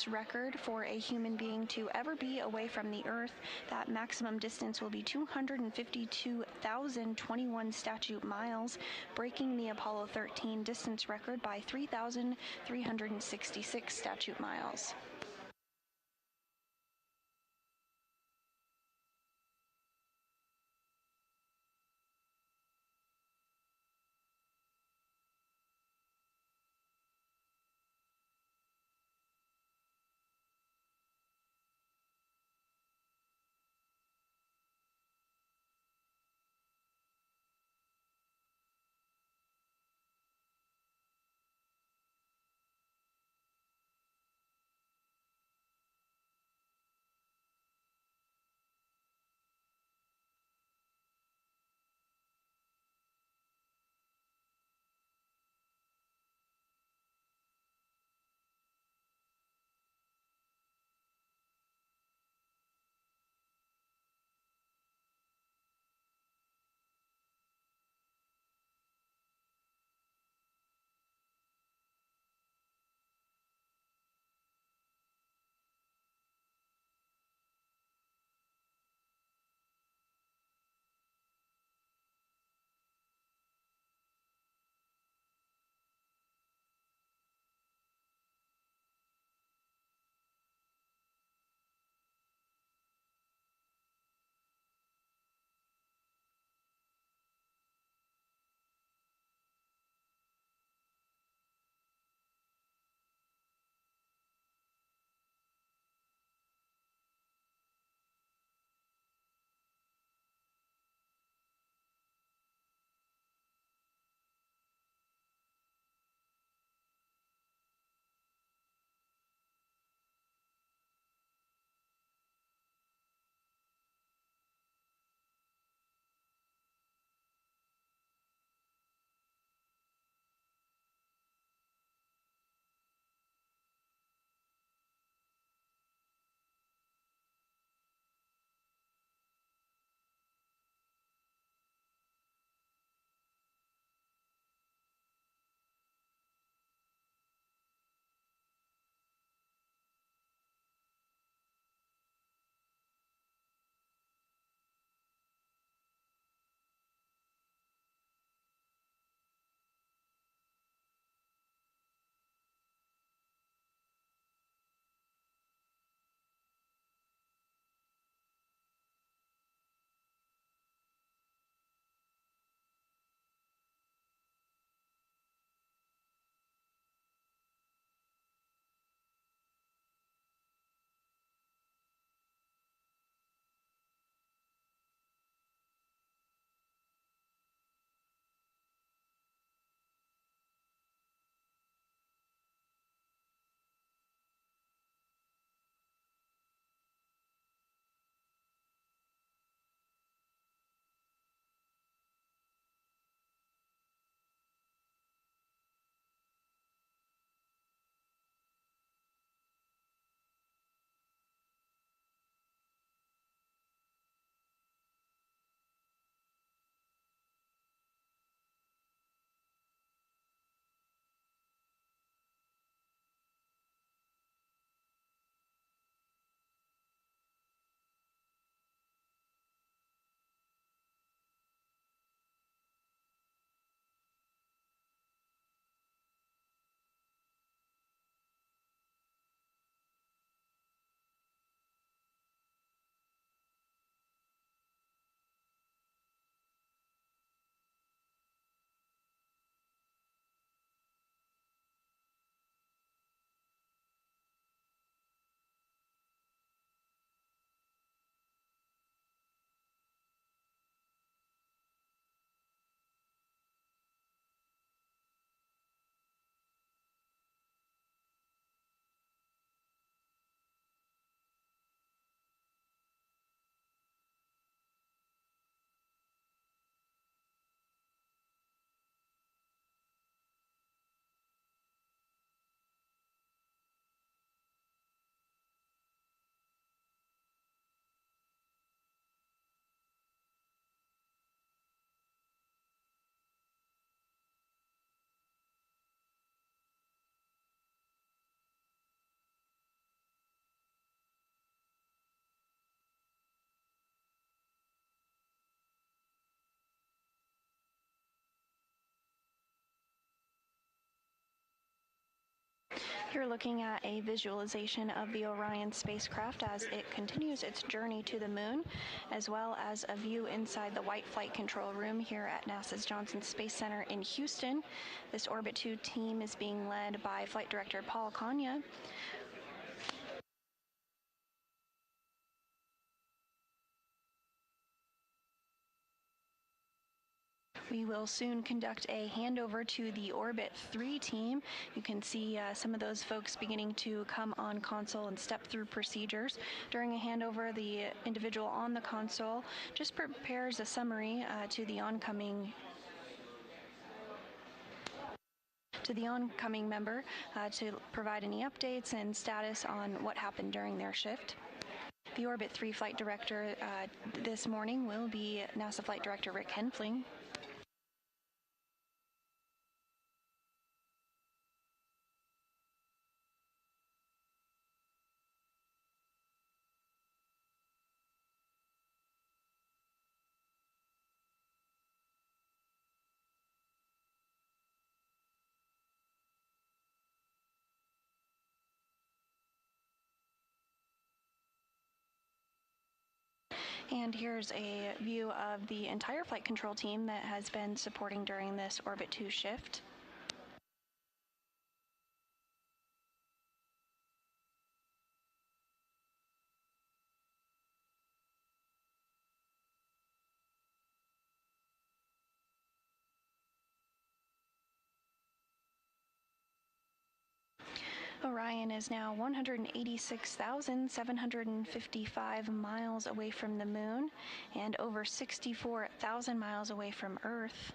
record for a human being to ever be away from the Earth. That maximum distance will be 252,021 statute miles, breaking the Apollo 13 distance record by 3,366 statute miles. You're looking at a visualization of the Orion spacecraft as it continues its journey to the moon, as well as a view inside the White Flight Control Room here at NASA's Johnson Space Center in Houston. This Orbit 2 team is being led by Flight Director Paul Kanya. We will soon conduct a handover to the Orbit 3 team. You can see some of those folks beginning to come on console and step through procedures. During a handover, the individual on the console just prepares a summary to the oncoming member to provide any updates and status on what happened during their shift. The Orbit 3 flight director this morning will be NASA Flight Director Rick Henfling. And here's a view of the entire flight control team that has been supporting during this Orbit 2 shift. Orion is now 186,755 miles away from the moon and over 64,000 miles away from Earth.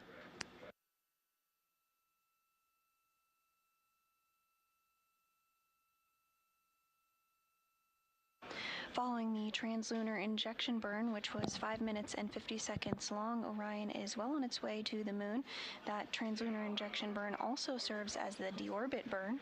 Following the translunar injection burn, which was 5 minutes and 50 seconds long, Orion is well on its way to the moon. That translunar injection burn also serves as the deorbit burn.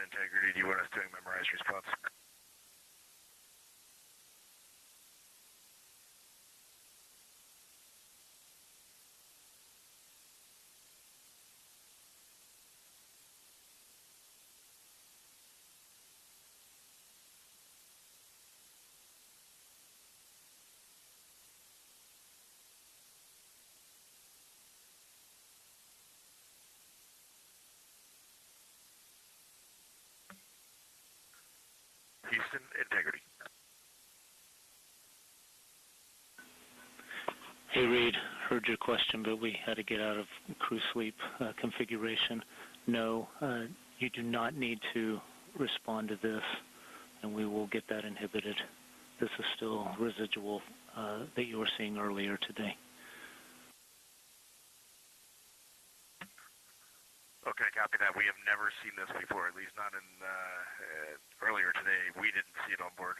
integrity. Do you want us doing memorized response? Houston, integrity. Hey Reed, heard your question, but we had to get out of crew sleep configuration. No, you do not need to respond to this, and we will get that inhibited. This is still residual that you were seeing earlier today. Okay, copy that. We have never seen this before, at least not in earlier today. We didn't see it on board.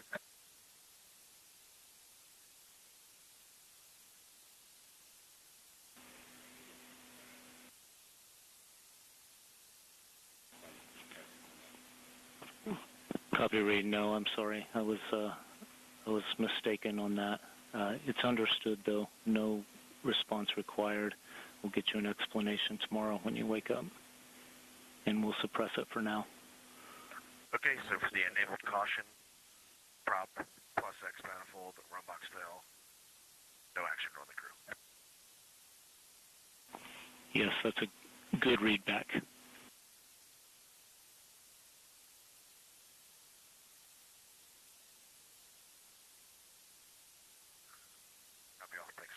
Copy, Reed. No, I'm sorry. I was mistaken on that. It's understood, though. No response required. We'll get you an explanation tomorrow when you wake up, and we'll suppress it for now. Okay, so for the enabled caution, prop plus X manifold, run box fail, no action on the crew. Yes, that's a good read back. Copy all, thanks.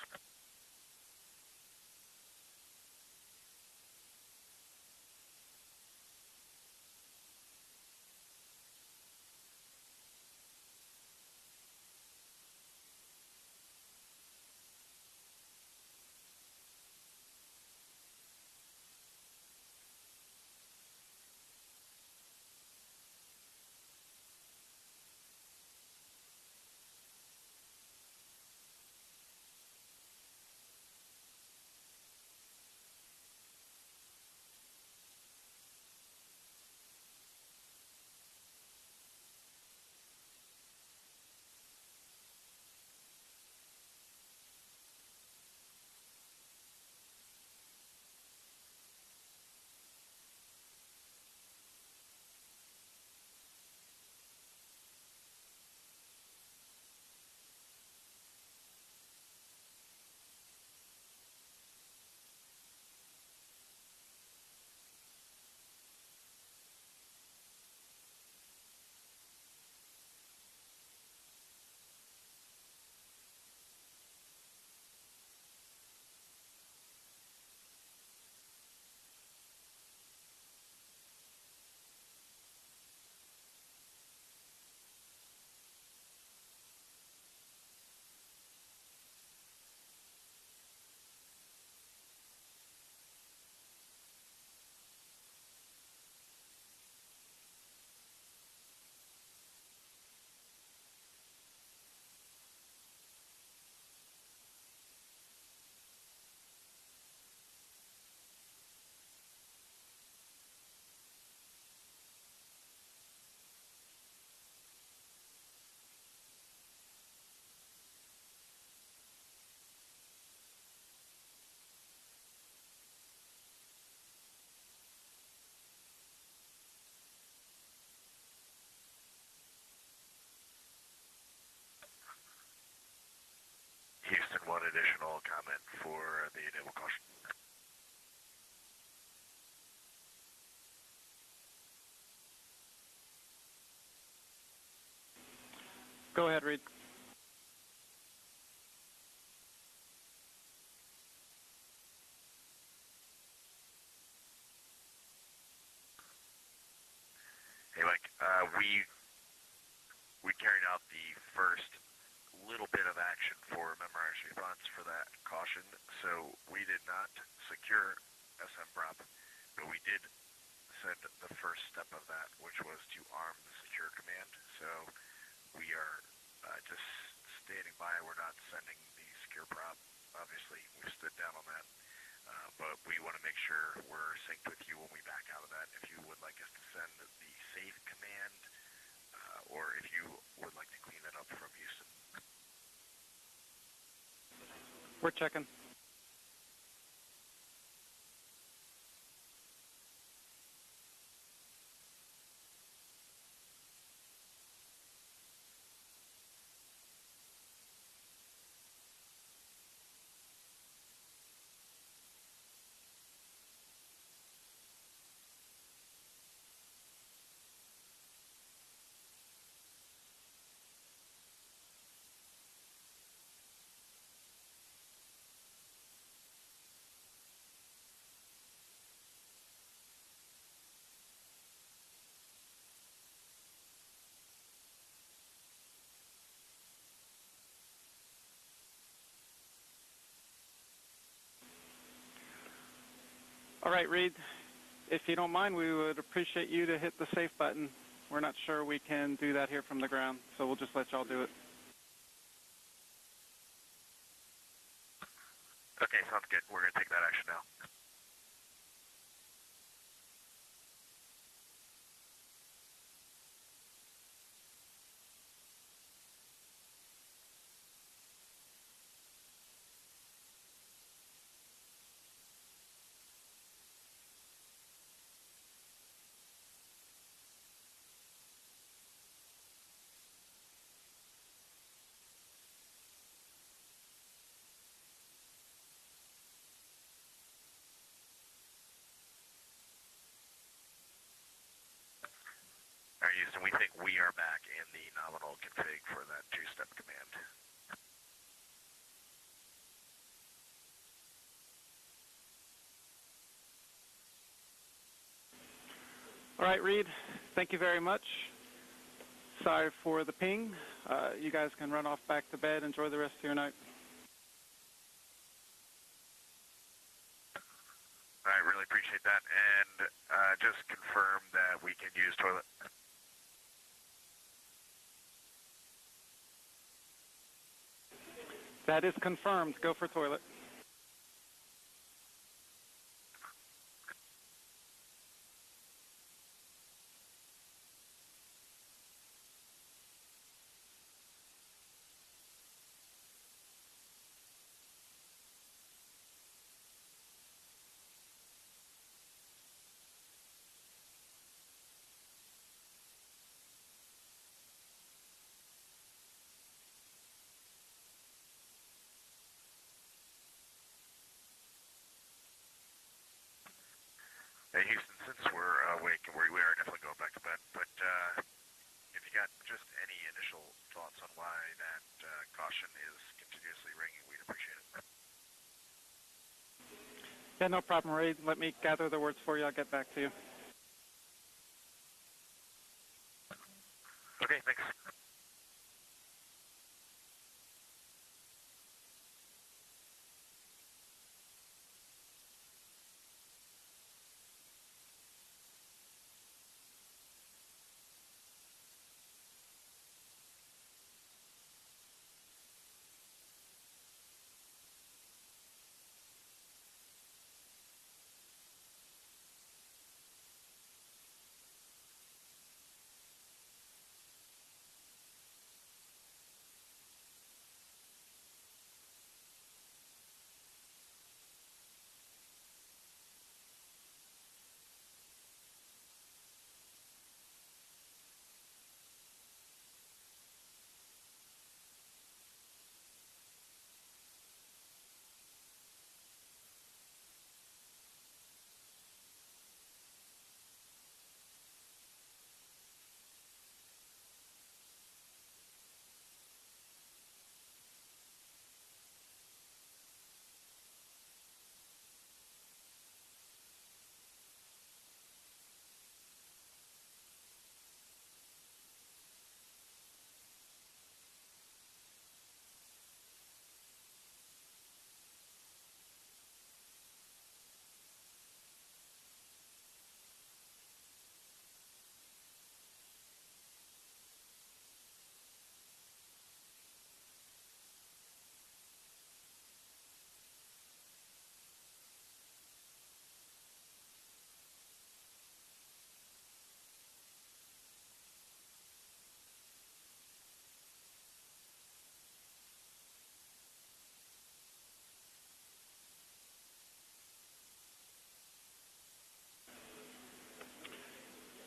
Houston, one additional comment for the enable caution. Go ahead, Reed. Hey, Mike, we carried out the first little bit of action for memorized response for that caution, so we did not secure SM prop, but we did send the first step of that, which was to arm the secure command. So we are just standing by. We're not sending the secure prop. Obviously, we stood down on that, but we want to make sure we're synced with you when we back out of that. If you would like us to send the same We're checking. All right, Reed, if you don't mind, we would appreciate you to hit the safe button. We're not sure we can do that here from the ground, so we'll just let y'all do it. Okay, sounds good. We're going to take that action now. All right, Houston, we think we are back in the nominal config for that two-step command. All right, Reed, thank you very much. Sorry for the ping. You guys can run off back to bed. Enjoy the rest of your night. All right, really appreciate that. And just confirm that we can use toilet. That is confirmed. Go for toilet. Hey, Houston, since we're awake, we are definitely going back to bed, but if you got just any initial thoughts on why that caution is continuously ringing, we'd appreciate it. Yeah, no problem, Reed. Let me gather the words for you. I'll get back to you. Okay, thanks.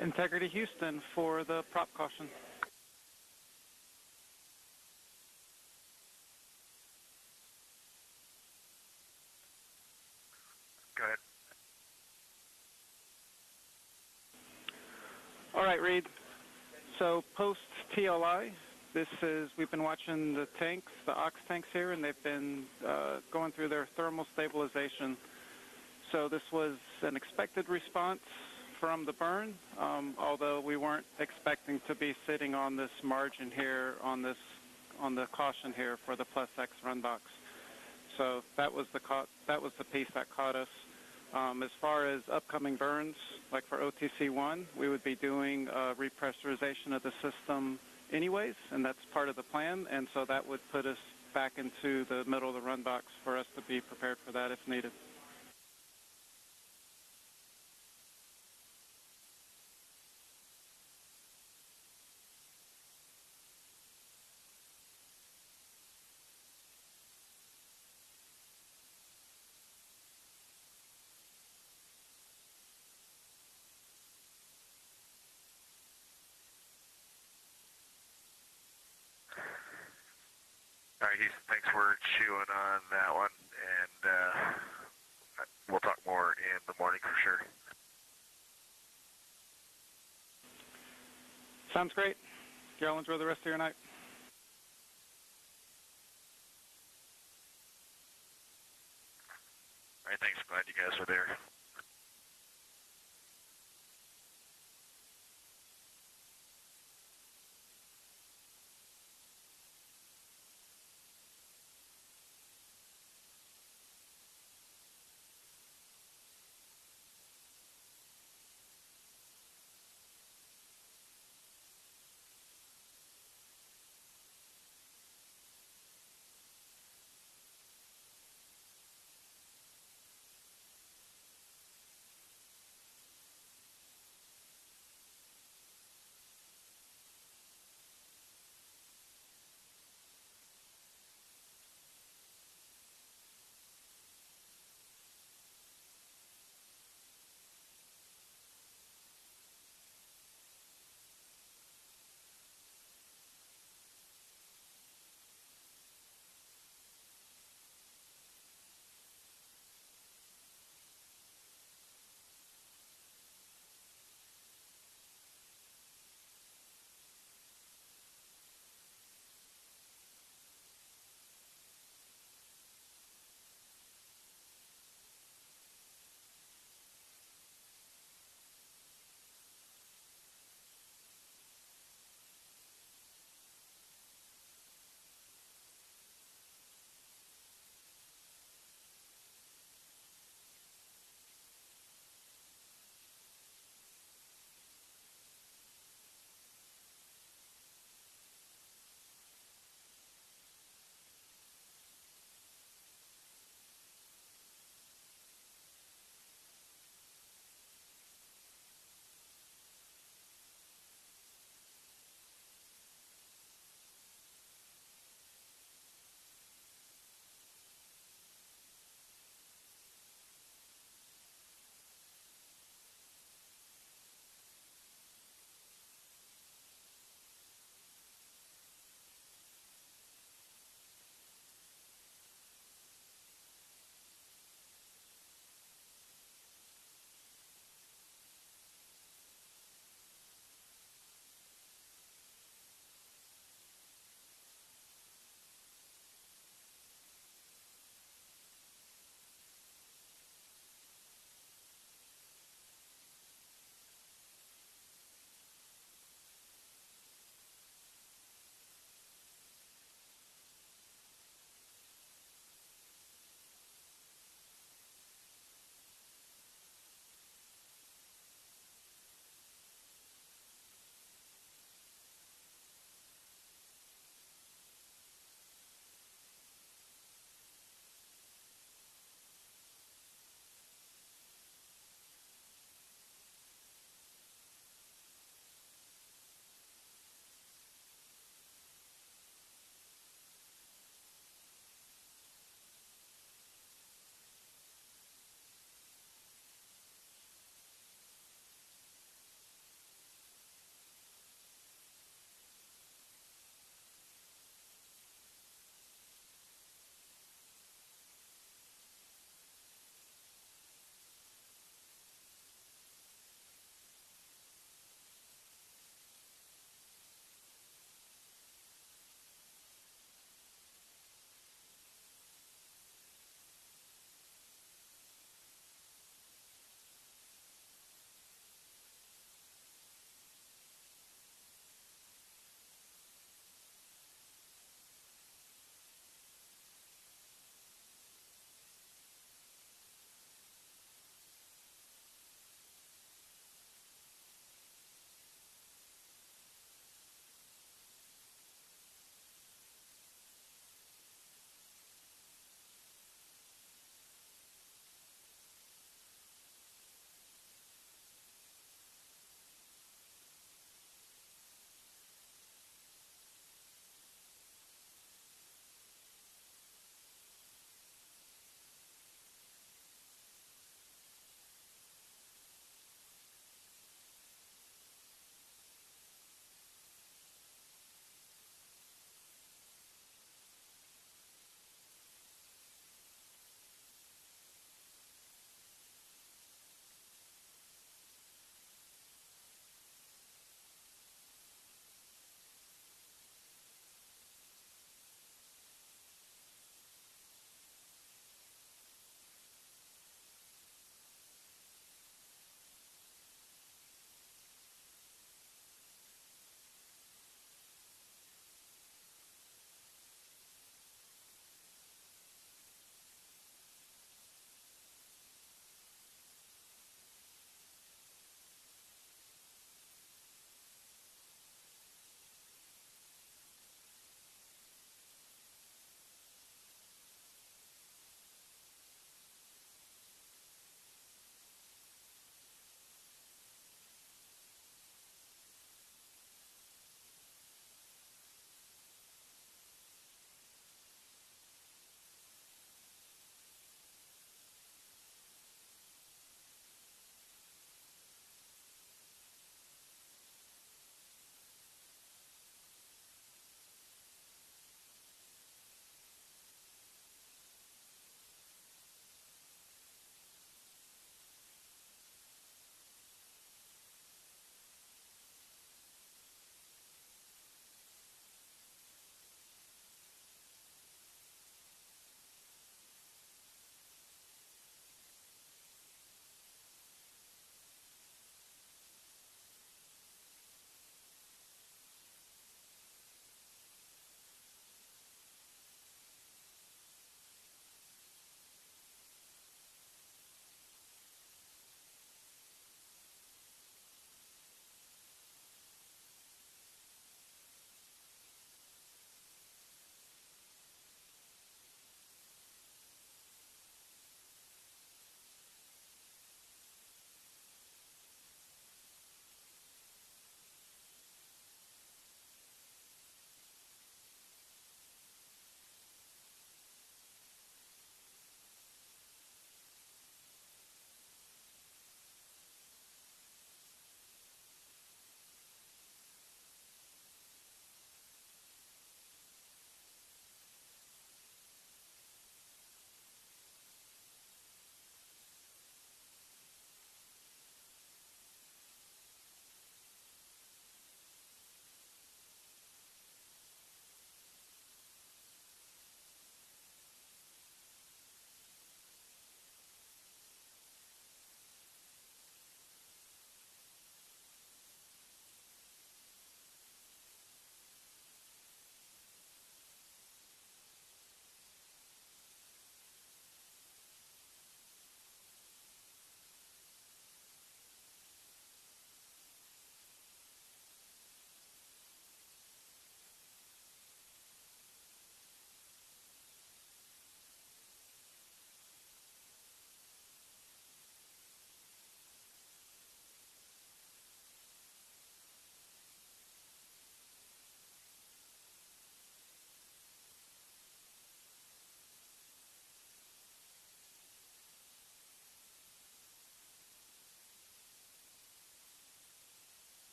Integrity Houston for the prop caution. Go ahead. All right, Reed. So post TLI, we've been watching the tanks, the ox tanks here, and they've been going through their thermal stabilization. So this was an expected response from the burn, although we weren't expecting to be sitting on this margin here, on the caution here for the plus X run box. So that was the piece that caught us. As far as upcoming burns, like for OTC-1, we would be doing repressurization of the system anyways, and that's part of the plan, and so that would put us back into the middle of the run box for us to be prepared for that if needed. All right, Houston, thanks for chewing on that one, and we'll talk more in the morning for sure. Sounds great. Y'all enjoy the rest of your night. All right, thanks. Glad you guys were there.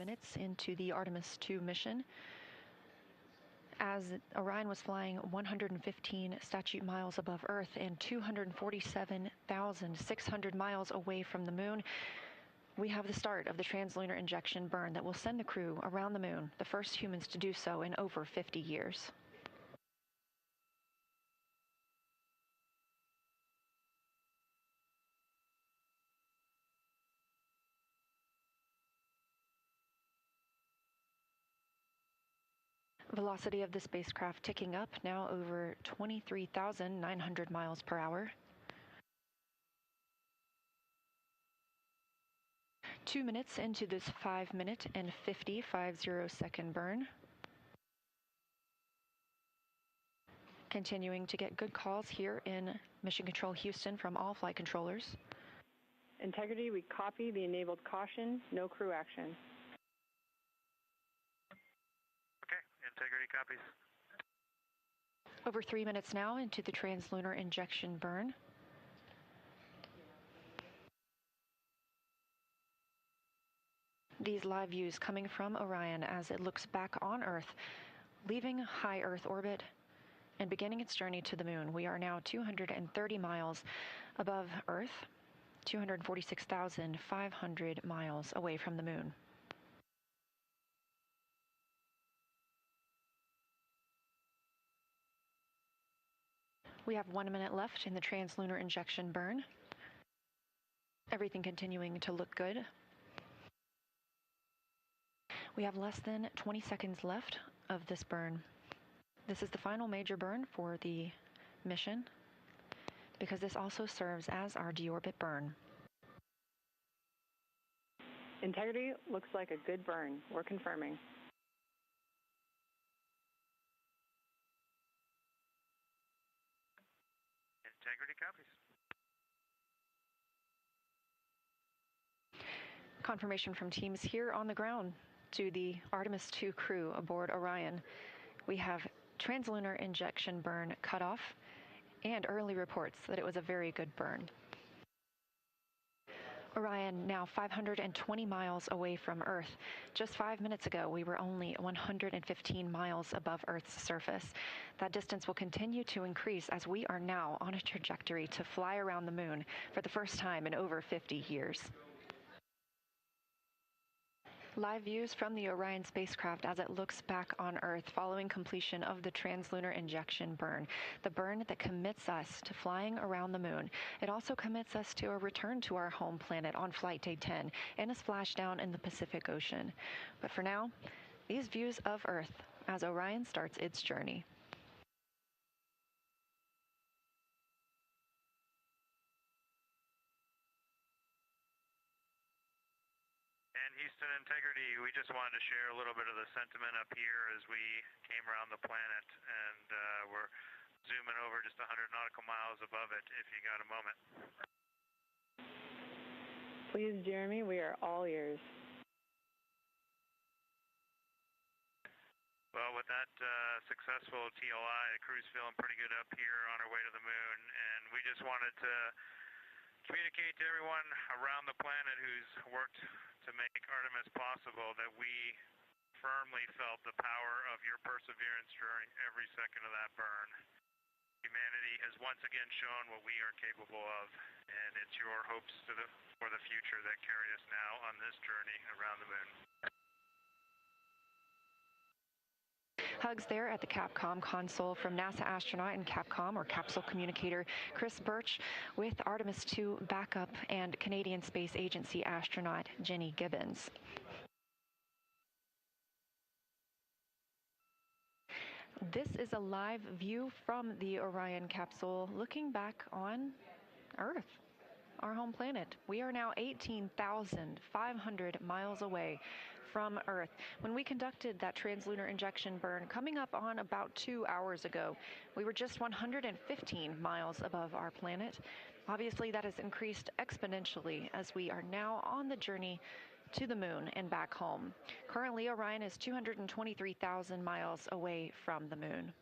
minutes into the Artemis II mission. As Orion was flying 115 statute miles above Earth and 247,600 miles away from the moon, we have the start of the translunar injection burn that will send the crew around the moon, the first humans to do so in over 50 years. Velocity of the spacecraft ticking up, now over 23,900 miles per hour. 2 minutes into this 5-minute and 50 second burn. Continuing to get good calls here in Mission Control Houston from all flight controllers. Integrity, we copy the enabled caution, no crew action. Okay, integrity copies. Over 3 minutes now into the translunar injection burn. These live views coming from Orion as it looks back on Earth, leaving high Earth orbit and beginning its journey to the moon. We are now 230 miles above Earth, 246,500 miles away from the moon. We have 1 minute left in the translunar injection burn. Everything continuing to look good. We have less than 20 seconds left of this burn. This is the final major burn for the mission because this also serves as our deorbit burn. Integrity looks like a good burn. We're confirming. Integrity copies. Confirmation from teams here on the ground to the Artemis II crew aboard Orion. We have translunar injection burn cutoff and early reports that it was a very good burn. Orion now 520 miles away from Earth. Just 5 minutes ago, we were only 115 miles above Earth's surface. That distance will continue to increase as we are now on a trajectory to fly around the moon for the first time in over 50 years. Live views from the Orion spacecraft as it looks back on Earth following completion of the translunar injection burn, the burn that commits us to flying around the moon. It also commits us to a return to our home planet on flight day 10 and a splashdown in the Pacific Ocean. But for now, these views of Earth as Orion starts its journey. Houston Integrity, we just wanted to share a little bit of the sentiment up here as we came around the planet, and we're zooming over just 100 nautical miles above it if you got a moment. Please, Jeremy, we are all ears. Well, with that successful TLI, the crew's feeling pretty good up here on our way to the moon, and we just wanted to communicate to everyone around the planet who's worked to make Artemis possible that we firmly felt the power of your perseverance during every second of that burn. Humanity has once again shown what we are capable of, and it's your hopes for the future that carry us now on this journey around the moon. Hugs there at the Capcom console from NASA astronaut and Capcom, or capsule communicator, Chris Birch, with Artemis II backup and Canadian Space Agency astronaut Jenny Gibbons. This is a live view from the Orion capsule looking back on Earth, our home planet. We are now 18,500 miles away from Earth. When we conducted that translunar injection burn coming up on about 2 hours ago, we were just 115 miles above our planet. Obviously, that has increased exponentially as we are now on the journey to the moon and back home. Currently, Orion is 223,000 miles away from the moon.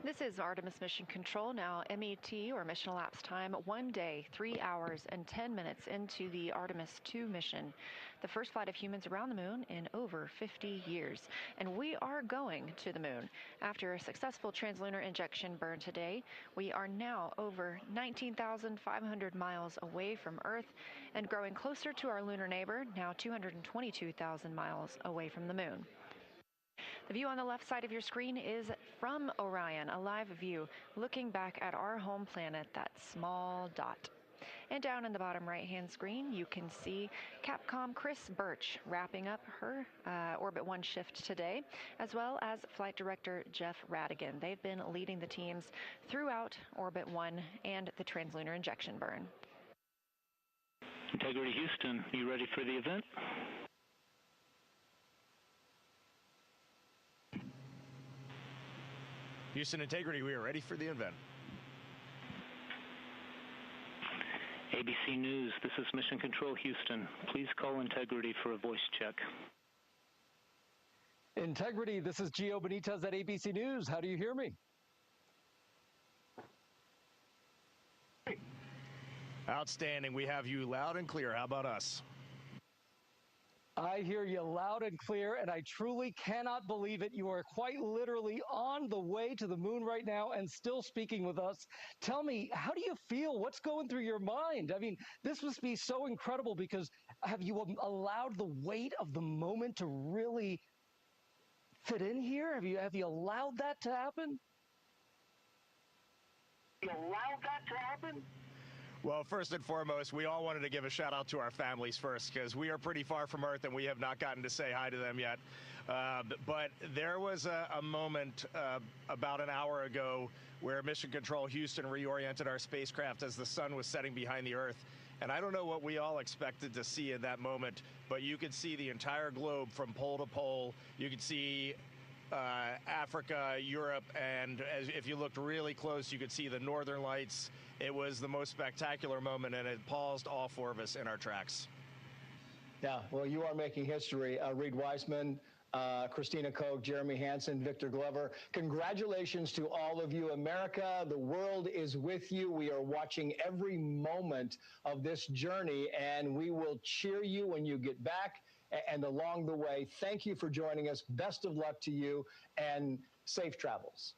This is Artemis Mission Control, now MET, or mission elapsed time, 1 day, 3 hours, and 10 minutes into the Artemis-2 mission, the first flight of humans around the moon in over 50 years. And we are going to the moon. After a successful translunar injection burn today, we are now over 19,500 miles away from Earth and growing closer to our lunar neighbor, now 222,000 miles away from the moon. The view on the left side of your screen is from Orion, a live view looking back at our home planet, that small dot. And down in the bottom right-hand screen, you can see Capcom Chris Birch wrapping up her Orbit 1 shift today, as well as Flight Director Jeff Radigan. They've been leading the teams throughout Orbit 1 and the translunar injection burn. Integrity Houston, you ready for the event? Houston Integrity, we are ready for the event. ABC News, this is Mission Control Houston. Please call Integrity for a voice check. Integrity, this is Gio Benitez at ABC News. How do you hear me? Outstanding. We have you loud and clear. How about us? I hear you loud and clear, and I truly cannot believe it. You are quite literally on the way to the moon right now and still speaking with us. Tell me, how do you feel? What's going through your mind? I mean, this must be so incredible because have you allowed the weight of the moment to really fit in here? Have you allowed that to happen? Well, first and foremost, we all wanted to give a shout out to our families first because we are pretty far from Earth and we have not gotten to say hi to them yet. But there was a moment about an hour ago where Mission Control Houston reoriented our spacecraft as the sun was setting behind the Earth. And I don't know what we all expected to see in that moment, but you could see the entire globe from pole to pole. You could see Africa, Europe, and if you looked really close, you could see the northern lights. It was the most spectacular moment, and it paused all four of us in our tracks. Yeah, well, you are making history. Reed Weissman, Christina Koch, Jeremy Hansen, Victor Glover. Congratulations to all of you. America, the world is with you. We are watching every moment of this journey, and we will cheer you when you get back and along the way. Thank you for joining us. Best of luck to you, and safe travels.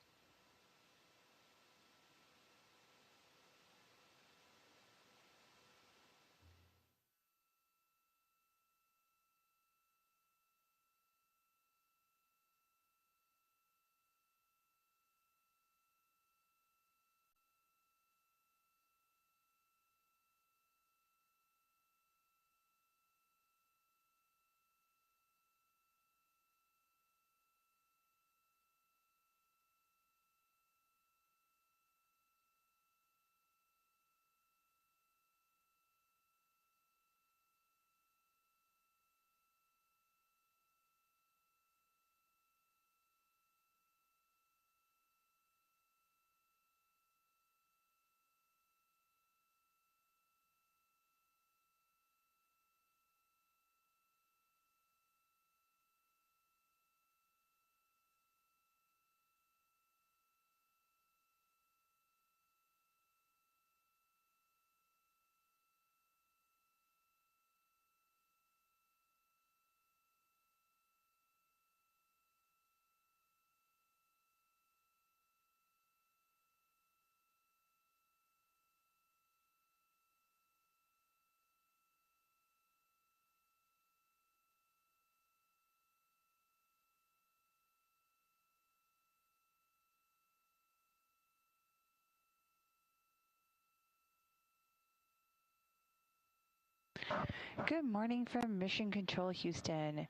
Good morning from Mission Control Houston.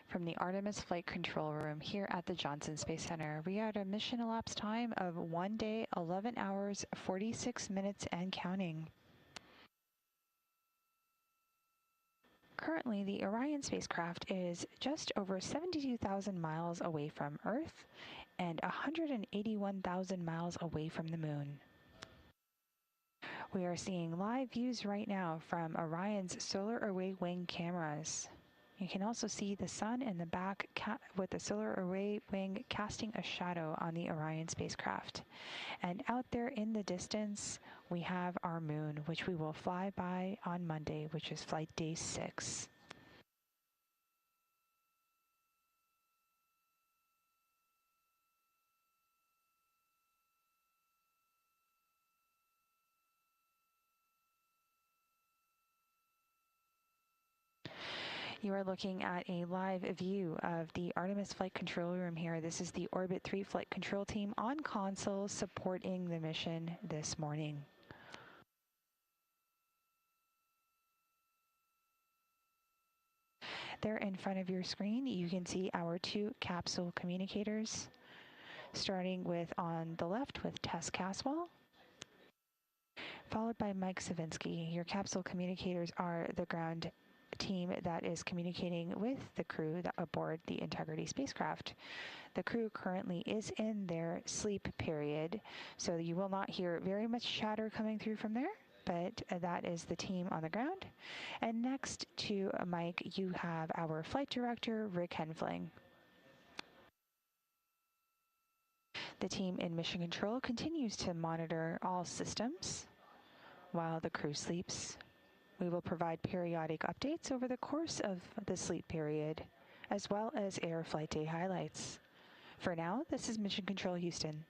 From the Artemis Flight Control Room here at the Johnson Space Center, we are at a mission elapsed time of 1 day, 11 hours, 46 minutes and counting. Currently, the Orion spacecraft is just over 72,000 miles away from Earth and 181,000 miles away from the moon. We are seeing live views right now from Orion's solar array wing cameras. You can also see the sun in the back with the solar array wing casting a shadow on the Orion spacecraft. And out there in the distance, we have our moon, which we will fly by on Monday, which is flight day 6. You are looking at a live view of the Artemis flight control room here. This is the Orbit 3 flight control team on console supporting the mission this morning. There in front of your screen, you can see our 2 capsule communicators, starting with on the left with Tess Caswell, followed by Mike Savinsky. Your capsule communicators are the ground team that is communicating with the crew aboard the Integrity spacecraft. The crew currently is in their sleep period, so you will not hear very much chatter coming through from there, but that is the team on the ground. And next to Mike, you have our flight director, Rick Henfling. The team in Mission Control continues to monitor all systems while the crew sleeps. We will provide periodic updates over the course of the sleep period, as well as air flight day highlights. For now, this is Mission Control Houston.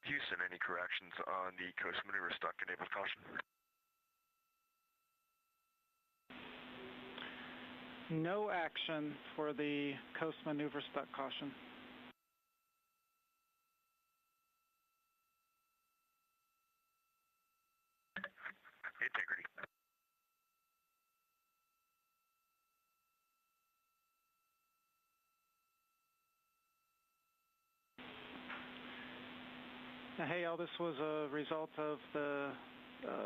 Houston, any corrections on the coast maneuver stuck enabled caution? No action for the coast maneuver stuck caution. Integrity. Hey, all this was a result of the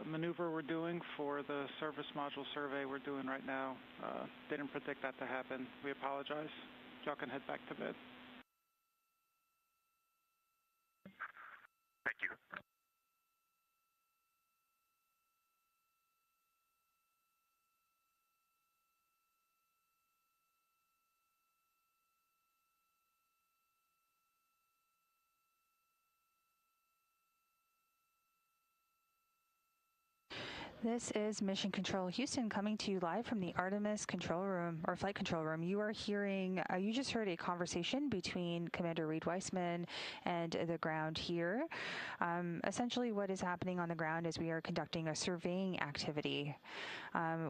maneuver we're doing for the service module survey we're doing right now. Didn't predict that to happen. We apologize. Y'all can head back to bed. Thank you. This is Mission Control Houston coming to you live from the Artemis control room or flight control room. You are hearing, you just heard a conversation between Commander Reed Weissman and the ground here. Essentially what is happening on the ground is we are conducting a surveying activity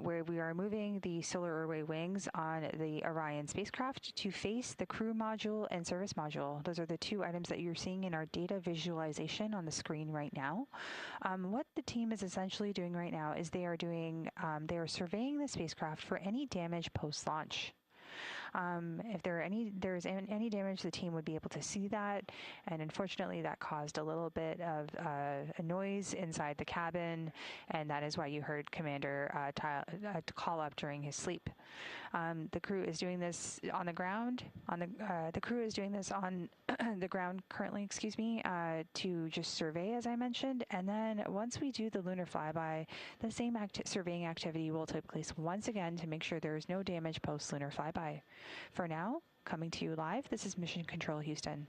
where we are moving the solar array wings on the Orion spacecraft to face the crew module and service module. Those are the two items that you're seeing in our data visualization on the screen right now. What the team is essentially doing right now is they are surveying the spacecraft for any damage post-launch. If there's any damage, the team would be able to see that, and unfortunately that caused a little bit of a noise inside the cabin, and that is why you heard Commander call up during his sleep. The crew is doing this on the ground. The crew is doing this on the ground currently, to just survey, as I mentioned, and then once we do the lunar flyby, the same surveying activity will take place once again to make sure there is no damage post-lunar flyby. For now, coming to you live, this is Mission Control Houston.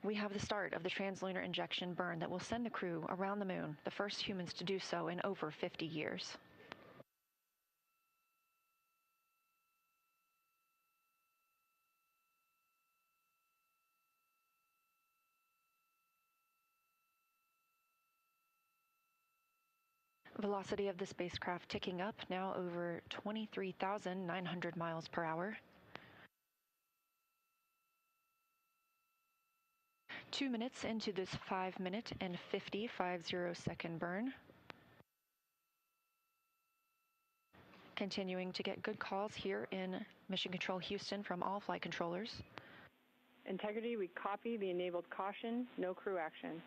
We have the start of the translunar injection burn that will send the crew around the moon, the first humans to do so in over 50 years. Velocity of the spacecraft ticking up, now over 23,900 miles per hour. 2 minutes into this 5-minute and 50 second burn. Continuing to get good calls here in Mission Control Houston from all flight controllers. Integrity, we copy the enabled caution, no crew action.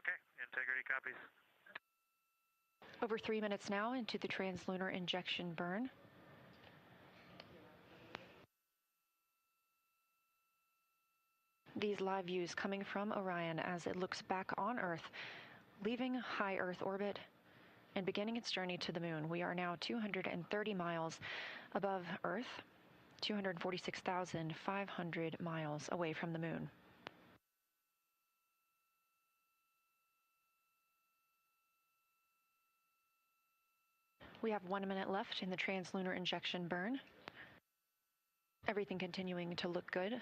Okay, integrity copies. Over 3 minutes now into the translunar injection burn. These live views coming from Orion as it looks back on Earth, leaving high Earth orbit and beginning its journey to the moon. We are now 230 miles above Earth, 246,500 miles away from the moon. We have 1 minute left in the translunar injection burn. Everything continuing to look good.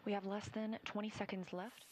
We have less than 20 seconds left.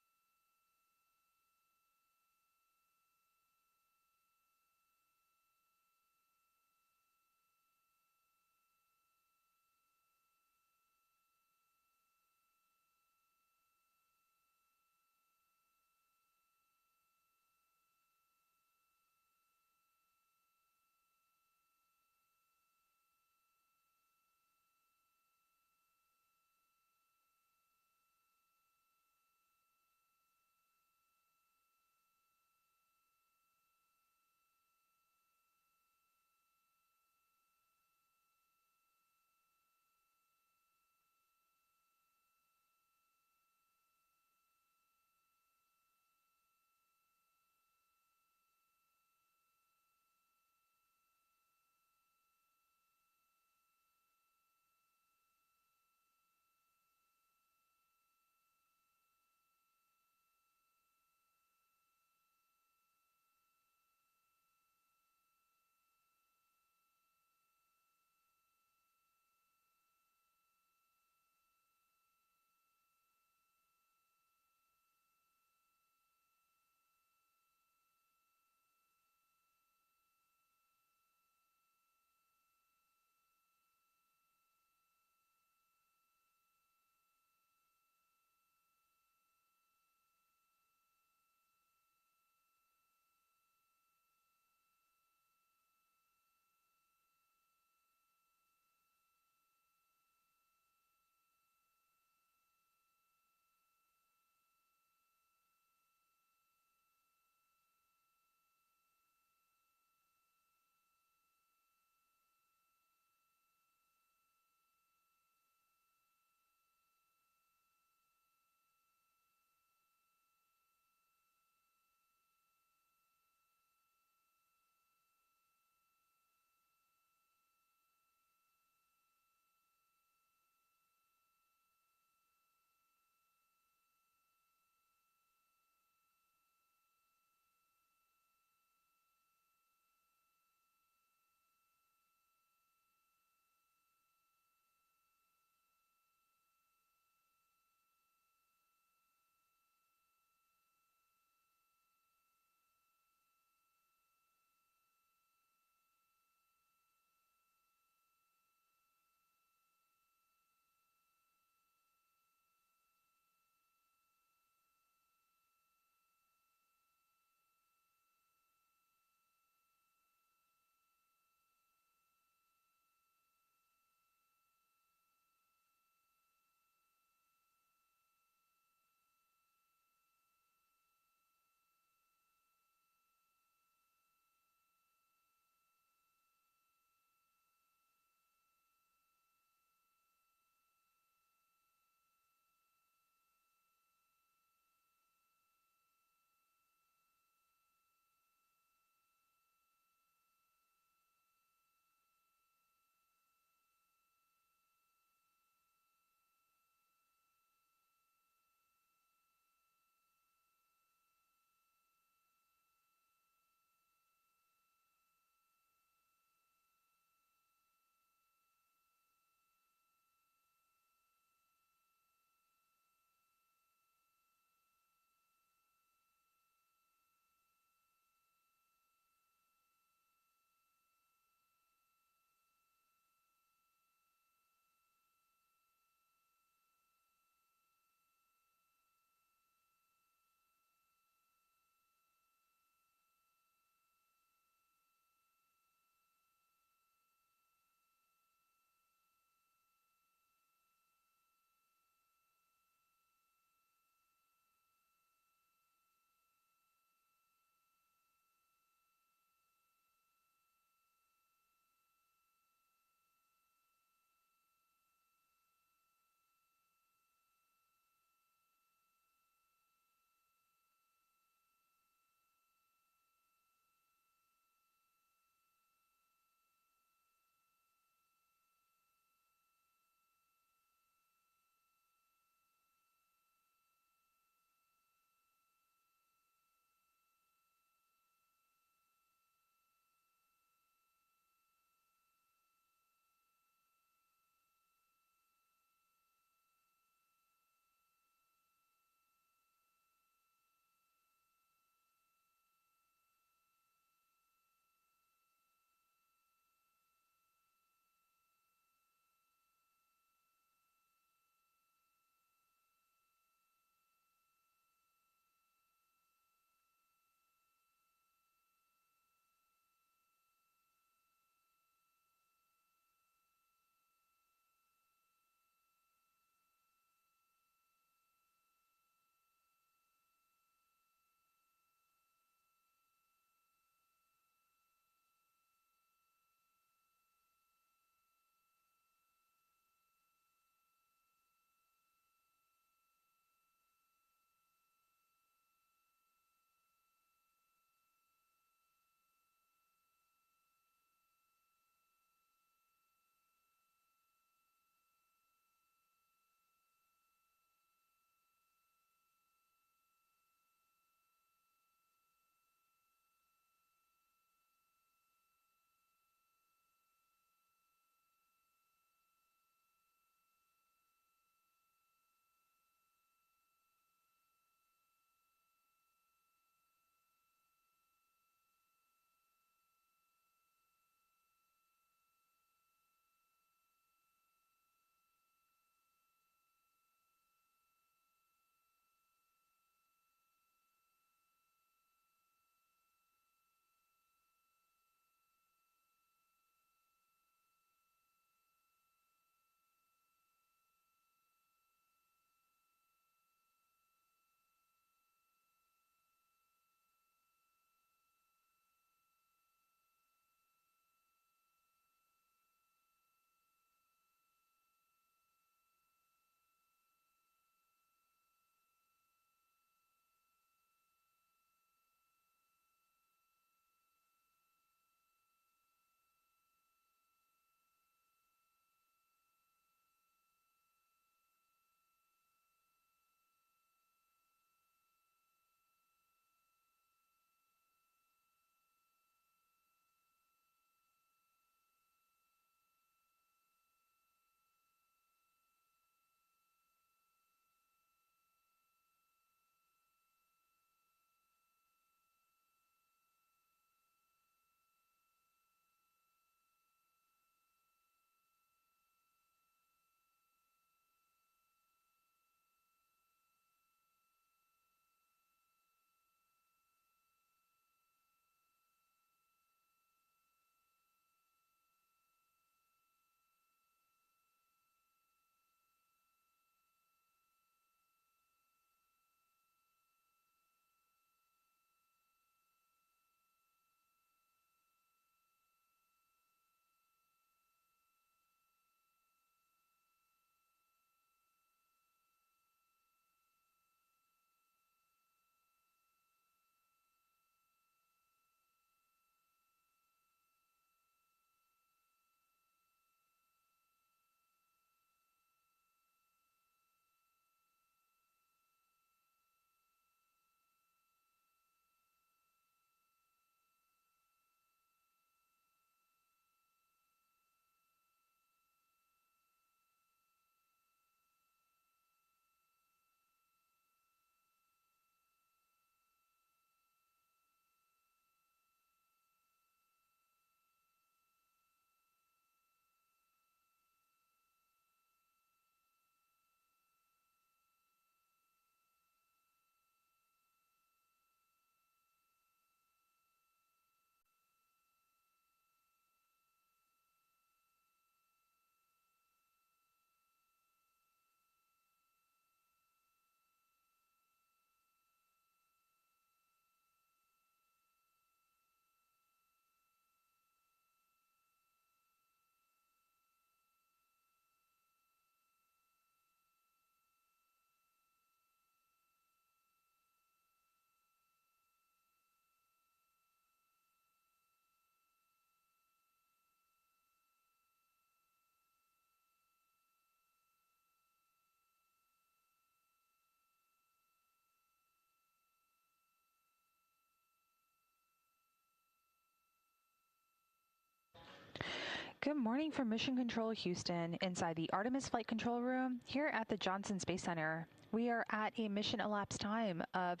Good morning from Mission Control Houston, inside the Artemis Flight Control Room here at the Johnson Space Center. We are at a mission elapsed time of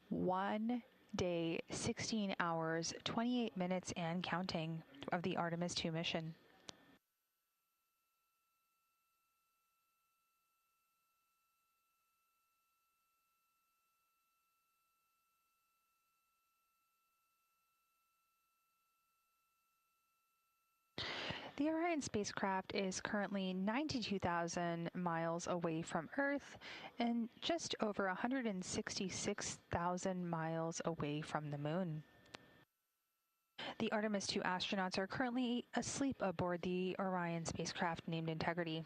1 day, 16 hours, 28 minutes and counting of the Artemis II mission. The Orion spacecraft is currently 92,000 miles away from Earth and just over 166,000 miles away from the Moon. The Artemis II astronauts are currently asleep aboard the Orion spacecraft named Integrity.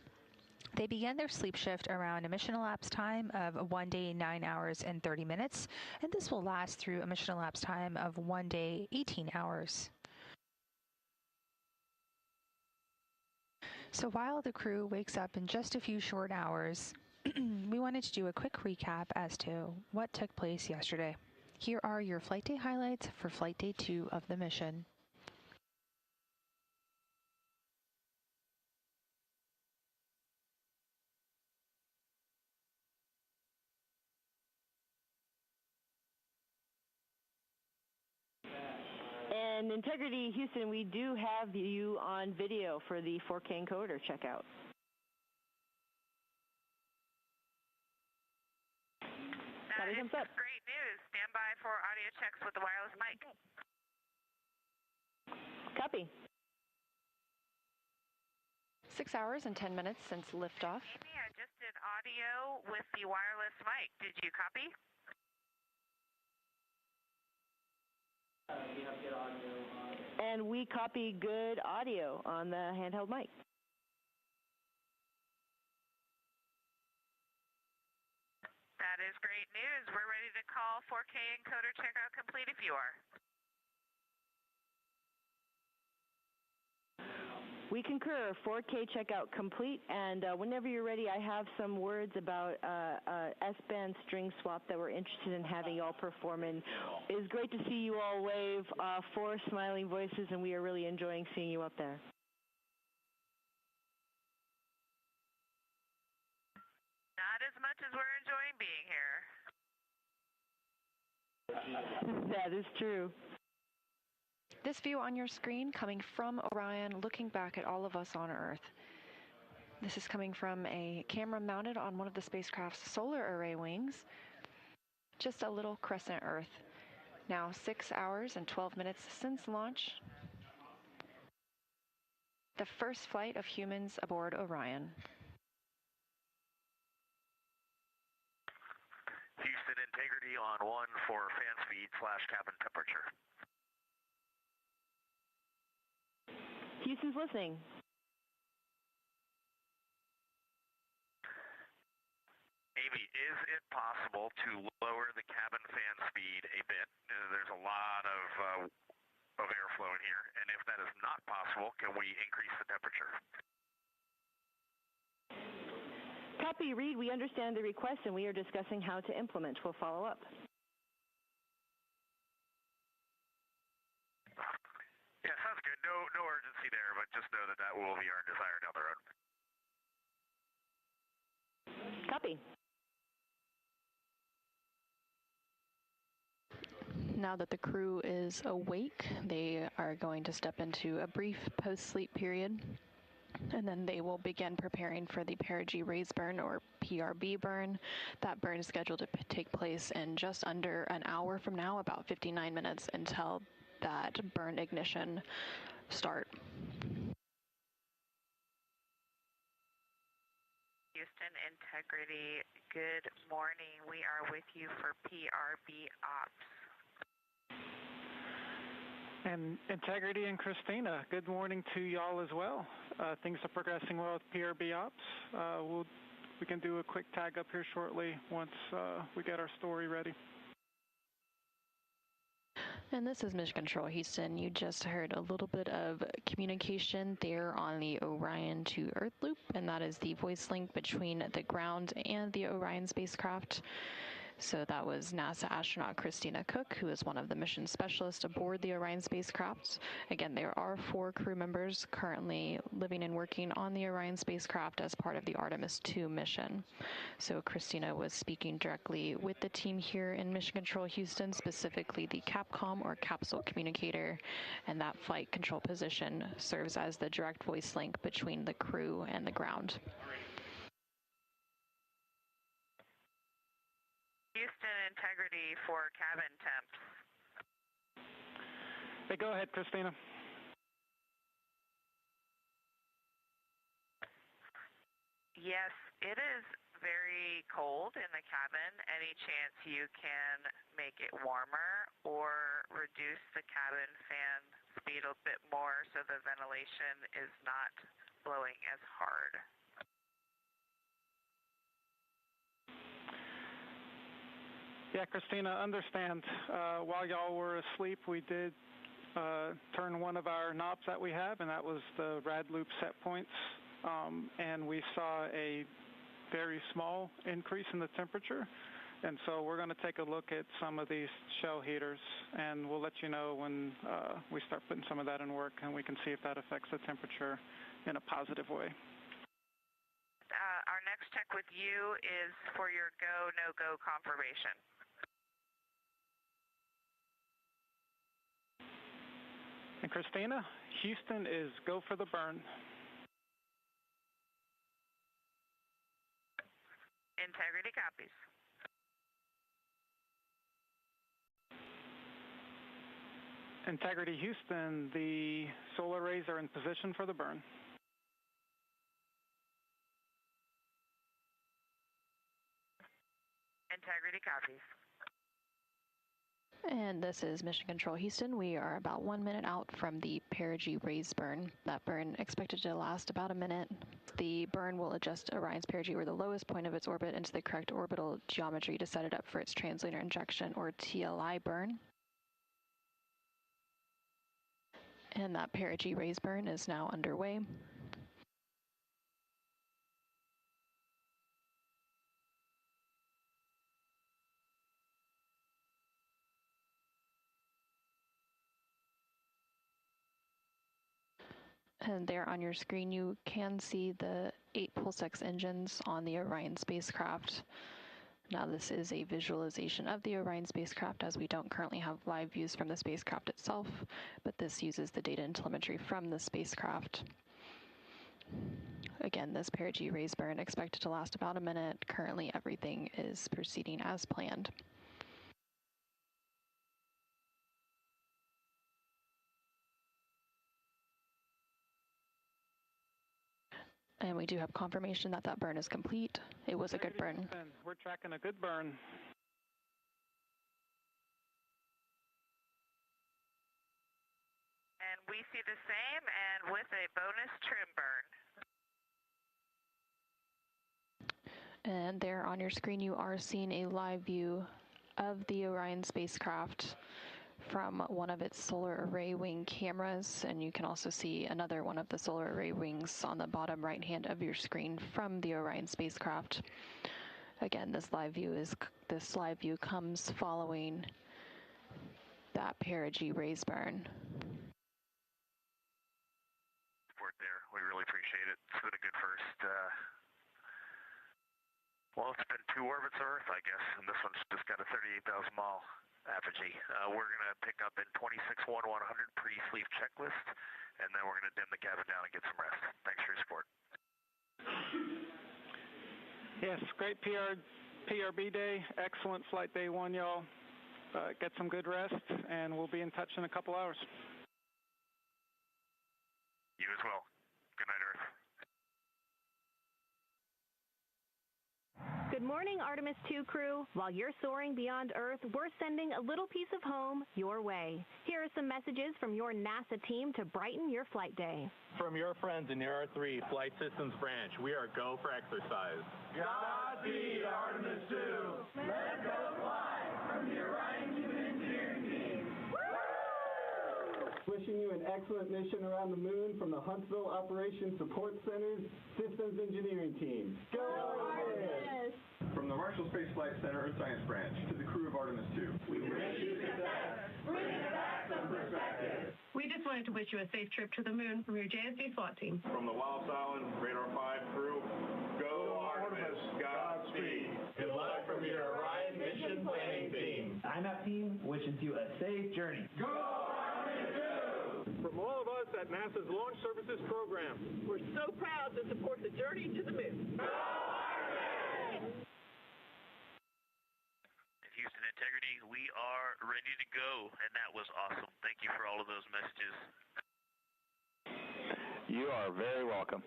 They began their sleep shift around a mission elapsed time of 1 day, 9 hours, and 30 minutes, and this will last through a mission elapsed time of 1 day, 18 hours. So while the crew wakes up in just a few short hours, we wanted to do a quick recap as to what took place yesterday. Here are your flight day highlights for flight day 2 of the mission. And Integrity Houston, we do have you on video for the 4K encoder checkout. That is great news. Stand by for audio checks with the wireless mic. Copy. 6 hours and 10 minutes since liftoff. Amy, I just did audio with the wireless mic. Did you copy? We have good audio on. And we copy good audio on the handheld mic. That is great news. We're ready to call 4K encoder checkout complete if you are. We concur. 4K checkout complete, and whenever you're ready, I have some words about S-band string swap that we're interested in having you all perform. And it's great to see you all wave, 4 smiling voices, and we are really enjoying seeing you up there. Not as much as we're enjoying being here. That is true. This view on your screen coming from Orion, looking back at all of us on Earth. This is coming from a camera mounted on one of the spacecraft's solar array wings. Just a little crescent Earth. Now 6 hours and 12 minutes since launch. The first flight of humans aboard Orion. Houston, Integrity on 1 for fan speed / cabin temperature. Houston's listening. Amy, is it possible to lower the cabin fan speed a bit? There's a lot of airflow in here, and if that is not possible, can we increase the temperature? Copy, Reed. We understand the request, and we are discussing how to implement. We'll follow up. Yeah, sounds good. No urgency there, but just know that will be our desire down the road. Copy. Now that the crew is awake, they are going to step into a brief post-sleep period, and then they will begin preparing for the perigee raise burn, or PRB burn. That burn is scheduled to take place in just under an hour from now, about 59 minutes until that burn ignition start. Houston, Integrity, good morning. We are with you for PRB ops. And Integrity and Christina, good morning to y'all as well. Things are progressing well with PRB ops. We can do a quick tag up here shortly once we get our story ready. And this is Mission Control Houston. You just heard a little bit of communication there on the Orion to Earth loop, and that is the voice link between the ground and the Orion spacecraft. So that was NASA astronaut Christina Cook, who is one of the mission specialists aboard the Orion spacecraft. Again, there are 4 crew members currently living and working on the Orion spacecraft as part of the Artemis II mission. So Christina was speaking directly with the team here in Mission Control Houston, specifically the CAPCOM or capsule communicator, and that flight control position serves as the direct voice link between the crew and the ground. Houston, integrity for cabin temps. Hey, go ahead, Christina. Yes, it is very cold in the cabin. Any chance you can make it warmer or reduce the cabin fan speed a bit more so the ventilation is not blowing as hard? Yeah, Christina, understand. While y'all were asleep, we did turn one of our knobs that we have, and that was the rad loop set points, and we saw a very small increase in the temperature. And so we're going to take a look at some of these shell heaters, and we'll let you know when we start putting some of that in work, and we can see if that affects the temperature in a positive way. Our next check with you is for your go, no-go confirmation. And Christina, Houston is go for the burn. Integrity copies. Integrity Houston, the solar arrays are in position for the burn. Integrity copies. And this is Mission Control Houston. We are about 1 minute out from the perigee raise burn. That burn expected to last about a minute. The burn will adjust Orion's perigee, or the lowest point of its orbit, into the correct orbital geometry to set it up for its translator injection, or TLI burn. And that perigee raise burn is now underway. And there on your screen, you can see the 8 Pulsex engines on the Orion spacecraft. Now, this is a visualization of the Orion spacecraft, as we don't currently have live views from the spacecraft itself, but this uses the data and telemetry from the spacecraft. Again, this perigee raise burn expected to last about a minute. Currently, everything is proceeding as planned. And we do have confirmation that that burn is complete. It was a good burn. We're tracking a good burn. And we see the same, and with a bonus trim burn. And there on your screen, you are seeing a live view of the Orion spacecraft from one of its solar array wing cameras, and you can also see another one of the solar array wings on the bottom right hand of your screen from the Orion spacecraft. Again, this live view comes following that perigee raise burn. Support there. We really appreciate it. It's been a good first. Well, it's been 2 orbits of Earth, I guess, and this one's just got a 38,000 mile apogee. We're going to pick up in 26-1-100 pre-sleep checklist, and then we're going to dim the cabin down and get some rest. Thanks for your support. Yes, great PRB day. Excellent flight day 1, y'all. Get some good rest, and we'll be in touch in a couple hours. You as well. Good night, Earth. Good morning, Artemis II crew. While you're soaring beyond Earth, we're sending a little piece of home your way. Here are some messages from your NASA team to brighten your flight day. From your friends in your R3 Flight Systems branch, we are go for exercise. Godspeed, Artemis II. Let's go fly from the Orion Human Engineering Team. Woo! Wishing you an excellent mission around the moon from the Huntsville Operations Support Center's Systems Engineering Team. Go Artemis! From the Marshall Space Flight Center Earth Science Branch to the crew of Artemis-2. We wish you success. Bring back some perspective. We just wanted to wish you a safe trip to the moon from your JSD SWAT team. From the Wallops Island Radar 5 crew, go Artemis, Godspeed. Good luck from your Orion mission planning team. IMAP team wishes you a safe journey. Go Artemis-2! From all of us at NASA's Launch Services Program, we're so proud to support the journey to the moon. Go Artemis! Houston Integrity, we are ready to go, and that was awesome. Thank you for all of those messages. You are very welcome.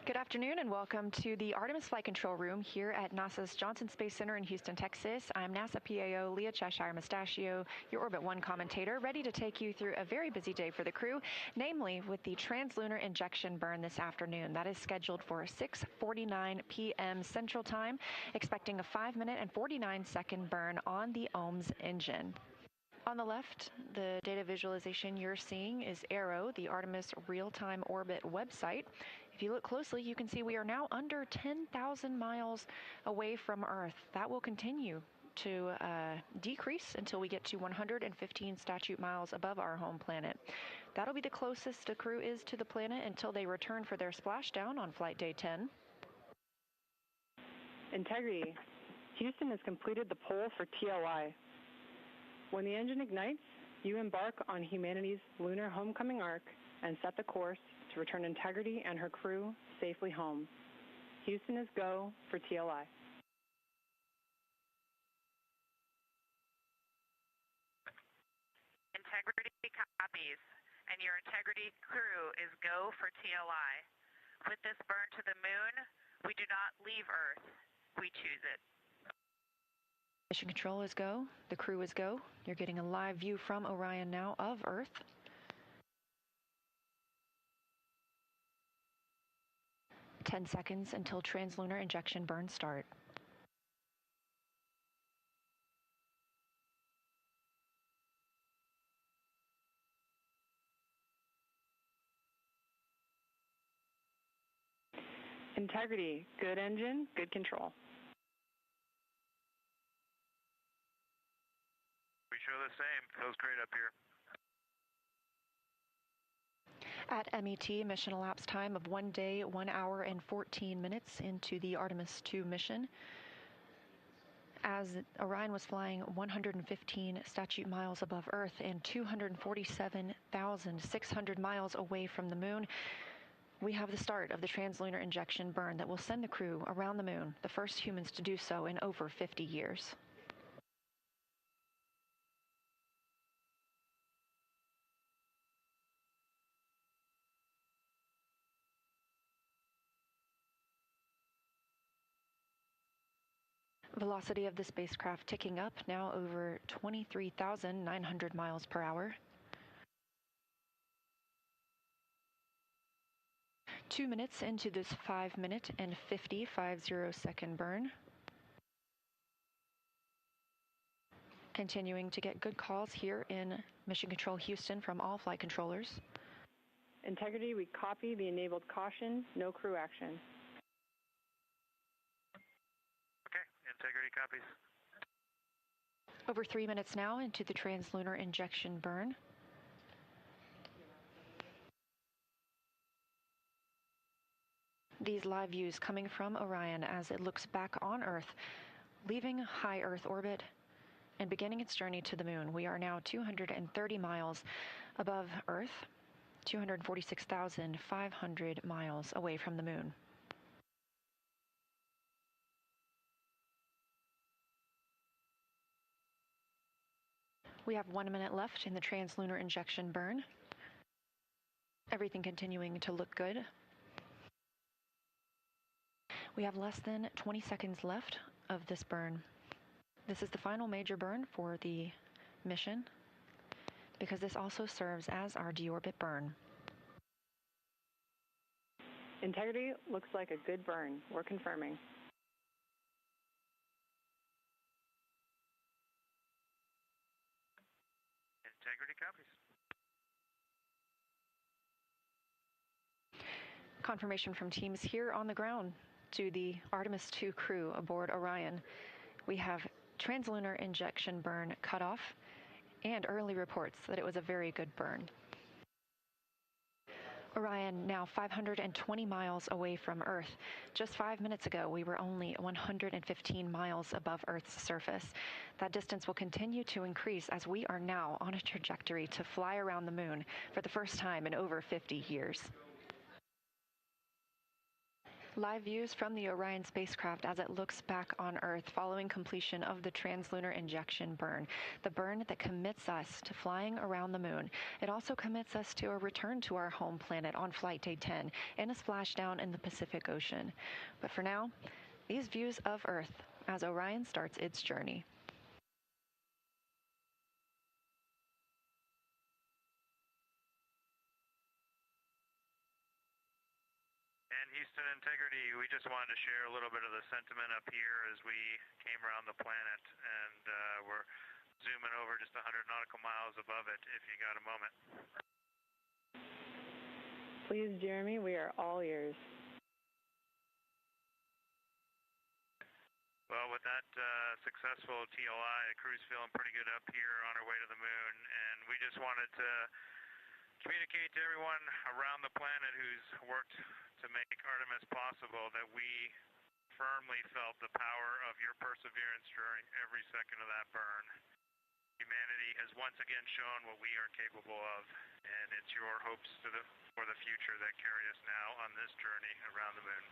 Good afternoon and welcome to the Artemis Flight Control Room here at NASA's Johnson Space Center in Houston, Texas. I'm NASA PAO Leah Cheshire Mustachio, your Orbit 1 commentator, ready to take you through a very busy day for the crew, namely with the translunar injection burn this afternoon. That is scheduled for 6:49 p.m. Central Time, expecting a 5-minute and 49-second burn on the OMS engine. On the left, the data visualization you're seeing is ARROW, the Artemis Real-Time Orbit website. If you look closely, you can see we are now under 10,000 miles away from Earth. That will continue to decrease until we get to 115 statute miles above our home planet. That'll be the closest the crew is to the planet until they return for their splashdown on flight day 10. Integrity. Houston has completed the poll for TLI. When the engine ignites, you embark on humanity's lunar homecoming arc and set the course to return Integrity and her crew safely home. Houston is go for TLI. Integrity copies, and your Integrity crew is go for TLI. With this burn to the moon, we do not leave Earth, we choose it. Mission control is go, the crew is go. You're getting a live view from Orion now of Earth. Ten seconds until translunar injection burns start. Integrity, good engine, good control. We show the same. Feels great up here. At MET, mission elapsed time of 1 day, 1 hour, and 14 minutes into the Artemis-2 mission. As Orion was flying 115 statute miles above Earth and 247,600 miles away from the moon, we have the start of the translunar injection burn that will send the crew around the moon, the first humans to do so in over 50 years. Velocity of the spacecraft ticking up, now over 23,900 miles per hour. 2 minutes into this 5-minute and 50 second burn. Continuing to get good calls here in Mission Control Houston from all flight controllers. Integrity, we copy the enabled caution, no crew action. Integrity copies. Over 3 minutes now into the translunar injection burn. These live views coming from Orion as it looks back on Earth, leaving high Earth orbit and beginning its journey to the moon. We are now 230 miles above Earth, 246,500 miles away from the moon. We have 1 minute left in the translunar injection burn. Everything continuing to look good. We have less than 20 seconds left of this burn. This is the final major burn for the mission because this also serves as our deorbit burn. Integrity looks like a good burn. We're confirming. Integrity copies. Confirmation from teams here on the ground to the Artemis II crew aboard Orion. We have translunar injection burn cutoff and early reports that it was a very good burn. Orion now 520 miles away from Earth. Just 5 minutes ago, we were only 115 miles above Earth's surface. That distance will continue to increase as we are now on a trajectory to fly around the moon for the first time in over 50 years. Live views from the Orion spacecraft as it looks back on Earth following completion of the translunar injection burn, the burn that commits us to flying around the moon. It also commits us to a return to our home planet on Flight Day 10 and a splashdown in the Pacific Ocean. But for now, these views of Earth as Orion starts its journey. Houston Integrity, we just wanted to share a little bit of the sentiment up here as we came around the planet, and we're zooming over just 100 nautical miles above it if you got a moment. Please, Jeremy, we are all ears. Well, with that successful TLI, the crew's feeling pretty good up here on our way to the moon, and we just wanted to communicate to everyone around the planet who's worked to make Artemis possible that we firmly felt the power of your perseverance during every second of that burn. Humanity has once again shown what we are capable of, and it's your hopes for the future that carry us now on this journey around the moon.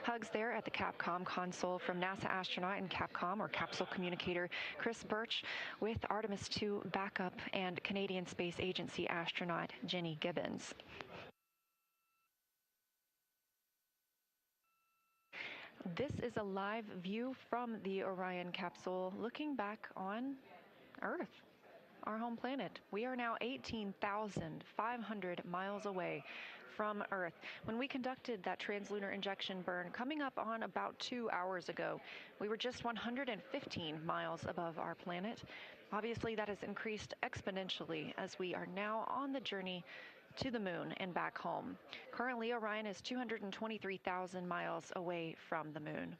Hugs there at the Capcom console from NASA astronaut and Capcom, or capsule communicator, Chris Birch, with Artemis II backup and Canadian Space Agency astronaut Jenny Gibbons. This is a live view from the Orion capsule looking back on Earth, our home planet. We are now 18,500 miles away from Earth. When we conducted that translunar injection burn coming up on about 2 hours ago, we were just 115 miles above our planet. Obviously, that has increased exponentially as we are now on the journey to the moon and back home. Currently, Orion is 223,000 miles away from the moon.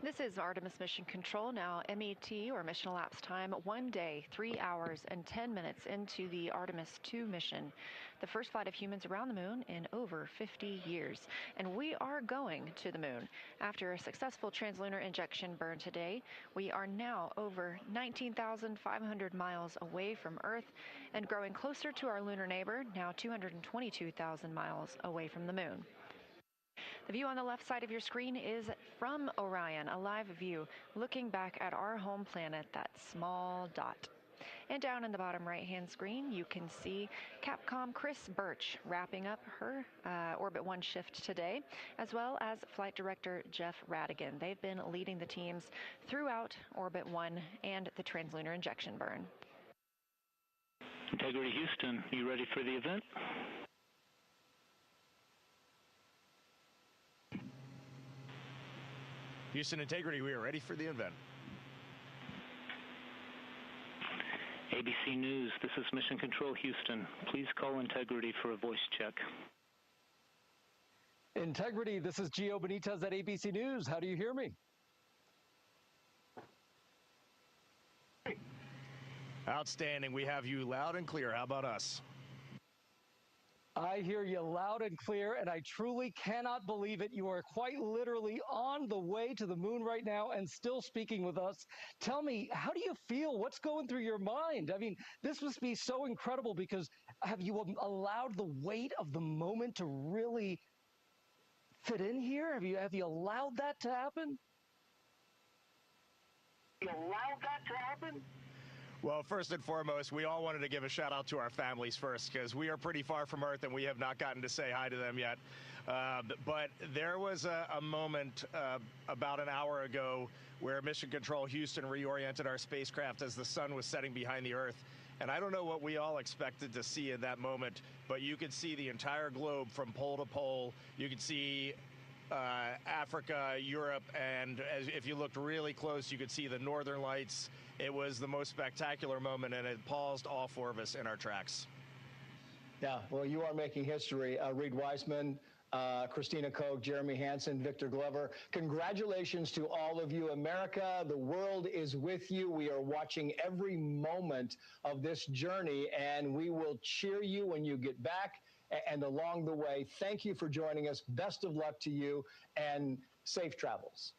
This is Artemis Mission Control, now MET, or mission elapsed time, 1 day, 3 hours, and 10 minutes into the Artemis II mission, the first flight of humans around the moon in over 50 years. And we are going to the moon. After a successful translunar injection burn today, we are now over 19,500 miles away from Earth and growing closer to our lunar neighbor, now 222,000 miles away from the moon. The view on the left side of your screen is from Orion, a live view looking back at our home planet, that small dot. And down in the bottom right-hand screen, you can see Capcom Chris Birch wrapping up her Orbit 1 shift today, as well as Flight Director Jeff Radigan. They've been leading the teams throughout Orbit 1 and the translunar injection burn. Integrity Houston, you ready for the event? Houston Integrity, we are ready for the event. ABC News, this is Mission Control Houston. Please call Integrity for a voice check. Integrity, this is Gio Benitez at ABC News. How do you hear me? Outstanding. We have you loud and clear. How about us? I hear you loud and clear, and I truly cannot believe it. You are quite literally on the way to the moon right now and still speaking with us. Tell me, how do you feel? What's going through your mind? I mean, this must be so incredible because have you allowed the weight of the moment to really fit in here? Have you allowed that to happen? Well, first and foremost, we all wanted to give a shout out to our families first because we are pretty far from Earth and we have not gotten to say hi to them yet. But there was a moment about an hour ago where Mission Control Houston reoriented our spacecraft as the sun was setting behind the Earth. And I don't know what we all expected to see in that moment, but you could see the entire globe from pole to pole. You could see Africa, Europe, and if you looked really close, you could see the northern lights. It was the most spectacular moment, and it paused all four of us in our tracks. Yeah, well, you are making history. Reed Weissman, Christina Koch, Jeremy Hansen, Victor Glover. Congratulations to all of you. America, the world is with you. We are watching every moment of this journey, and we will cheer you when you get back and along the way. Thank you for joining us. Best of luck to you, and safe travels.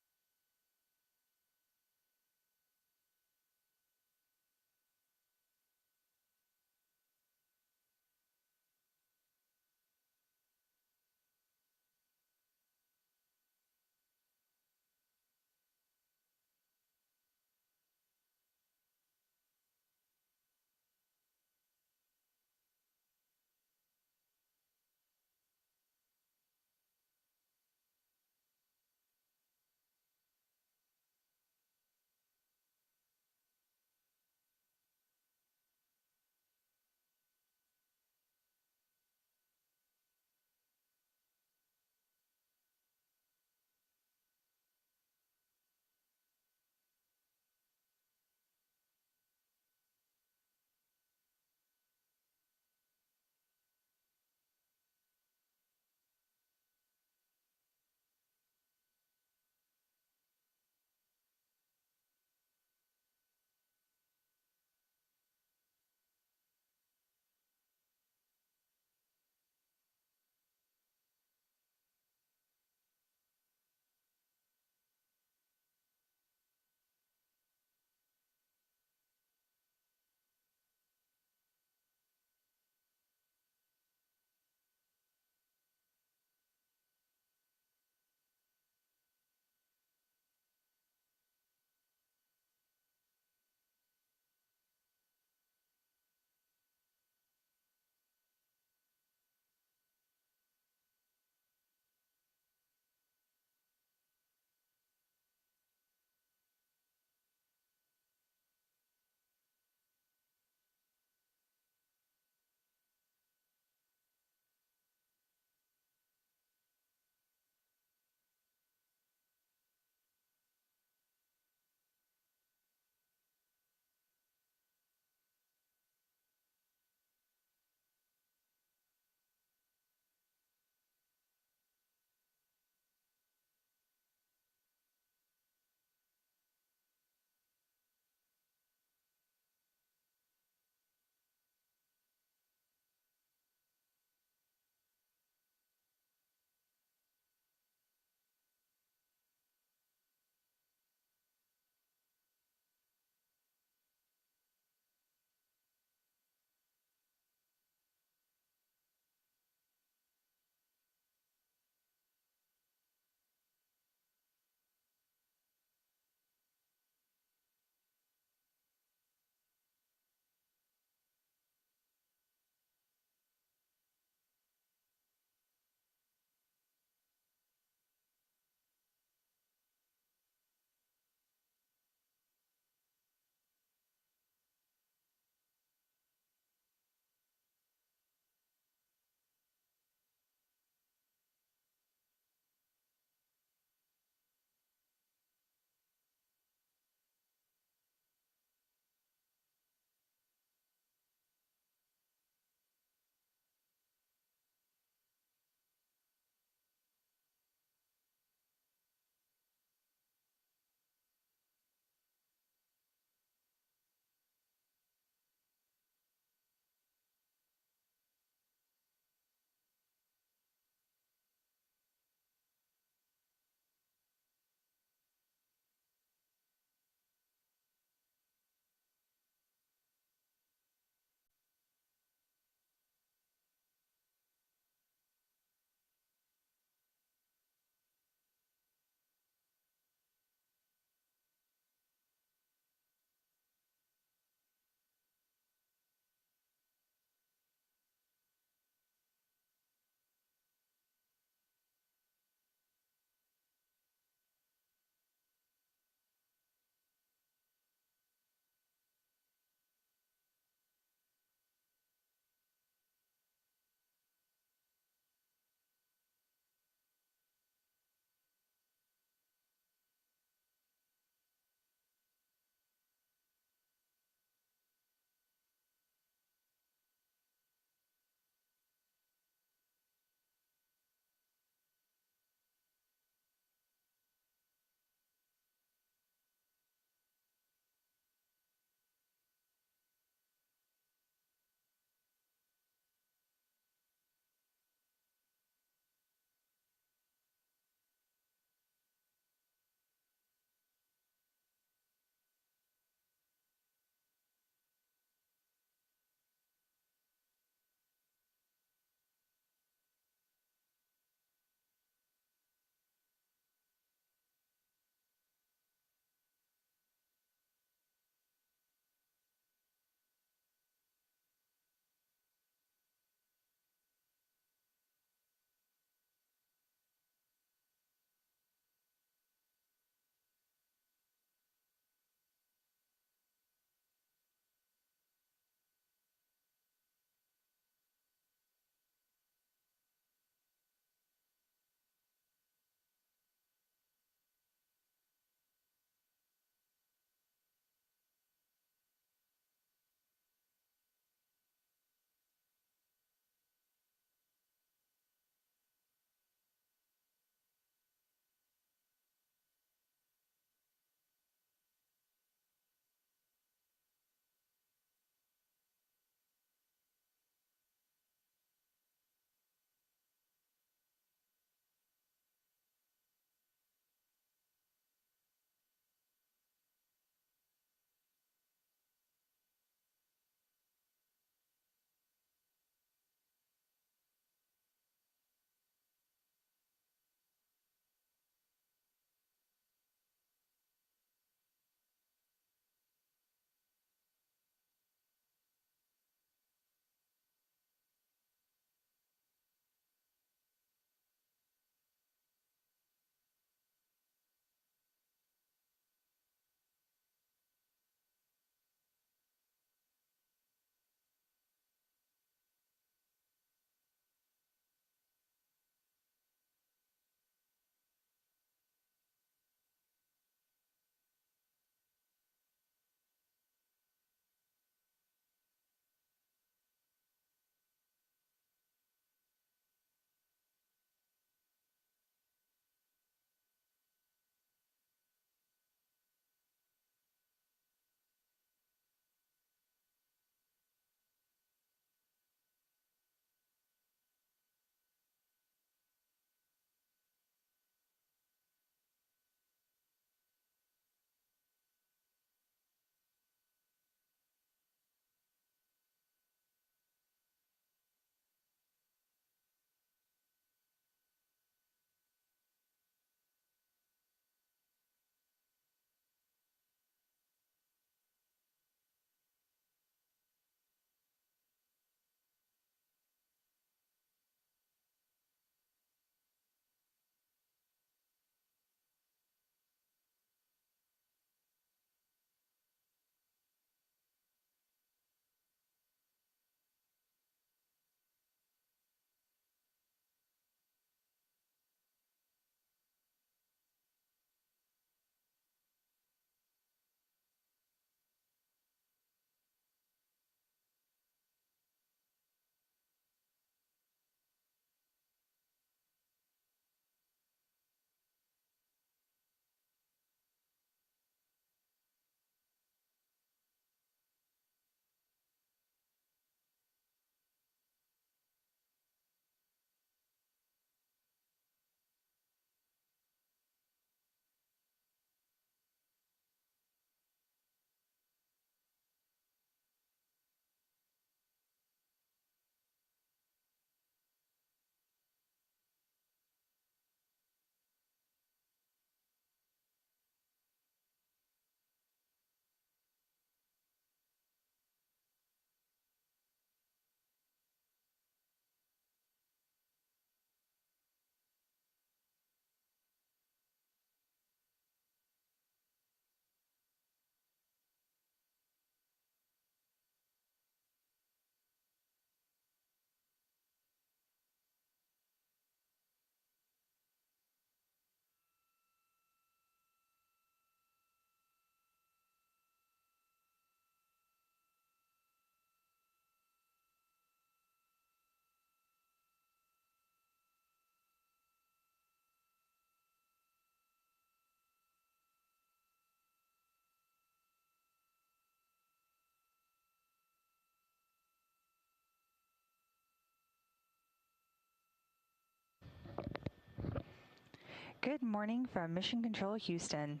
Good morning from Mission Control Houston.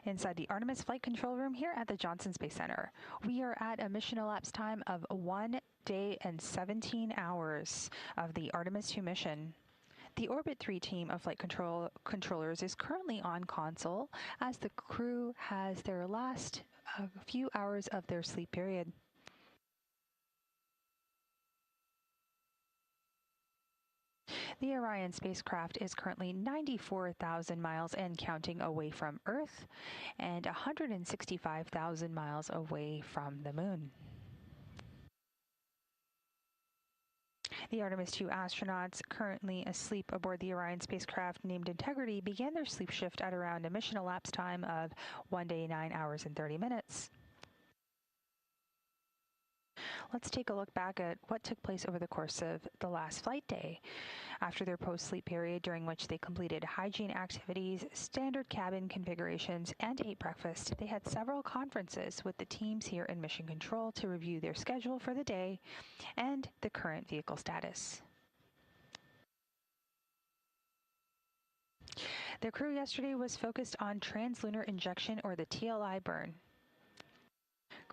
Inside the Artemis Flight Control Room here at the Johnson Space Center. We are at a mission elapsed time of 1 day and 17 hours of the Artemis 2 mission. The Orbit 3 team of flight controllers is currently on console as the crew has their last few hours of their sleep period. The Orion spacecraft is currently 94,000 miles and counting away from Earth and 165,000 miles away from the Moon. The Artemis 2 astronauts currently asleep aboard the Orion spacecraft named Integrity began their sleep shift at around a mission elapsed time of 1 day, 9 hours, and 30 minutes. Let's take a look back at what took place over the course of the last flight day. After their post-sleep period, during which they completed hygiene activities, standard cabin configurations, and ate breakfast, they had several conferences with the teams here in Mission Control to review their schedule for the day and the current vehicle status. Their crew yesterday was focused on translunar injection, or the TLI burn.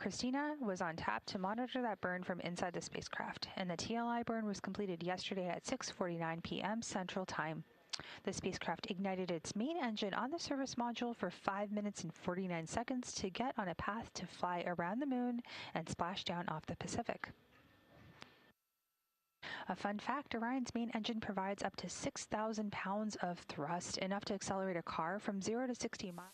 Christina was on tap to monitor that burn from inside the spacecraft, and the TLI burn was completed yesterday at 6:49 p.m. Central Time. The spacecraft ignited its main engine on the service module for 5 minutes and 49 seconds to get on a path to fly around the Moon and splash down off the Pacific. A fun fact, Orion's main engine provides up to 6,000 pounds of thrust, enough to accelerate a car from 0 to 60 miles.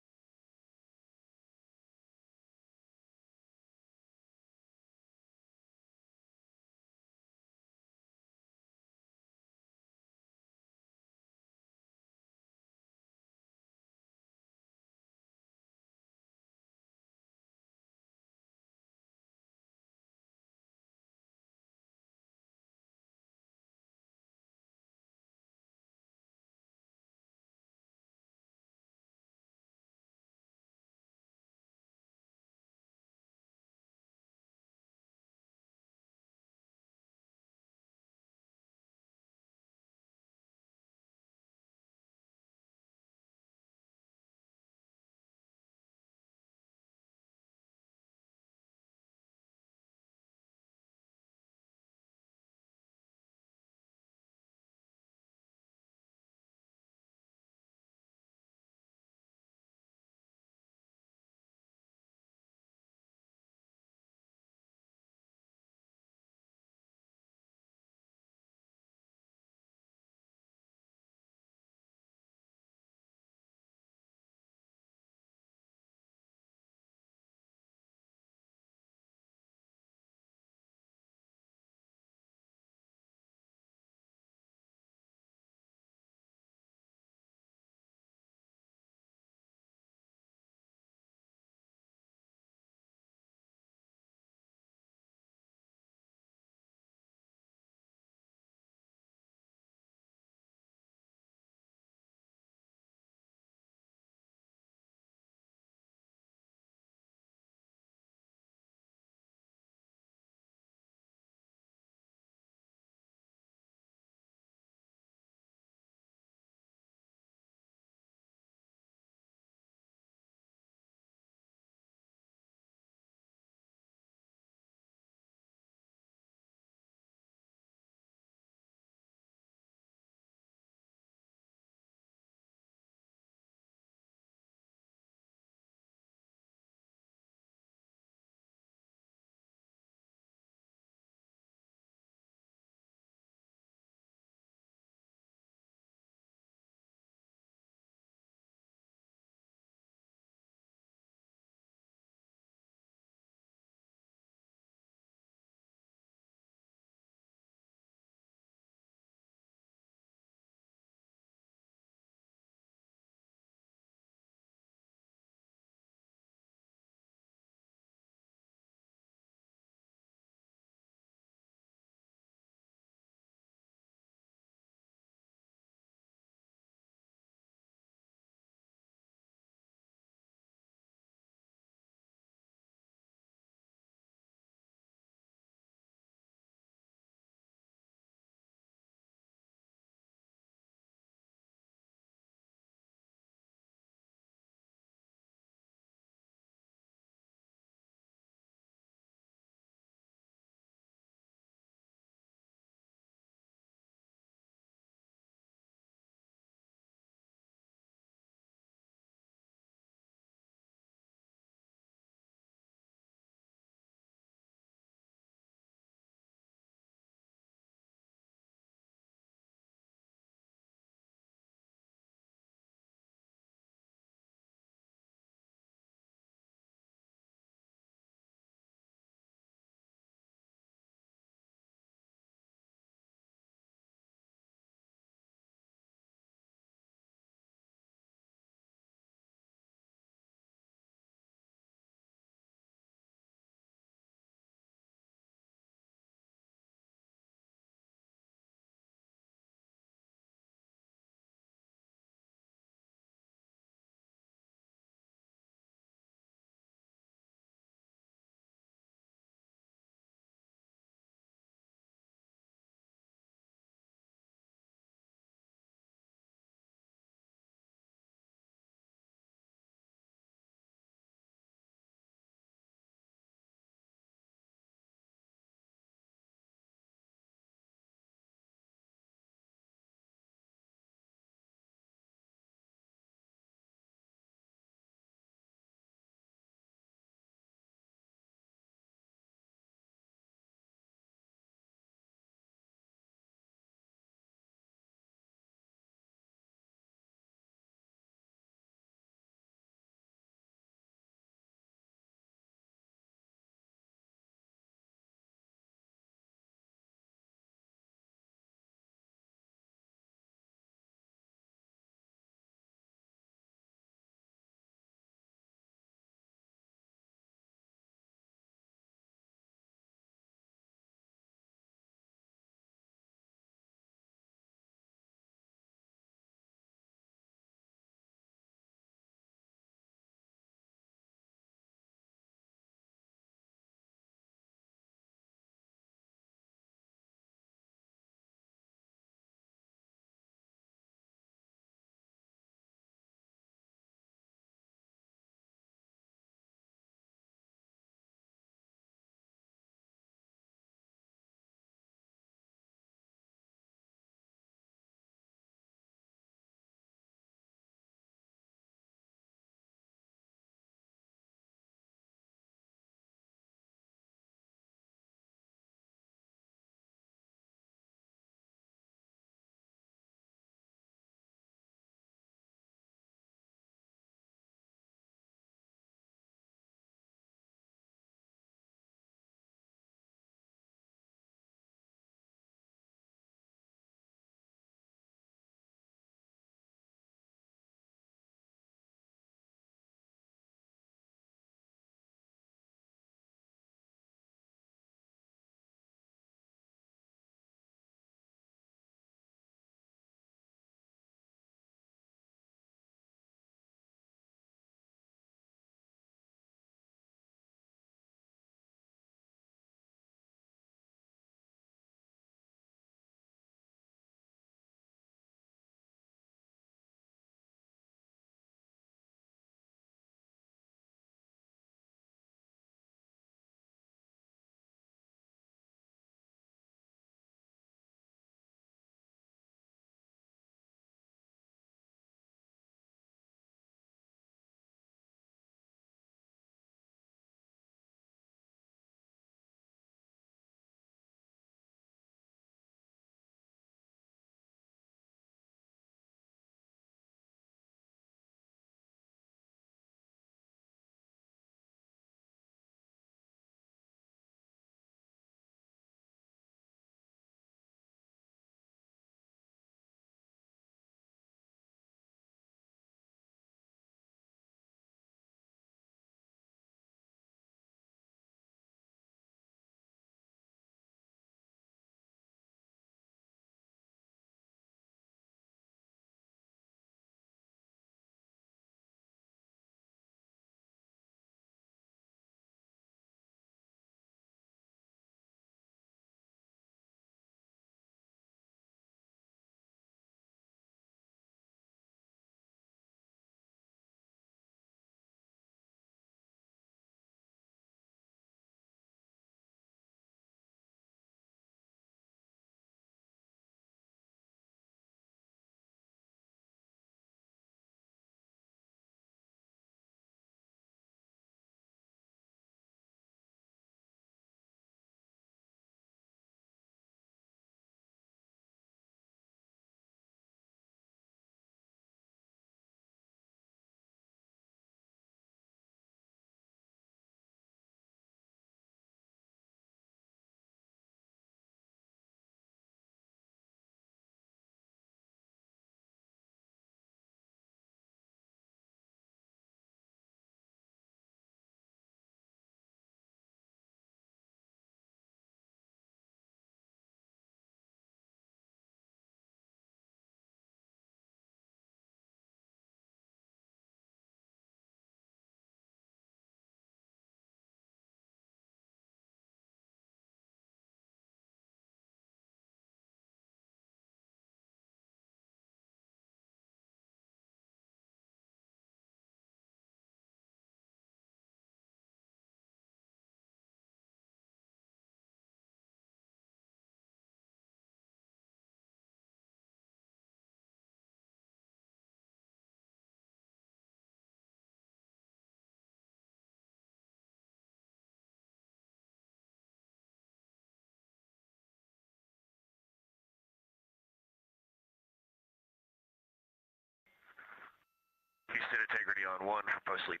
integrity on 1 for post-sleep.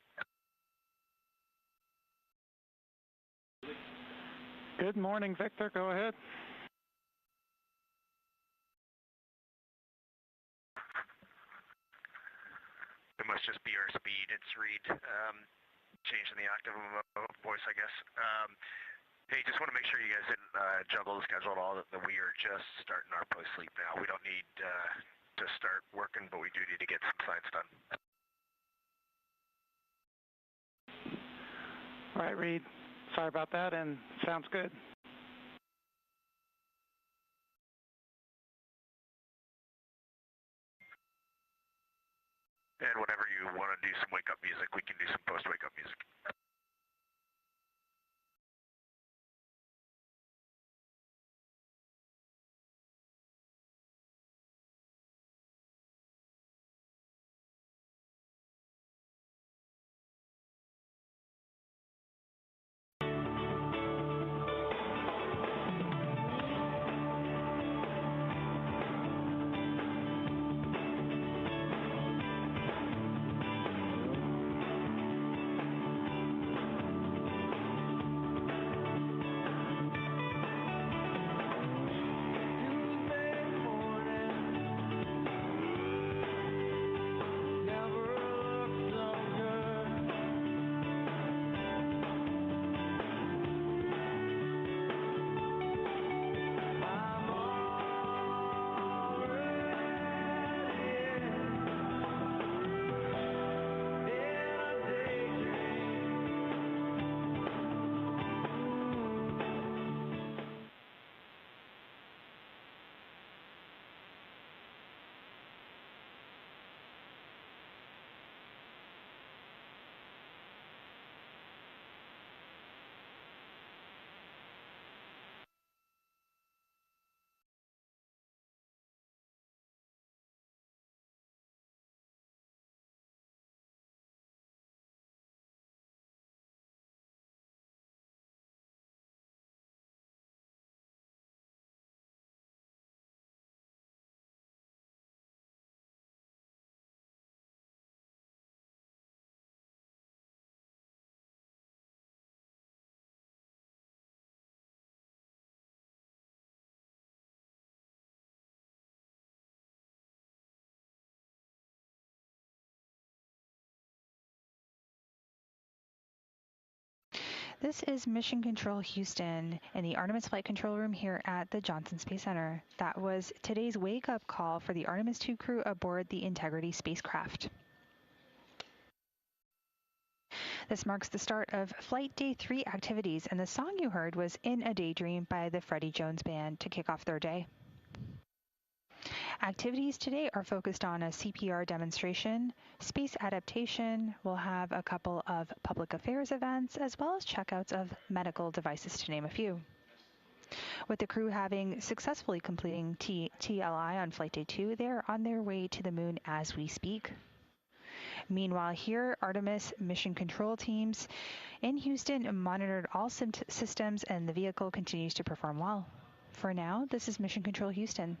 Good morning, Victor. Go ahead. It must just be our speed. It's read. Changing the octave of voice, I guess. Hey, just want to make sure you guys didn't juggle the schedule at all, that we are just starting our post-sleep now. We don't need to start working, but we do need to get some science done. All right, Reed. Sorry about that, and sounds good. And whenever you want to do some wake-up music, we can do some post-wake-up music. This is Mission Control Houston in the Artemis Flight Control Room here at the Johnson Space Center. That was today's wake-up call for the Artemis II crew aboard the Integrity spacecraft. This marks the start of Flight Day 3 activities, and the song you heard was In a Daydream by the Freddie Jones Band to kick off their day. Activities today are focused on a CPR demonstration, space adaptation. We'll have a couple of public affairs events, as well as checkouts of medical devices, to name a few. With the crew having successfully completing TLI on Flight Day 2, they're on their way to the moon as we speak. Meanwhile, here, Artemis mission control teams in Houston monitored all systems, and the vehicle continues to perform well. For now, this is Mission Control Houston.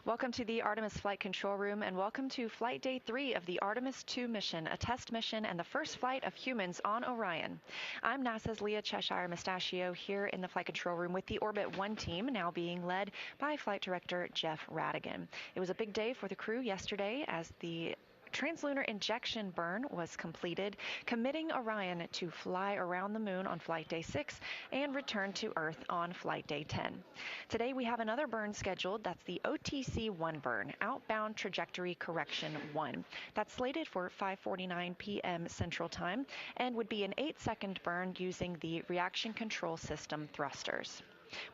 Welcome to the Artemis Flight Control Room, and welcome to Flight Day 3 of the Artemis-2 mission, a test mission and the first flight of humans on Orion. I'm NASA's Leah Cheshire Mustachio here in the Flight Control Room with the Orbit 1 team, now being led by Flight Director Jeff Radigan. It was a big day for the crew yesterday as the translunar injection burn was completed, committing Orion to fly around the moon on Flight Day 6 and return to Earth on Flight Day 10. Today we have another burn scheduled. That's the OTC-1 burn, Outbound Trajectory Correction 1. That's slated for 5:49 p.m. Central Time and would be an 8-second burn using the reaction control system thrusters.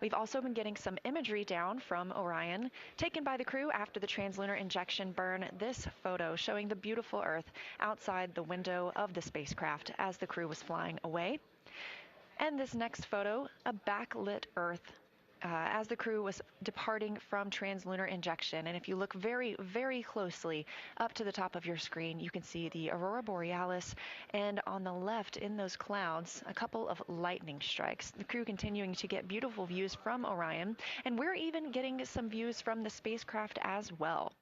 We've also been getting some imagery down from Orion, taken by the crew after the translator injection burn. This photo showing the beautiful Earth outside the window of the spacecraft as the crew was flying away. And this next photo, a backlit Earth as the crew was departing from translunar injection. And if you look very, very closely up to the top of your screen, you can see the aurora borealis, and on the left in those clouds, a couple of lightning strikes. The crew continuing to get beautiful views from Orion, and we're even getting some views from the spacecraft as well.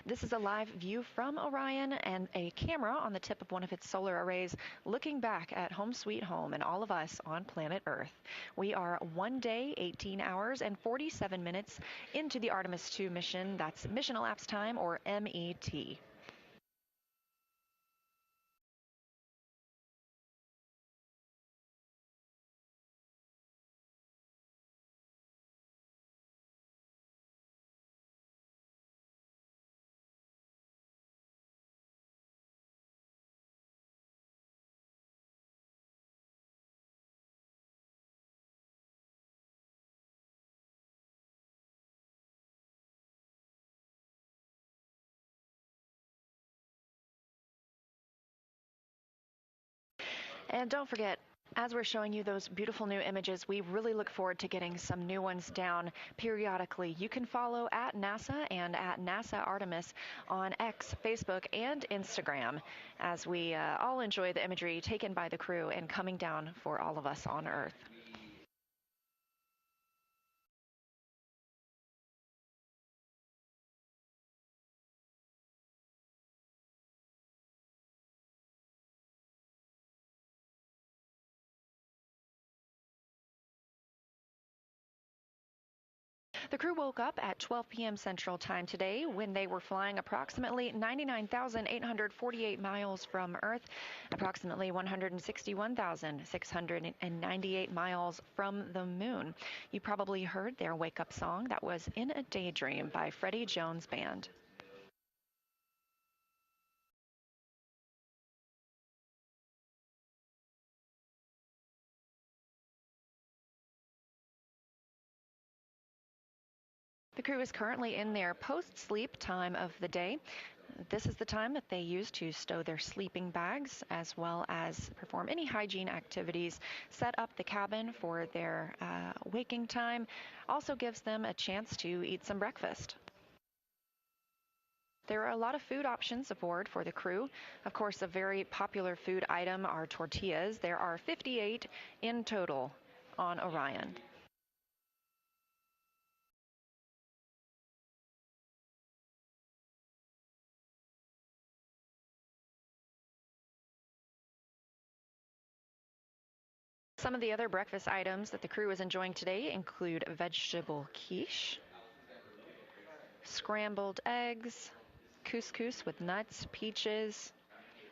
This is a live view from Orion and a camera on the tip of one of its solar arrays looking back at home sweet home and all of us on planet Earth. We are 1 day, 18 hours, and 47 minutes into the Artemis-2 mission. That's mission elapsed time, or MET. And don't forget, as we're showing you those beautiful new images, we really look forward to getting some new ones down periodically. You can follow at NASA and at NASA Artemis on X, Facebook, and Instagram as we all enjoy the imagery taken by the crew and coming down for all of us on Earth. The crew woke up at 12 p.m. Central Time today when they were flying approximately 99,848 miles from Earth, approximately 161,698 miles from the moon. You probably heard their wake-up song. That was In a Daydream by Freddie Jones Band. The crew is currently in their post-sleep time of the day. This is the time that they use to stow their sleeping bags as well as perform any hygiene activities, set up the cabin for their waking time, also gives them a chance to eat some breakfast. There are a lot of food options aboard for the crew. Of course, a very popular food item are tortillas. There are 58 in total on Orion. Some of the other breakfast items that the crew is enjoying today include vegetable quiche, scrambled eggs, couscous with nuts, peaches.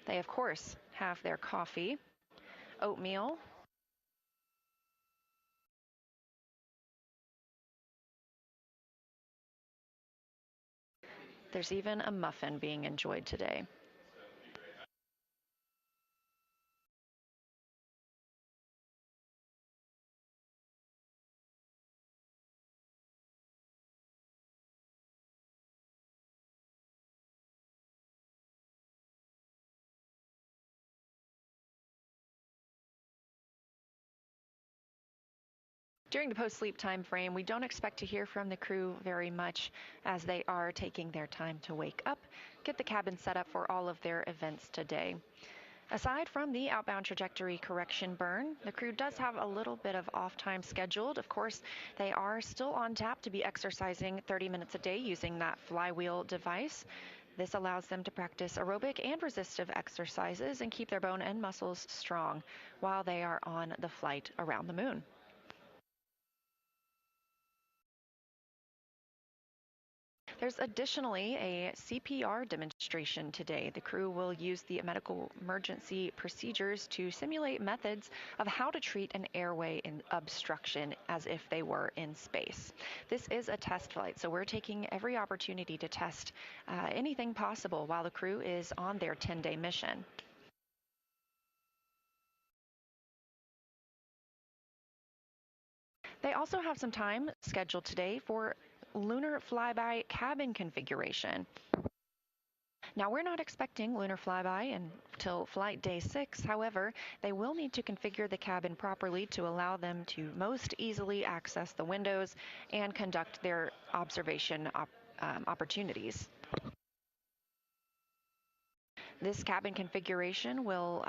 They, of course, have their coffee, oatmeal, there's even a muffin being enjoyed today. During the post-sleep time frame, we don't expect to hear from the crew very much as they are taking their time to wake up, get the cabin set up for all of their events today. Aside from the outbound trajectory correction burn, the crew does have a little bit of off time scheduled. Of course, they are still on tap to be exercising 30 minutes a day using that flywheel device. This allows them to practice aerobic and resistive exercises and keep their bone and muscles strong while they are on the flight around the moon. There's additionally a CPR demonstration today. The crew will use the medical emergency procedures to simulate methods of how to treat an airway obstruction as if they were in space. This is a test flight, so we're taking every opportunity to test anything possible while the crew is on their 10-day mission. They also have some time scheduled today for lunar flyby cabin configuration. Now, we're not expecting lunar flyby until flight day 6. However, they will need to configure the cabin properly to allow them to most easily access the windows and conduct their observation opportunities. This cabin configuration will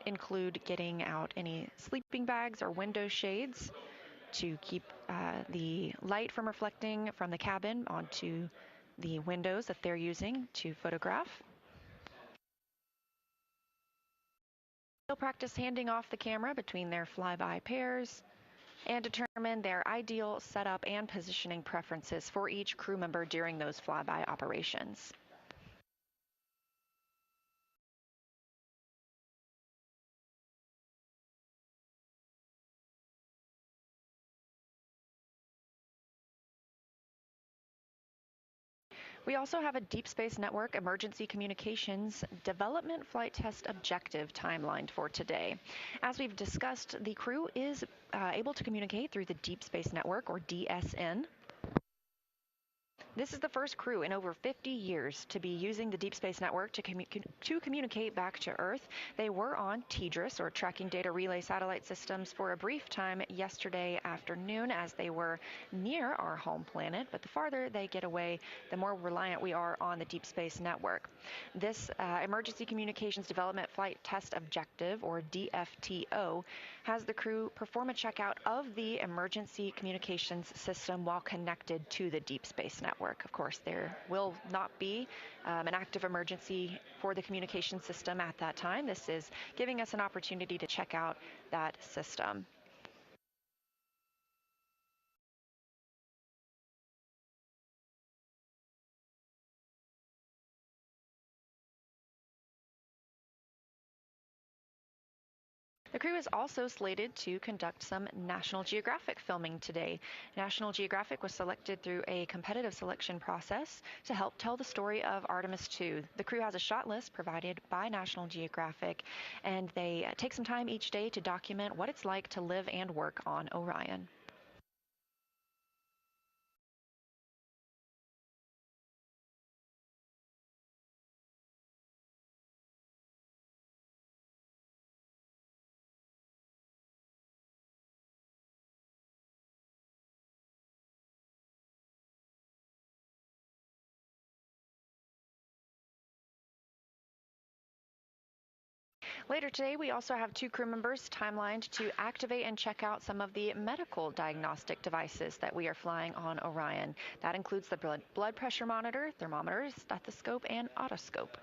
include getting out any sleeping bags or window shades to keep the light from reflecting from the cabin onto the windows that they're using to photograph. They'll practice handing off the camera between their flyby pairs and determine their ideal setup and positioning preferences for each crew member during those flyby operations. We also have a Deep Space Network Emergency Communications Development Flight Test Objective timeline for today. As we've discussed, the crew is able to communicate through the Deep Space Network, or DSN. This is the first crew in over 50 years to be using the Deep Space Network to communicate back to Earth. They were on TDRS, or Tracking Data Relay Satellite Systems, for a brief time yesterday afternoon as they were near our home planet. But the farther they get away, the more reliant we are on the Deep Space Network. This Emergency Communications Development Flight Test Objective, or DFTO, has the crew perform a checkout of the emergency communications system while connected to the Deep Space Network. Of course, there will not be an active emergency for the communication system at that time. This is giving us an opportunity to check out that system. The crew is also slated to conduct some National Geographic filming today. National Geographic was selected through a competitive selection process to help tell the story of Artemis II. The crew has a shot list provided by National Geographic, and they take some time each day to document what it's like to live and work on Orion. Later today, we also have 2 crew members timelined to activate and check out some of the medical diagnostic devices that we are flying on Orion. That includes the blood pressure monitor, thermometer, stethoscope, and otoscope.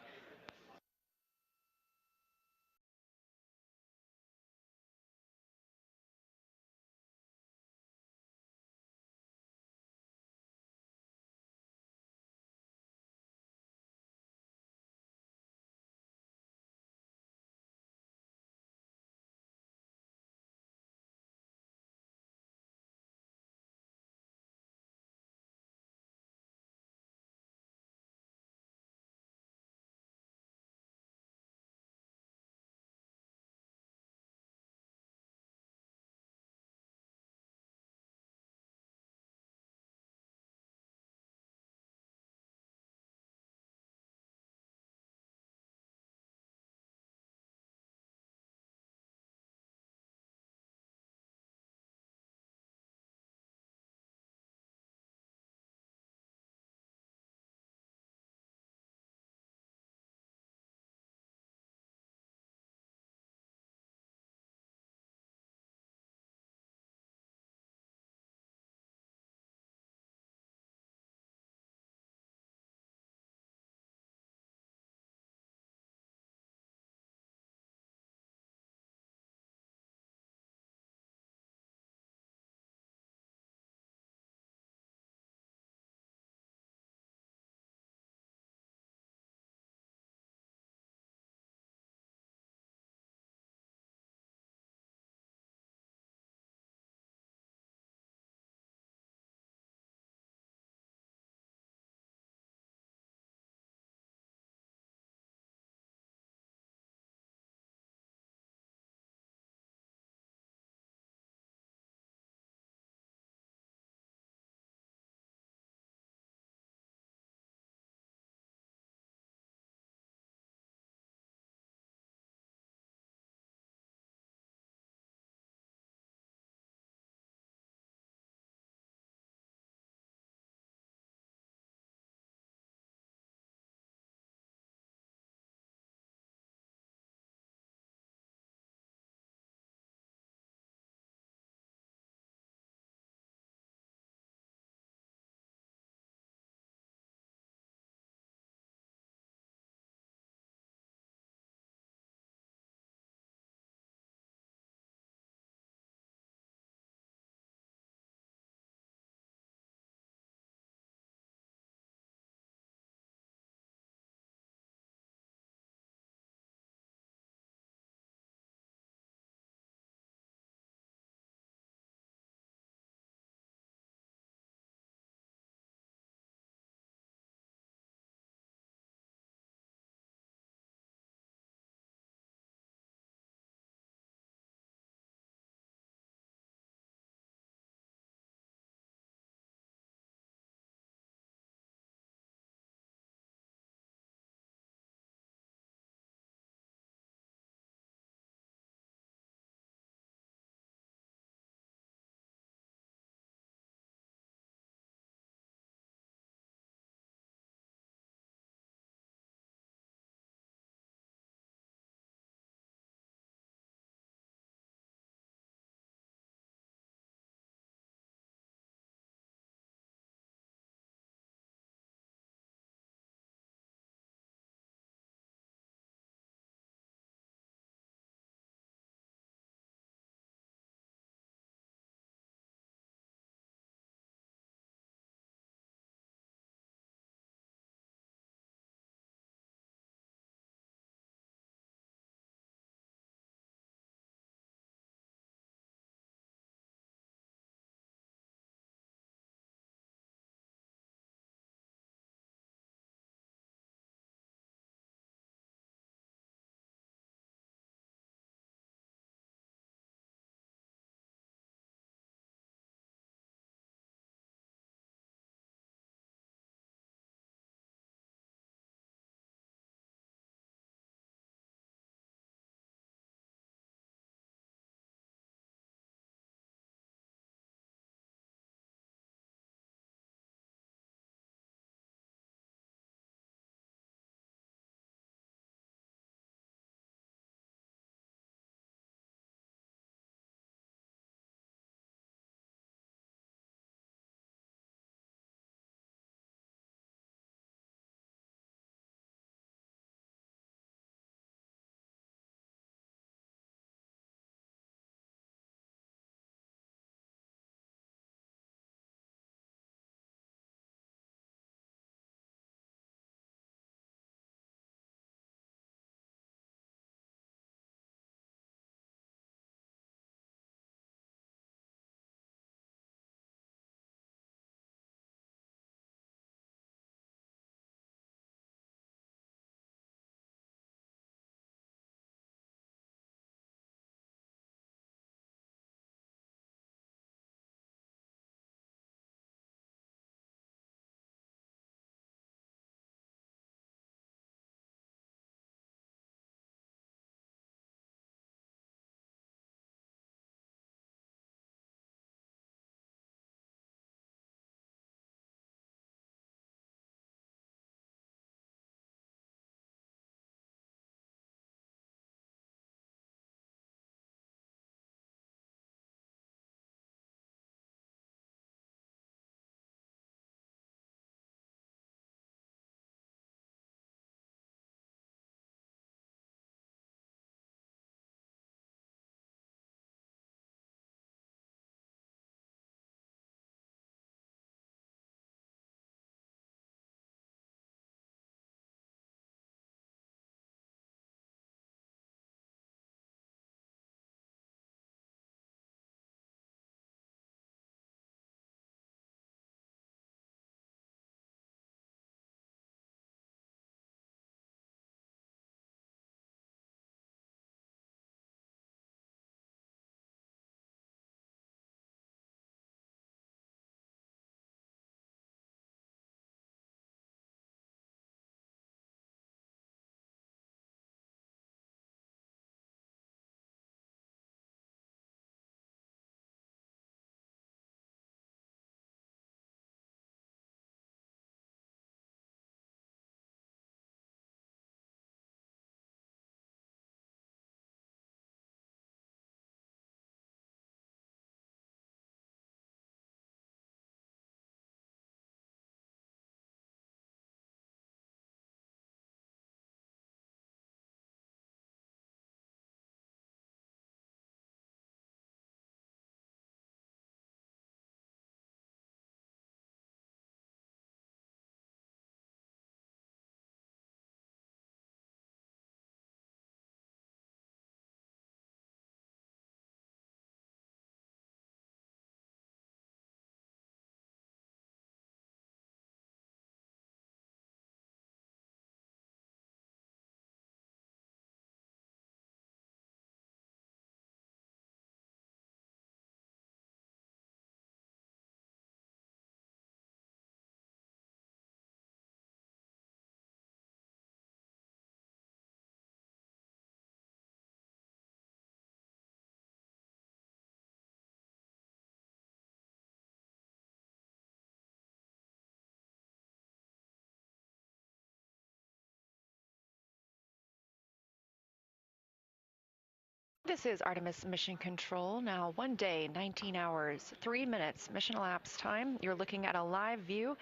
This is Artemis Mission Control. Now 1 day, 19 hours, 3 minutes mission elapsed time. You're looking at a live view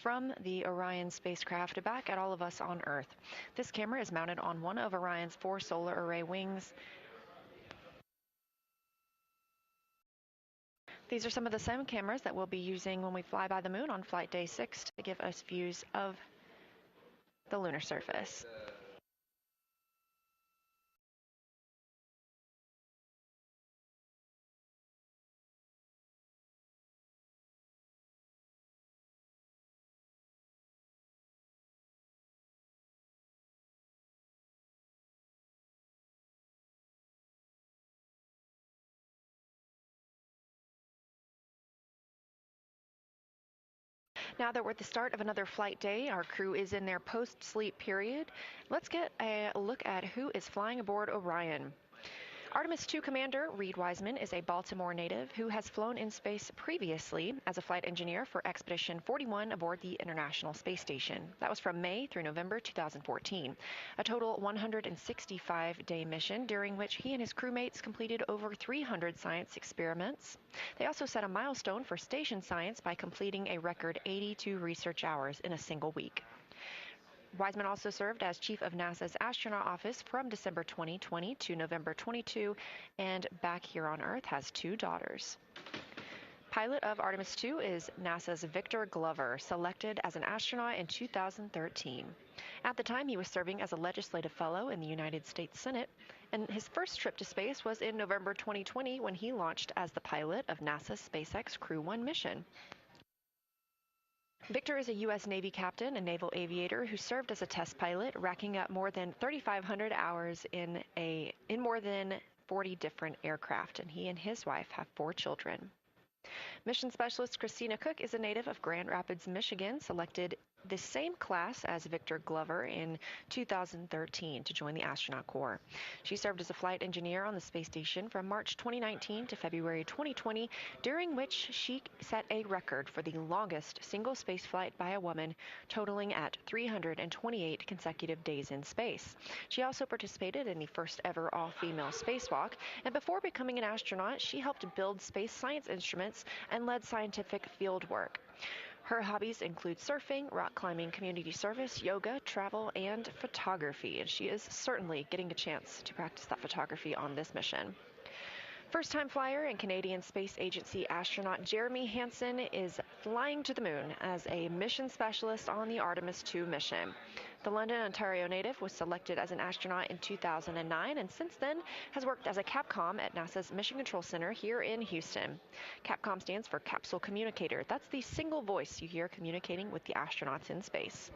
from the Orion spacecraft back at all of us on Earth. This camera is mounted on one of Orion's 4 solar array wings. These are some of the same cameras that we'll be using when we fly by the moon on flight day 6 to give us views of the lunar surface. Now that we're at the start of another flight day, our crew is in their post-sleep period. Let's get a look at who is flying aboard Orion. Artemis II Commander Reed Wiseman is a Baltimore native who has flown in space previously as a flight engineer for Expedition 41 aboard the International Space Station. That was from May through November 2014. A total 165-day mission during which he and his crewmates completed over 300 science experiments. They also set a milestone for station science by completing a record 82 research hours in a single week. Wiseman also served as chief of NASA's astronaut office from December 2020 to November 22, and back here on Earth has 2 daughters. Pilot of Artemis II is NASA's Victor Glover, selected as an astronaut in 2013. At the time, he was serving as a legislative fellow in the United States Senate, and his first trip to space was in November 2020 when he launched as the pilot of NASA's SpaceX Crew 1 mission. Victor is a U.S. Navy captain and naval aviator who served as a test pilot, racking up more than 3,500 hours in more than 40 different aircraft, and he and his wife have 4 children. Mission Specialist Christina Cook is a native of Grand Rapids, Michigan, selected the same class as Victor Glover in 2013 to join the astronaut corps. She served as a flight engineer on the space station from March 2019 to February 2020, during which she set a record for the longest single space flight by a woman, totaling at 328 consecutive days in space. She also participated in the first ever all-female spacewalk, and before becoming an astronaut, she helped build space science instruments and led scientific field work. Her hobbies include surfing, rock climbing, community service, yoga, travel, and photography, and she is certainly getting a chance to practice that photography on this mission. First-time flyer and Canadian Space Agency astronaut Jeremy Hansen is flying to the moon as a mission specialist on the Artemis II mission. The London, Ontario native was selected as an astronaut in 2009 and since then has worked as a Capcom at NASA's Mission Control Center here in Houston. Capcom stands for Capsule Communicator. That's the single voice you hear communicating with the astronauts in space.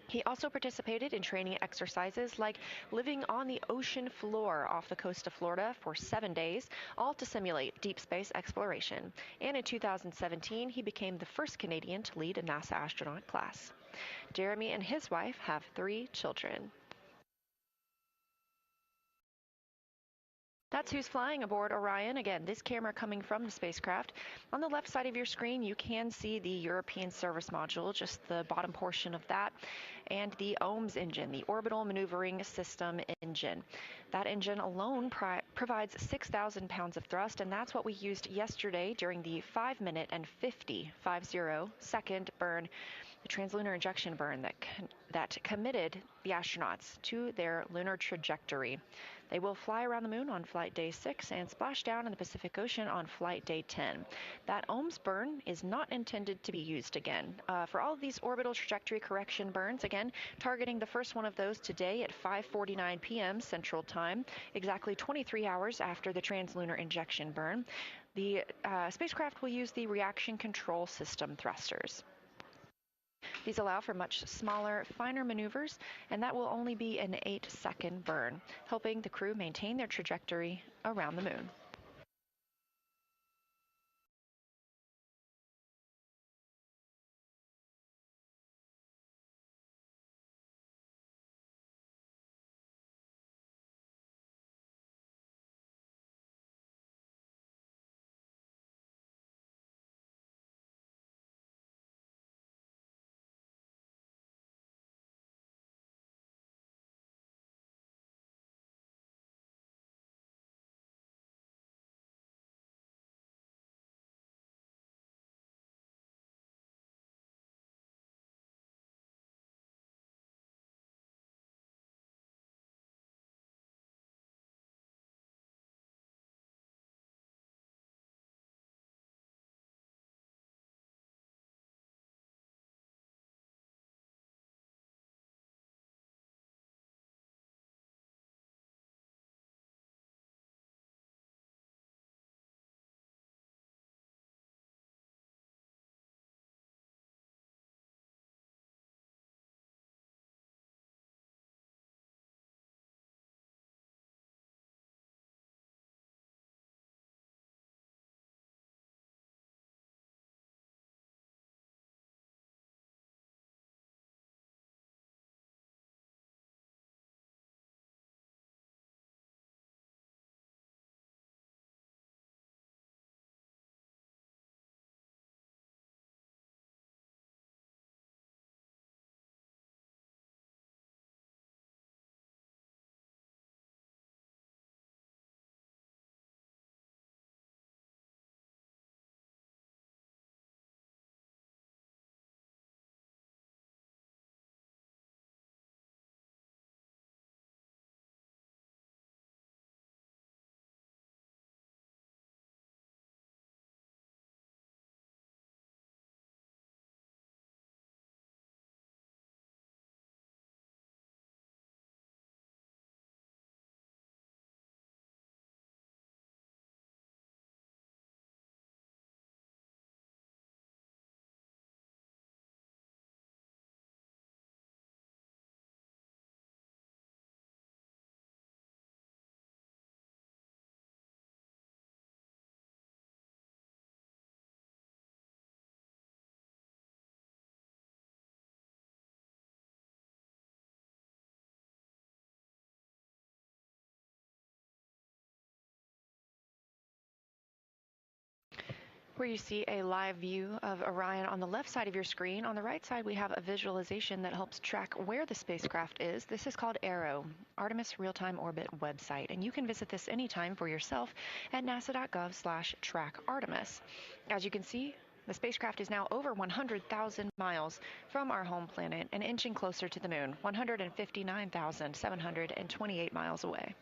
He also participated in training exercises like living on the ocean floor off the coast of Florida for 7 days, all to simulate deep space exploration. And in 2017, he became the first Canadian to lead a NASA astronaut class. Jeremy and his wife have 3 children. That's who's flying aboard Orion. Again, this camera coming from the spacecraft. On the left side of your screen, you can see the European service module, just the bottom portion of that, and the OMS engine, the orbital maneuvering system engine. That engine alone provides 6,000 pounds of thrust, and that's what we used yesterday during the 5-minute and 50-second burn, the translunar injection burn that committed the astronauts to their lunar trajectory. They will fly around the moon on flight day 6 and splash down in the Pacific Ocean on flight day 10. That OMS burn is not intended to be used again. For all of these orbital trajectory correction burns, again, targeting the first one of those today at 5:49 p.m. Central Time, exactly 23 hours after the translunar injection burn, the spacecraft will use the reaction control system thrusters. These allow for much smaller, finer maneuvers, and that will only be an 8-second burn, helping the crew maintain their trajectory around the moon. where you see a live view of Orion on the left side of your screen. On the right side, we have a visualization that helps track where the spacecraft is. This is called ARROW, Artemis Real-Time Orbit website, and you can visit this anytime for yourself at nasa.gov/track-Artemis. As you can see, the spacecraft is now over 100,000 miles from our home planet and inching closer to the moon, 159,728 miles away.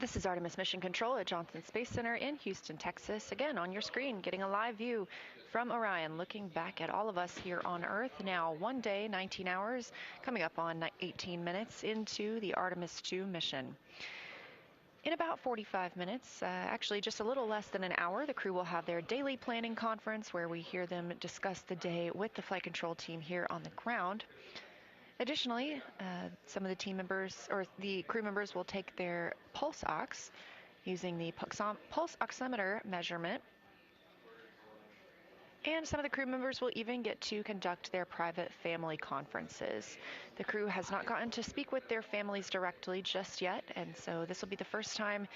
This is Artemis Mission Control at Johnson Space Center in Houston, Texas. Again, on your screen, getting a live view from Orion, looking back at all of us here on Earth. Now, 1 day, 19 hours, coming up on 18 minutes into the Artemis II mission. In about 45 minutes, actually just a little less than an hour, the crew will have their daily planning conference where we hear them discuss the day with the flight control team here on the ground. Additionally, some of the team members or the crew members will take their pulse ox using the pulse oximeter measurement. And some of the crew members will even get to conduct their private family conferences. The crew has not gotten to speak with their families directly just yet, and so this will be the first time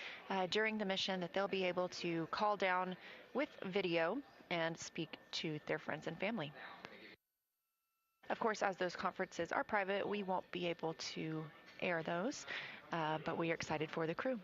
during the mission that they'll be able to call down with video and speak to their friends and family. Of course, as those conferences are private, we won't be able to air those, but we are excited for the crew.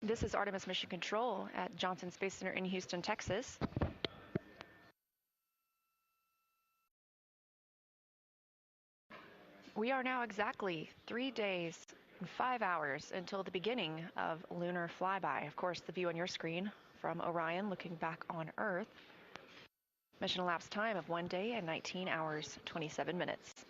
This is Artemis Mission Control at Johnson Space Center in Houston, Texas. We are now exactly 3 days and 5 hours until the beginning of lunar flyby. Of course, the view on your screen from Orion looking back on Earth. Mission elapsed time of 1 day and 19 hours, 27 minutes.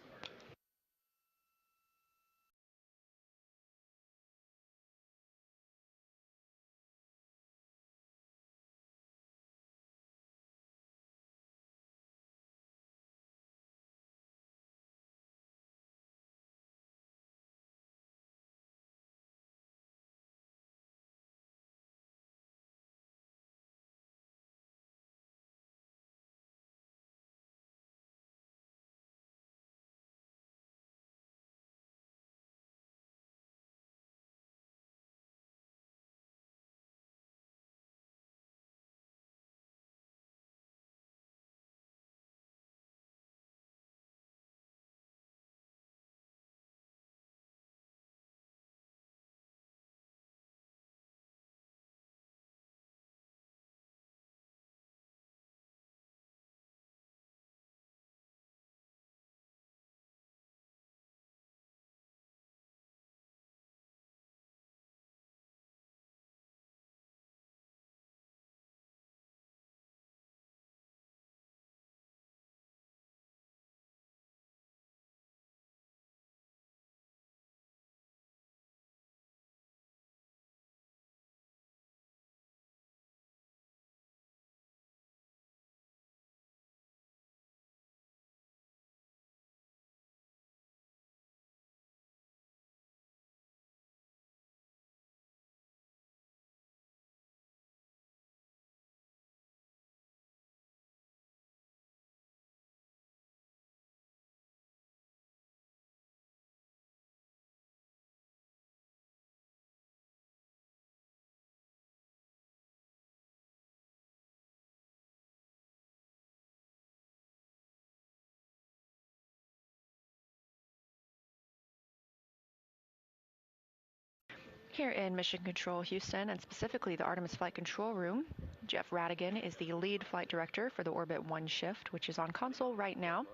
Here in Mission Control Houston, and specifically the Artemis Flight Control Room, Jeff Radigan is the lead flight director for the Orbit 1 shift, which is on console right now.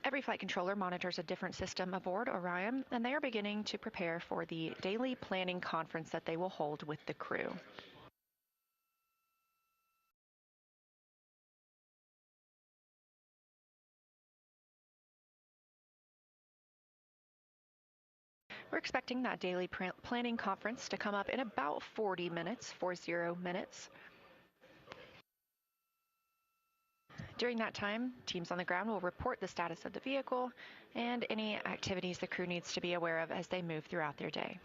Every flight controller monitors a different system aboard Orion, and they are beginning to prepare for the daily planning conference that they will hold with the crew. We're expecting that daily planning conference to come up in about 40 minutes. During that time, teams on the ground will report the status of the vehicle and any activities the crew needs to be aware of as they move throughout their day.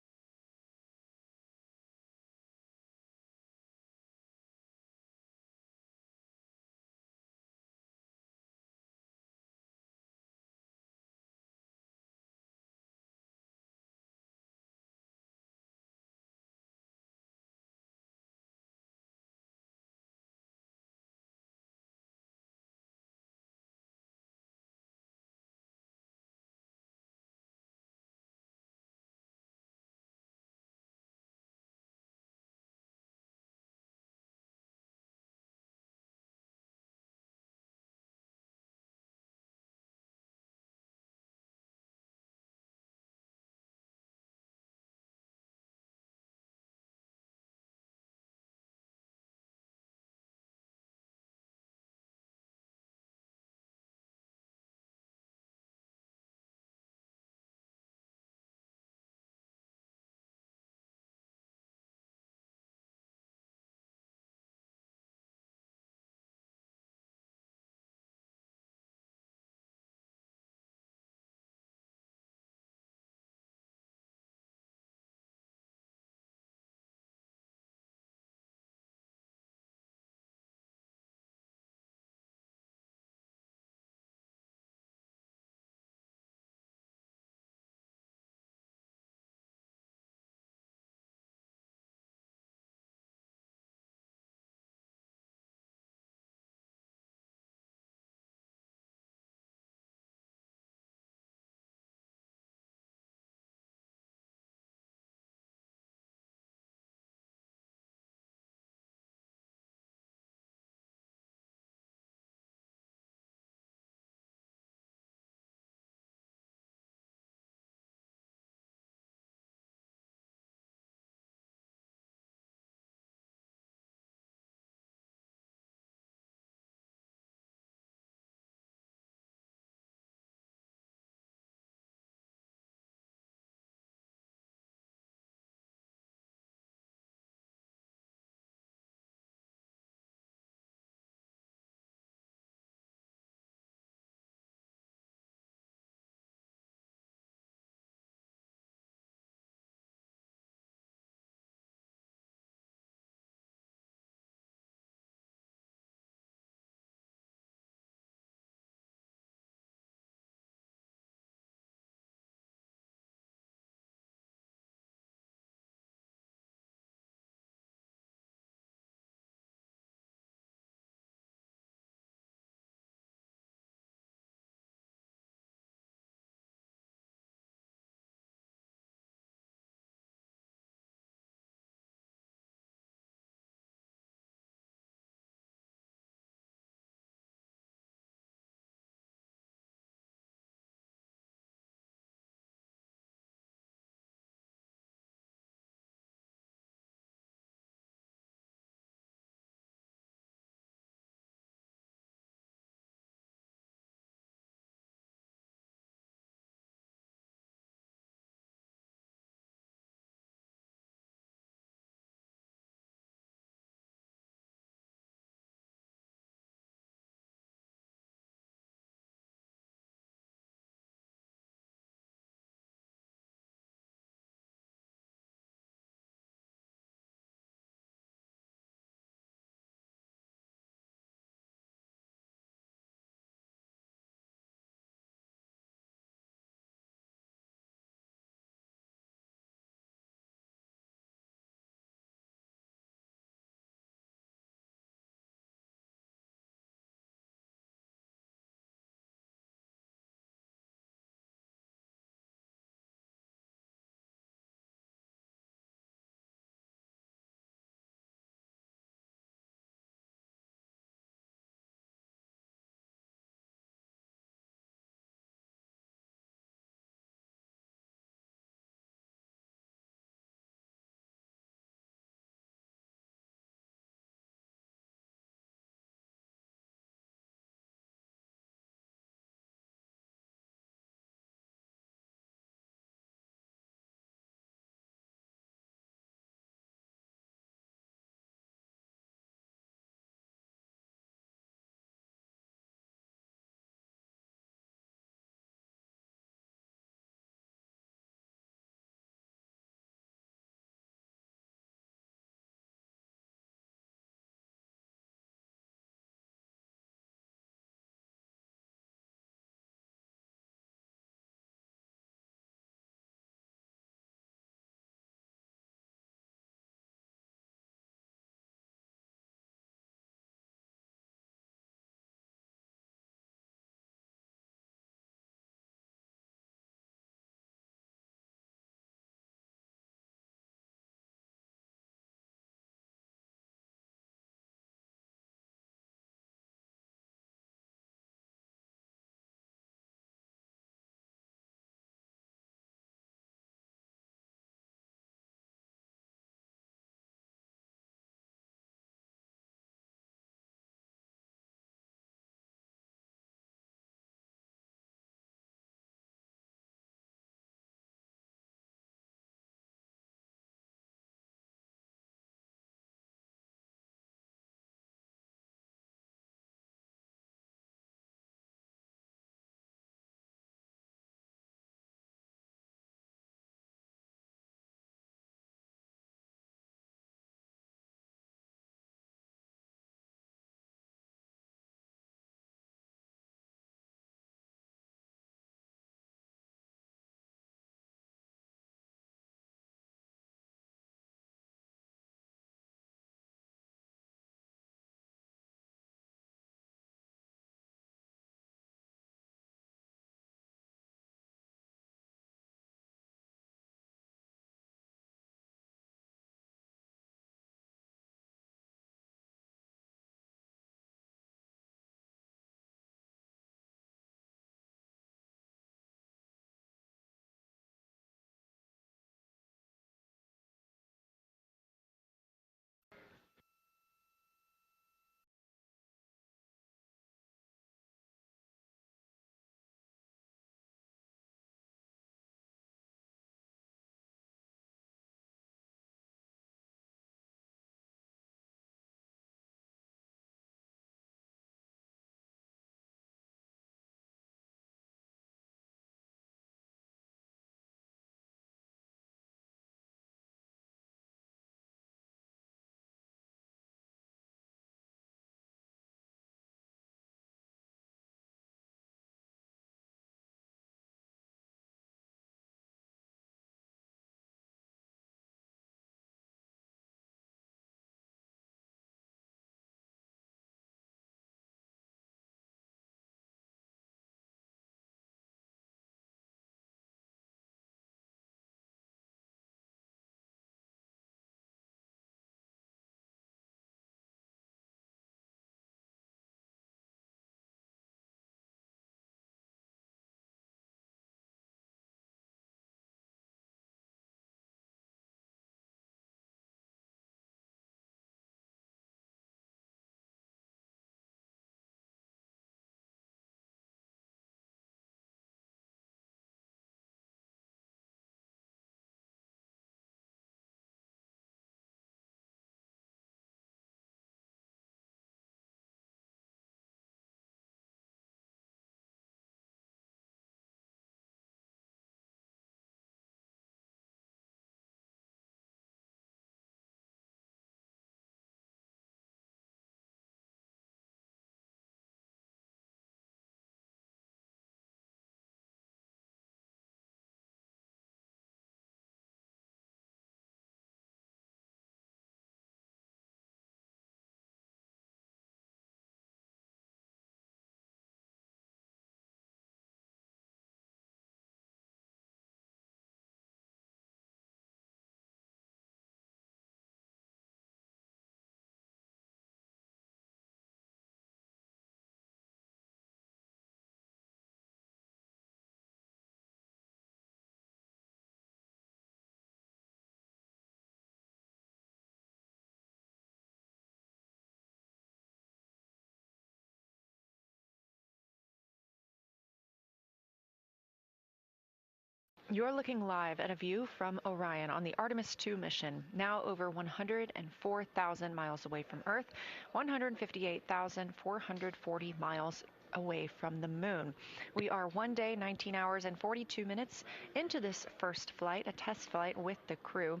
You're looking live at a view from Orion on the Artemis II mission, now over 104,000 miles away from Earth, 158,440 miles away from the moon. We are 1 day, 19 hours, and 42 minutes into this first flight, a test flight with the crew.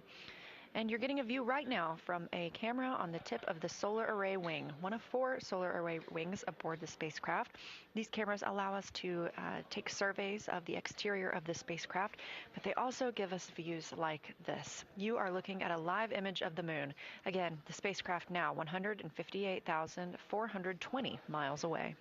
And you're getting a view right now from a camera on the tip of the solar array wing, one of 4 solar array wings aboard the spacecraft. These cameras allow us to take surveys of the exterior of the spacecraft, but they also give us views like this. You are looking at a live image of the moon. Again, the spacecraft now 158,420 miles away.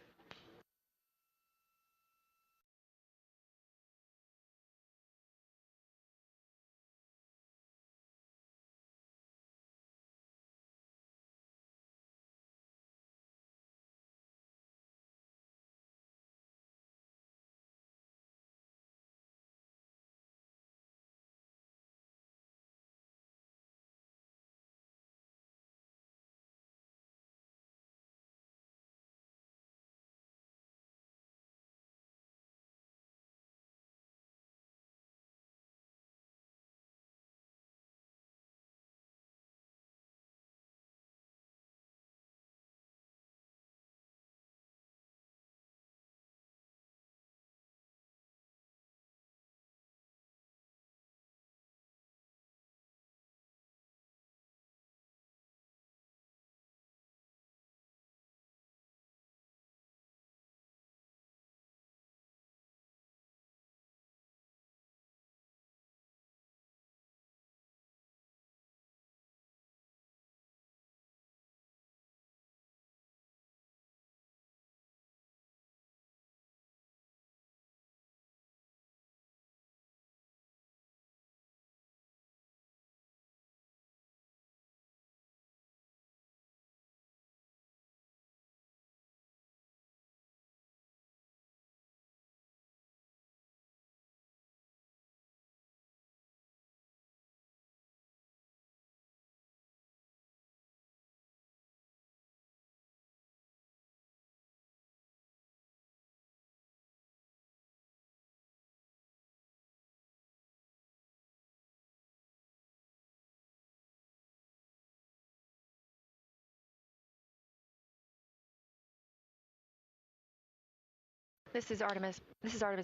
This is Artemis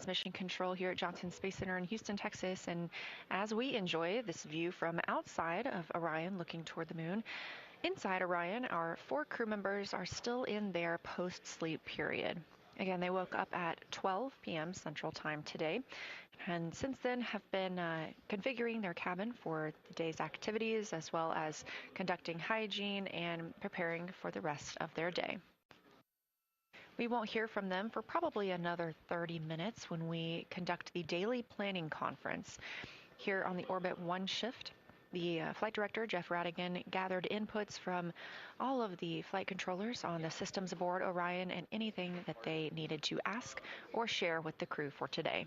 Mission Control here at Johnson Space Center in Houston, Texas, and as we enjoy this view from outside of Orion looking toward the moon, inside Orion, our 4 crew members are still in their post-sleep period. Again, they woke up at 12 p.m. Central Time today, and since then have been configuring their cabin for the day's activities, as well as conducting hygiene and preparing for the rest of their day. We won't hear from them for probably another 30 minutes when we conduct the daily planning conference. Here on the Orbit 1 shift, the flight director, Jeff Radigan, gathered inputs from all of the flight controllers on the systems aboard Orion and anything that they needed to ask or share with the crew for today.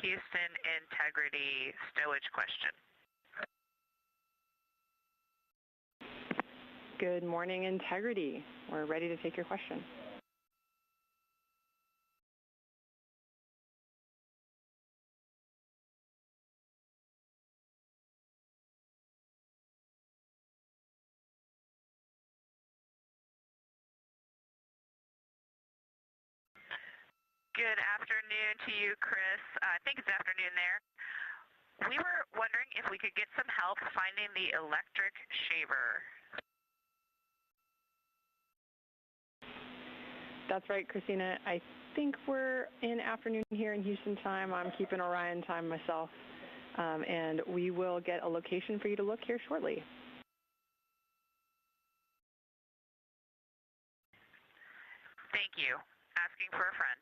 Houston integrity stowage question. Good morning, Integrity. We're ready to take your question. Good afternoon to you, Chris. I think it's afternoon there. We were wondering if we could get some help finding the electric shaver. That's right, Christina. I think we're in afternoon here in Houston time. I'm keeping Orion time myself. And we will get a location for you to look here shortly. Thank you. Asking for a friend.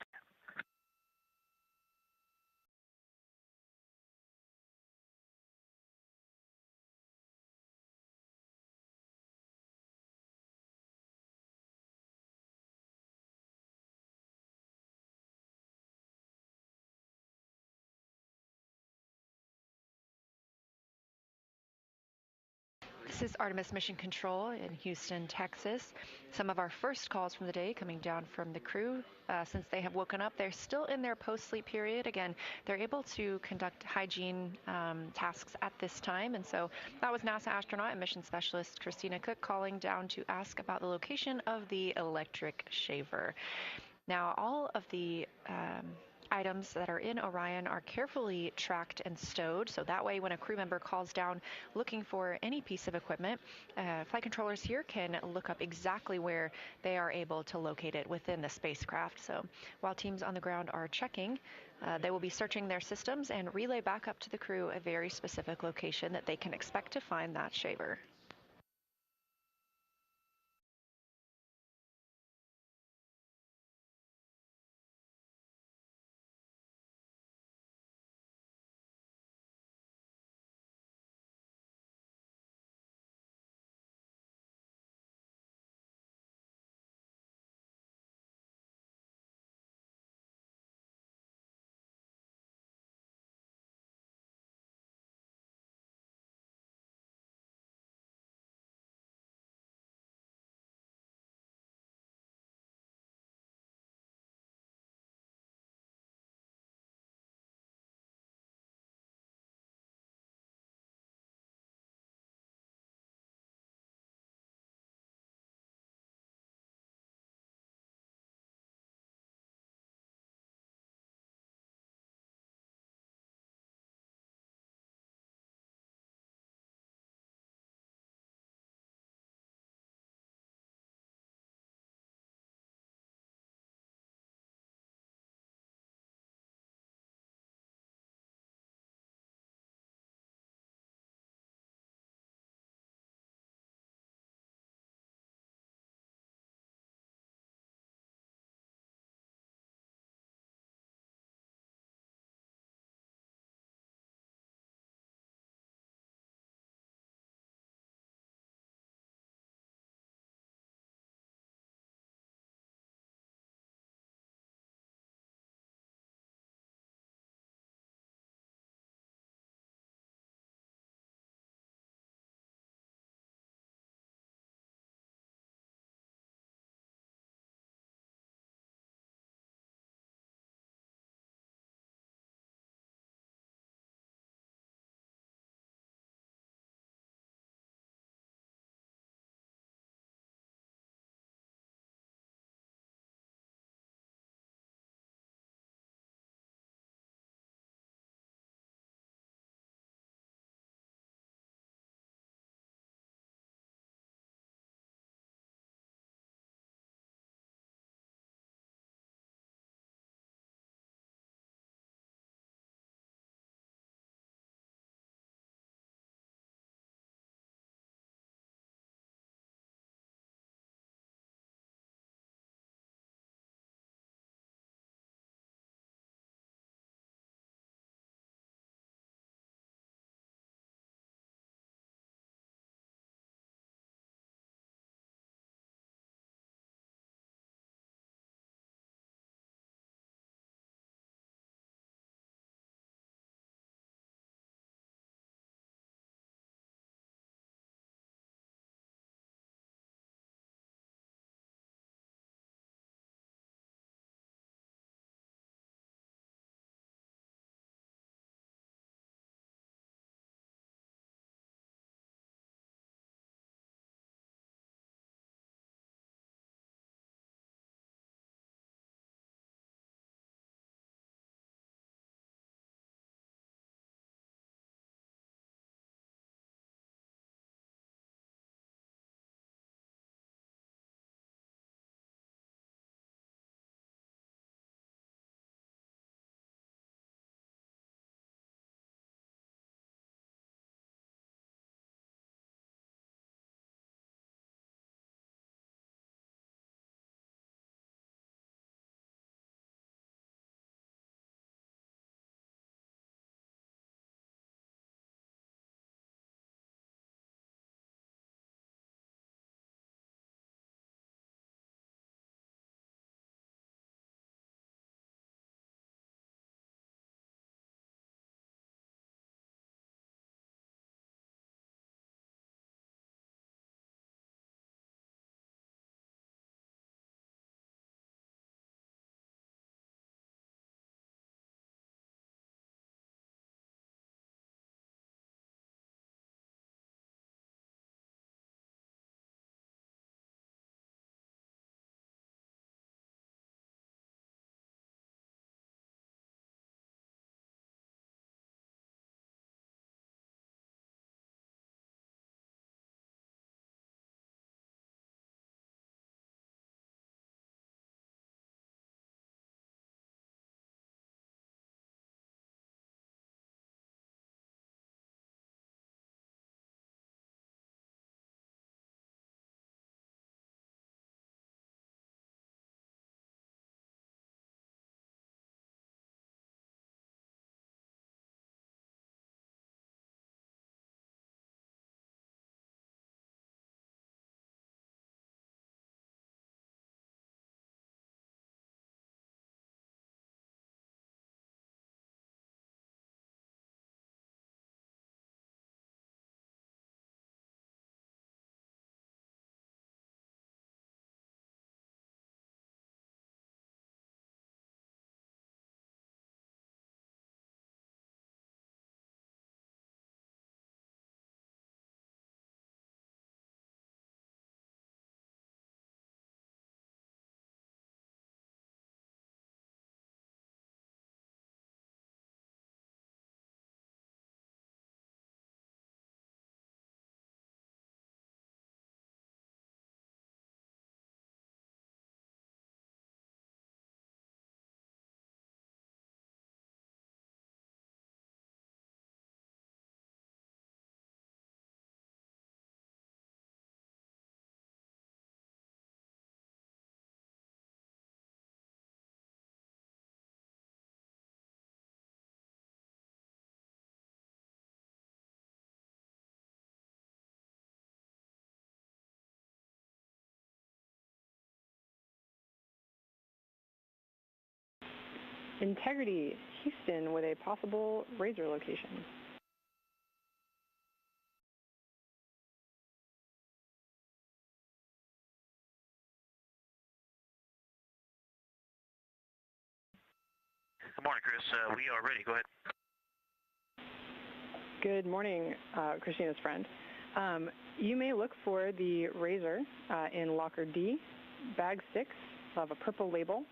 This is Artemis Mission Control in Houston, Texas. Some of our first calls from the day coming down from the crew. Since they have woken up, they're still in their post-sleep period. Again, they're able to conduct hygiene tasks at this time. And so that was NASA astronaut and mission specialist Christina Cook calling down to ask about the location of the electric shaver. Now, all of the items that are in Orion are carefully tracked and stowed, so that way when a crew member calls down looking for any piece of equipment, flight controllers here can look up exactly where they are able to locate it within the spacecraft. So while teams on the ground are checking, they will be searching their systems and relay back up to the crew a very specific location that they can expect to find that shaver. Integrity, Houston, with a possible razor location. Good morning, Chris. We are ready. Go ahead. Good morning, Christina's friend. You may look for the razor in locker D, bag 6, of a purple label.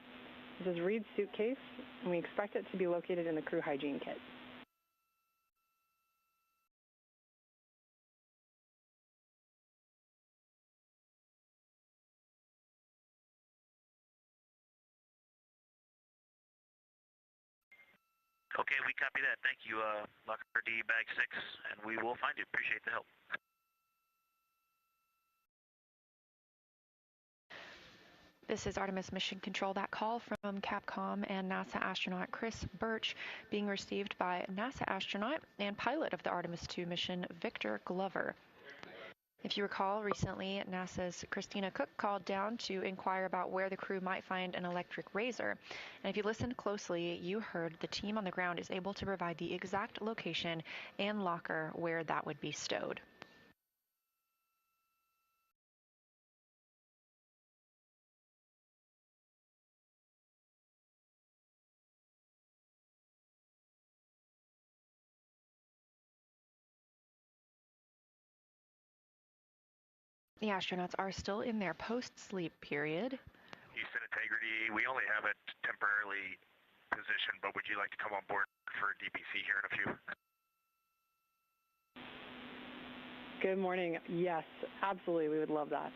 This is Reed's suitcase, and we expect it to be located in the crew hygiene kit. Okay, we copy that. Thank you, locker D, bag 6, and we will find you. Appreciate the help. This is Artemis Mission Control. That call from Capcom and NASA astronaut Chris Birch being received by NASA astronaut and pilot of the Artemis II mission, Victor Glover. If you recall, recently NASA's Christina Cook called down to inquire about where the crew might find an electric razor. And if you listened closely, you heard the team on the ground is able to provide the exact location and locker where that would be stowed. The astronauts are still in their post-sleep period. Houston Integrity, we only have it temporarily positioned, but would you like to come on board for DBC here in a few? Good morning. Yes, absolutely. We would love that.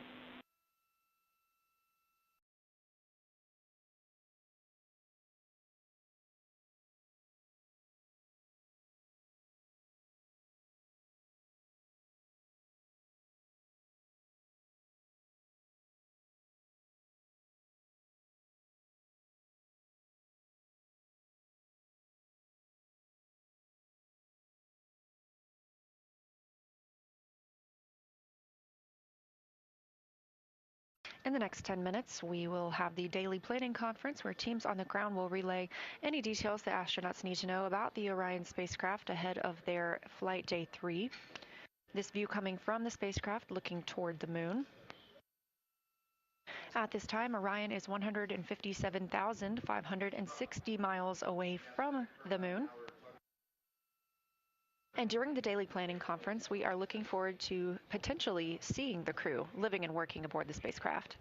In the next 10 minutes, we will have the daily planning conference where teams on the ground will relay any details the astronauts need to know about the Orion spacecraft ahead of their flight day 3. This view coming from the spacecraft looking toward the moon. At this time, Orion is 157,560 miles away from the moon. And during the daily planning conference, we are looking forward to potentially seeing the crew living and working aboard the spacecraft.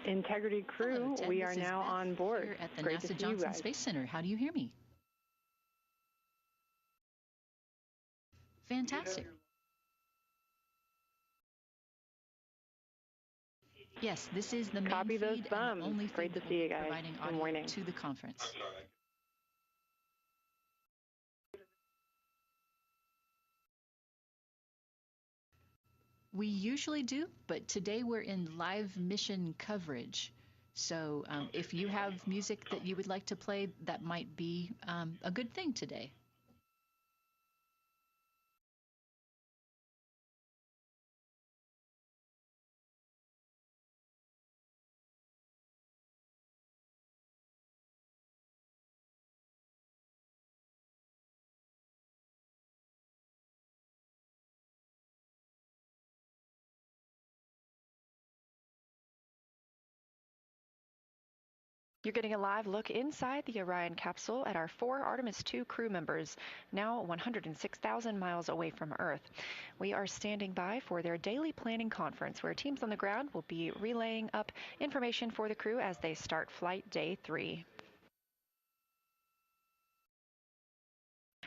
Integrity crew, Hello, Ted. we This are is now Beth on board. here at the Great to NASA see you Johnson guys. Space Center. How do you hear me? Fantastic. Yes, this is the main Copy those feed and thumbs. the only Great feed to that see will you be guys. providing Good audio morning. to the conference. We usually do, but today we're in live mission coverage. So if you have music that you would like to play, that might be a good thing today. You're getting a live look inside the Orion capsule at our 4 Artemis II crew members, now 106,000 miles away from Earth. We are standing by for their daily planning conference, where teams on the ground will be relaying up information for the crew as they start flight day 3.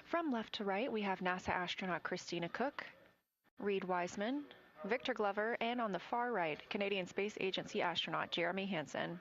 From left to right, we have NASA astronaut Christina Koch, Reed Wiseman, Victor Glover, and on the far right, Canadian Space Agency astronaut Jeremy Hansen.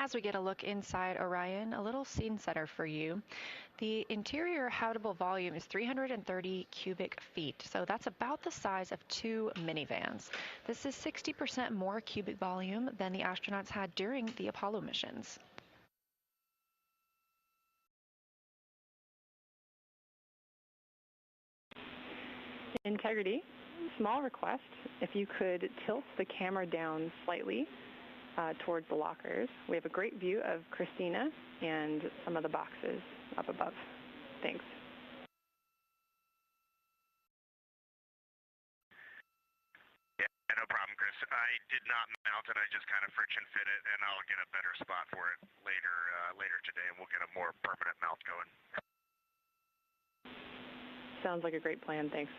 As we get a look inside Orion, a little scene setter for you. The interior habitable volume is 330 cubic feet, so that's about the size of 2 minivans. This is 60% more cubic volume than the astronauts had during the Apollo missions. Integrity, small request. If you could tilt the camera down slightly towards the lockers. We have a great view of Christina and some of the boxes up above. Thanks. Yeah, no problem, Chris. I did not mount it. I just kind of friction fit it, and I'll get a better spot for it later today, and we'll get a more permanent mount going. Sounds like a great plan. Thanks.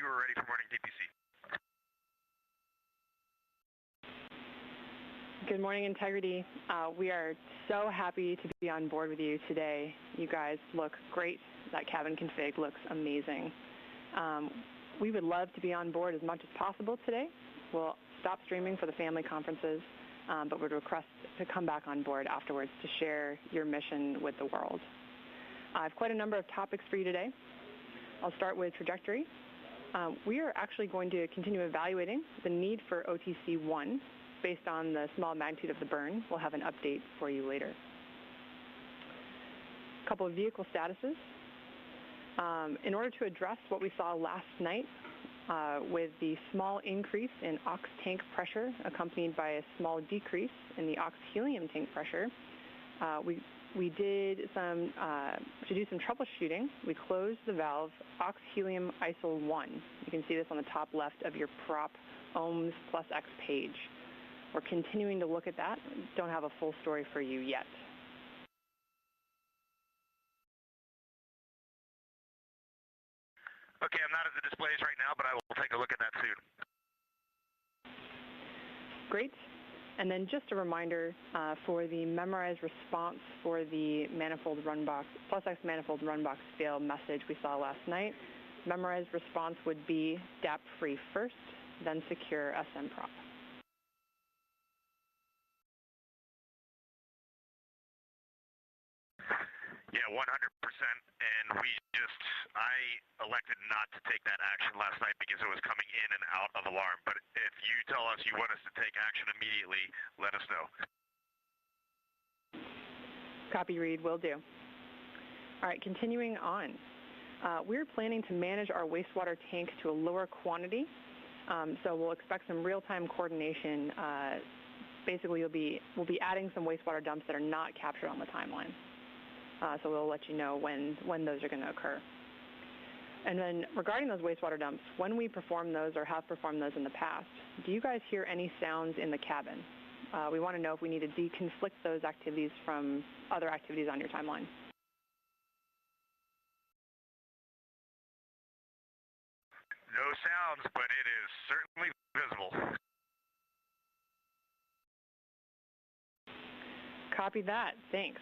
you are ready for morning DPC. Good morning, Integrity. We are so happy to be on board with you today. You guys look great. That cabin config looks amazing. We would love to be on board as much as possible today. We'll stop streaming for the family conferences, but would request to come back on board afterwards to share your mission with the world. I have quite a number of topics for you today. I'll start with trajectory. We are actually going to continue evaluating the need for OTC-1 based on the small magnitude of the burn. We'll have an update for you later. A couple of vehicle statuses. In order to address what we saw last night with the small increase in ox tank pressure accompanied by a small decrease in the ox helium tank pressure, we did to do some troubleshooting, we closed the valve ox helium ISO 1. You can see this on the top left of your prop ohms plus X page. We're continuing to look at that. Don't have a full story for you yet. Okay, I'm not at the displays right now, but I will take a look at that soon. Great. And then just a reminder for the memorized response for the manifold run box, plus X manifold run box fail message we saw last night. Memorized response would be DAP free first, then secure SM prop. Yeah, 100%. And I elected not to take that action last night because it was coming in and out of alarm. But if you tell us you want us to take action immediately, let us know. Copy, Reed, will do. All right, continuing on. We're planning to manage our wastewater tank to a lower quantity. So we'll expect some real-time coordination. Basically, we'll be adding some wastewater dumps that are not captured on the timeline. So we'll let you know when those are going to occur. And then regarding those wastewater dumps, when we perform those or have performed those in the past, do you guys hear any sounds in the cabin? We want to know if we need to deconflict those activities from other activities on your timeline. No sounds, but it is certainly visible. Copy that. Thanks.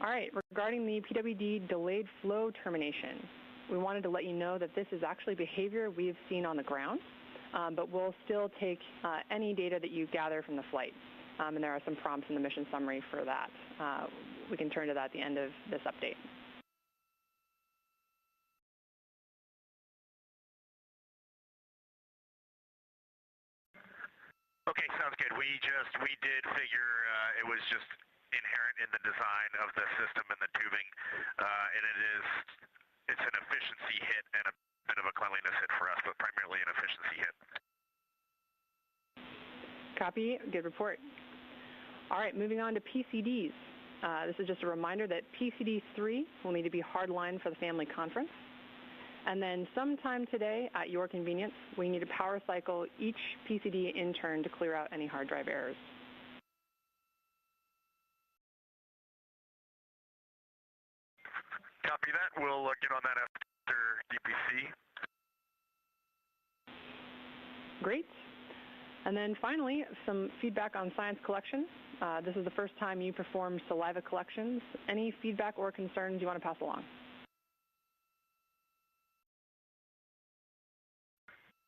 All right, regarding the PWD delayed flow termination, we wanted to let you know that this is actually behavior we've seen on the ground, but we'll still take any data that you gather from the flight. And there are some prompts in the mission summary for that. We can turn to that at the end of this update. Okay, sounds good. We did figure it was just inherent in the design of the system and the tubing, and it's an efficiency hit and a bit of a cleanliness hit for us, but primarily an efficiency hit. Copy, good report. All right, moving on to PCDs. This is just a reminder that PCD 3 will need to be hardlined for the family conference. And then sometime today, at your convenience, we need to power cycle each PCD in turn to clear out any hard drive errors. Copy that. We'll get on that after DPC. Great. And then finally, some feedback on science collection. This is the first time you performed saliva collections. Any feedback or concerns you want to pass along?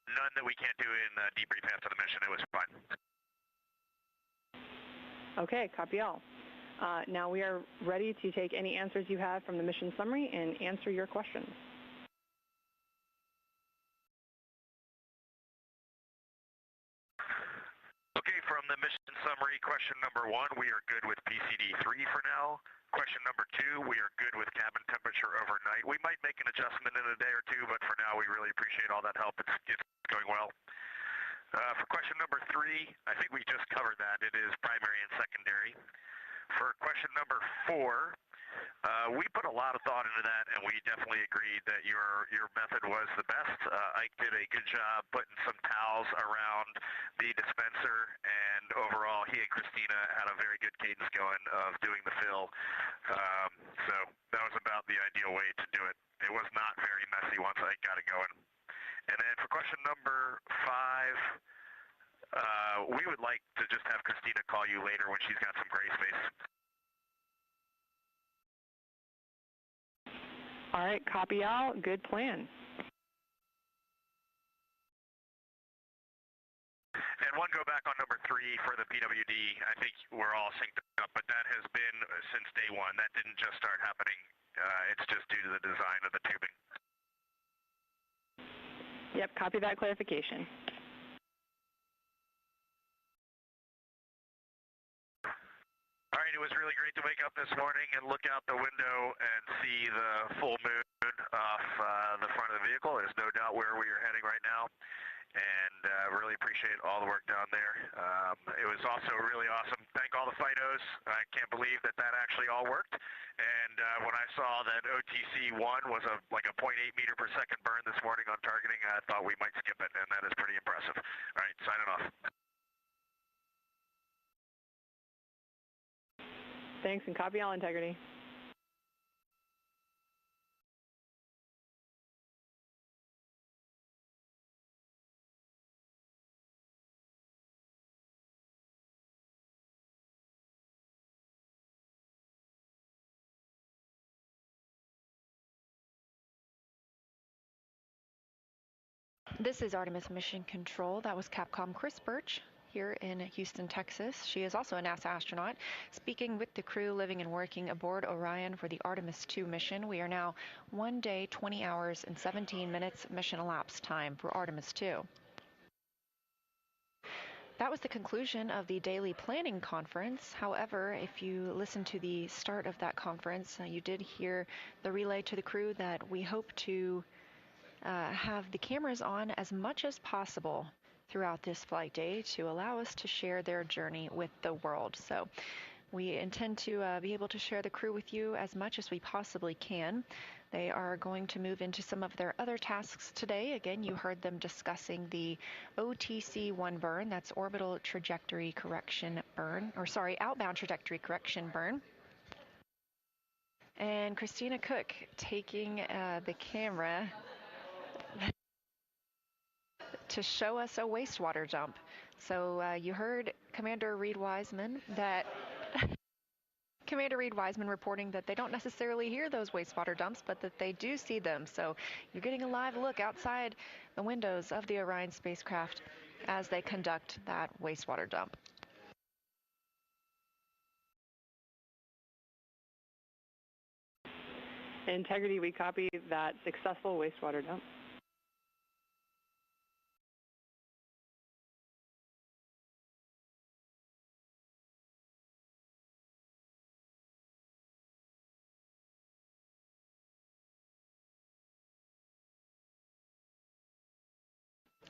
None that we can't do in debrief after the mission. It was fine. Okay, copy all. Now we are ready to take any answers you have from the mission summary and answer your questions. Okay, from the mission summary, question number 1, we are good with PCD 3 for now. Question number 2, we are good with cabin temperature overnight. We might make an adjustment in a day or two, but for now we really appreciate all that help. It's going well. For question number 3, I think we just covered that. It is primary and secondary. For question number 4, we put a lot of thought into that, and we definitely agreed that your method was the best. Ike did a good job putting some towels around the dispenser, and overall, he and Christina had a very good cadence going of doing the fill. So that was about the ideal way to do it. It was not very messy once Ike got it going. And then for question number 5, we would like to just have Christina call you later when she's got some gray space. All right, copy out. Good plan. And one go back on number 3 for the PWD. I think we're all synced up, but that has been since day one. That didn't just start happening. It's just due to the design of the tubing. Yep, copy that clarification. All right, it was really great to wake up this morning and look out the window and see the full moon off the front of the vehicle. There's no doubt where we are heading right now, and really appreciate all the work down there. It was also really awesome. Thank all the FIDOs. I can't believe that actually all worked. And when I saw that OTC-1 was like a 0.8 meter per second burn this morning on targeting, I thought we might skip it, and that is pretty impressive. All right, signing off. Thanks, and copy all integrity. This is Artemis Mission Control. That was Capcom Chris Birch here in Houston, Texas. She is also a NASA astronaut, speaking with the crew living and working aboard Orion for the Artemis-2 mission. We are now 1 day, 20 hours, and 17 minutes mission elapsed time for Artemis-2. That was the conclusion of the daily planning conference. However, if you listen to the start of that conference, you did hear the relay to the crew that we hope to have the cameras on as much as possible throughout this flight day to allow us to share their journey with the world. So we intend to be able to share the crew with you as much as we possibly can. They are going to move into some of their other tasks today. Again, you heard them discussing the OTC-1 burn, that's orbital trajectory correction burn, or sorry, outbound trajectory correction burn. And Christina Cook taking the camera to show us a wastewater dump. So you heard Commander Reed Wiseman reporting that they don't necessarily hear those wastewater dumps, but that they do see them. So you're getting a live look outside the windows of the Orion spacecraft as they conduct that wastewater dump. Integrity, we copy that successful wastewater dump.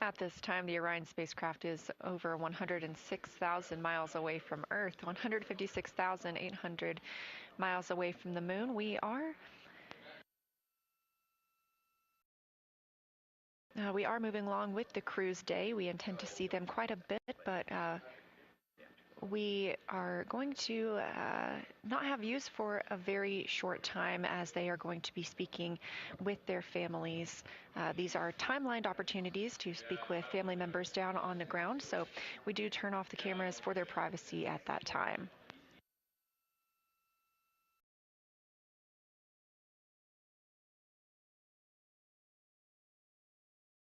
At this time, the Orion spacecraft is over 106,000 miles away from Earth, 156,800 miles away from the moon. We are moving along with the crew's day. We intend to see them quite a bit, but we are going to not have views for a very short time as they are going to be speaking with their families. These are timelined opportunities to speak with family members down on the ground, so we do turn off the cameras for their privacy at that time.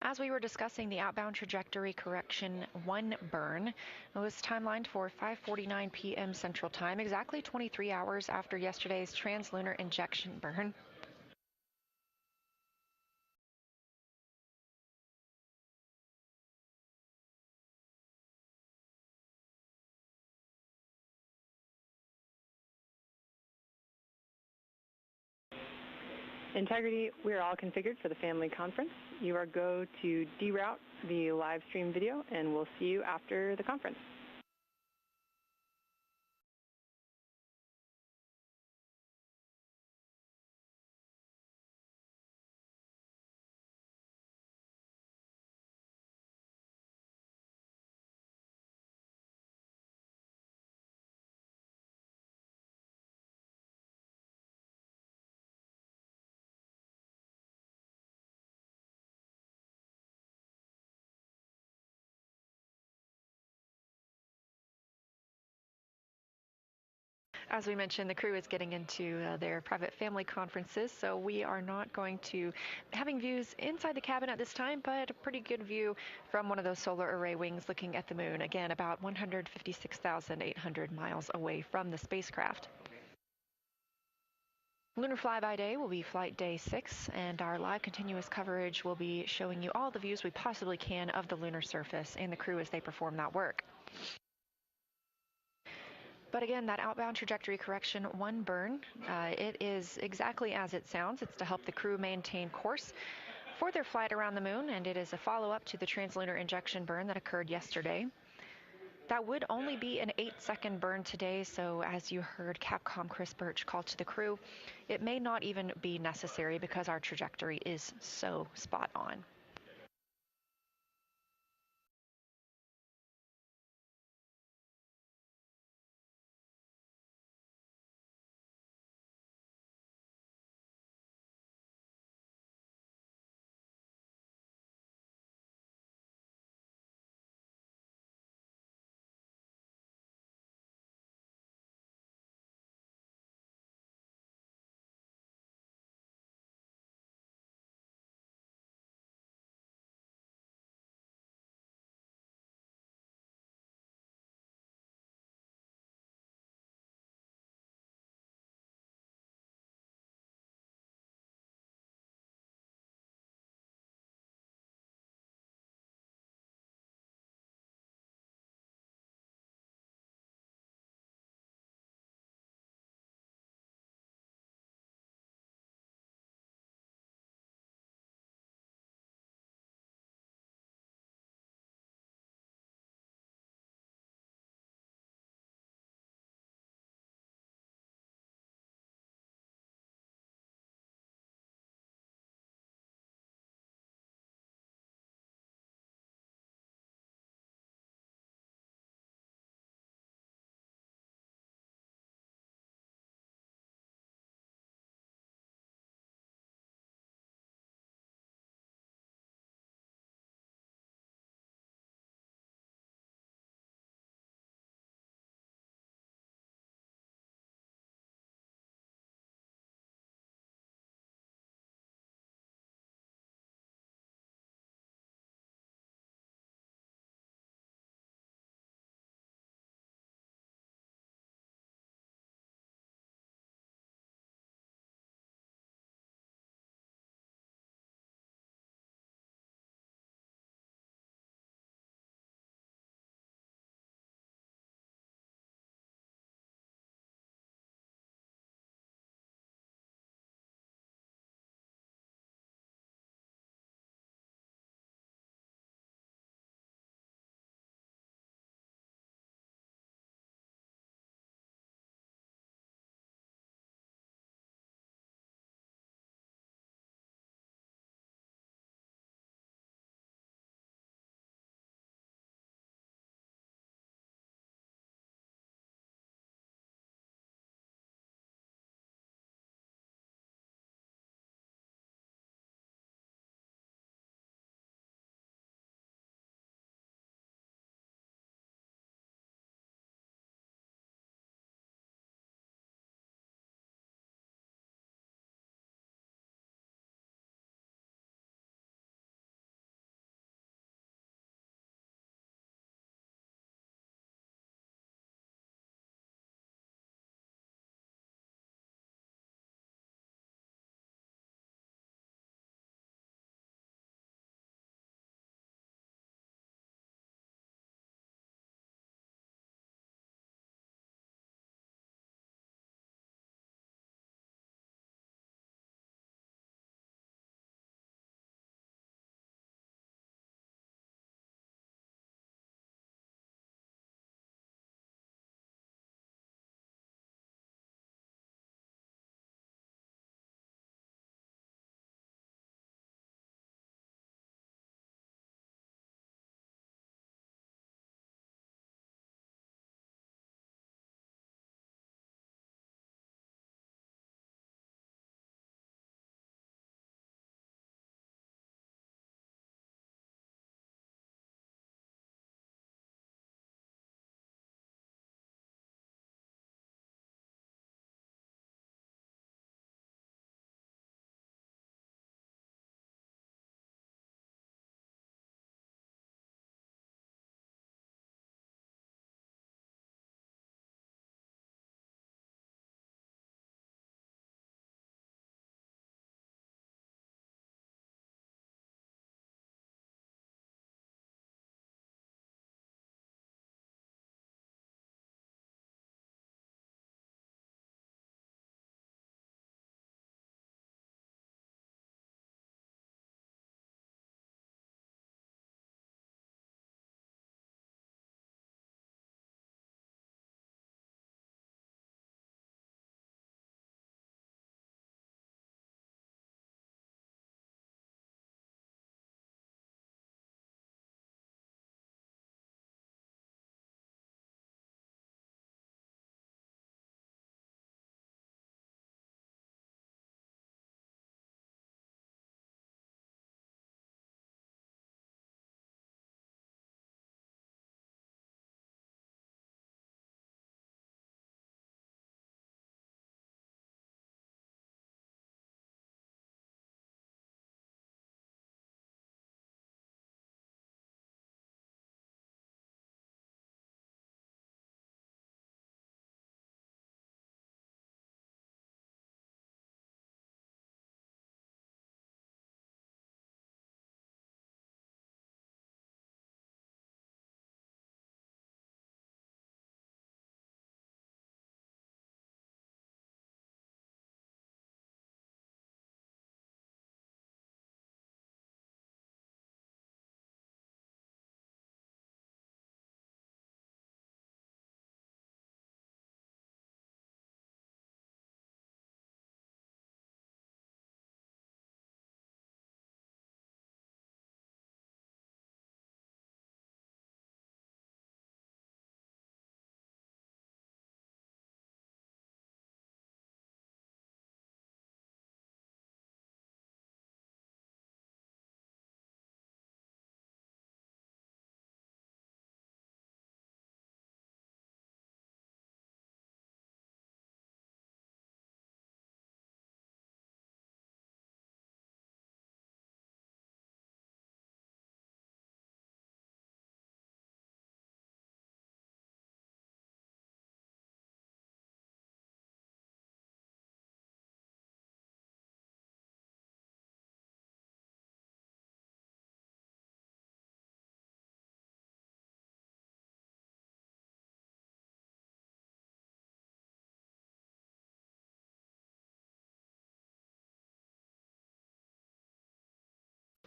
As we were discussing the outbound trajectory correction 1 burn, it was timelined for 5:49 p.m. Central Time, exactly 23 hours after yesterday's translunar injection burn. Integrity, we are all configured for the family conference. You are go to deroute the live stream video, and we'll see you after the conference. As we mentioned, the crew is getting into their private family conferences, so we are not going to having views inside the cabin at this time, but a pretty good view from one of those solar array wings looking at the moon, again, about 156,800 miles away from the spacecraft. Lunar Flyby Day will be flight day 6, and our live continuous coverage will be showing you all the views we possibly can of the lunar surface and the crew as they perform that work. But again, that outbound trajectory correction 1 burn, it is exactly as it sounds. It's to help the crew maintain course for their flight around the moon, and it is a follow-up to the translunar injection burn that occurred yesterday. That would only be an 8-second burn today, so as you heard Capcom Chris Birch call to the crew, it may not even be necessary because our trajectory is so spot on.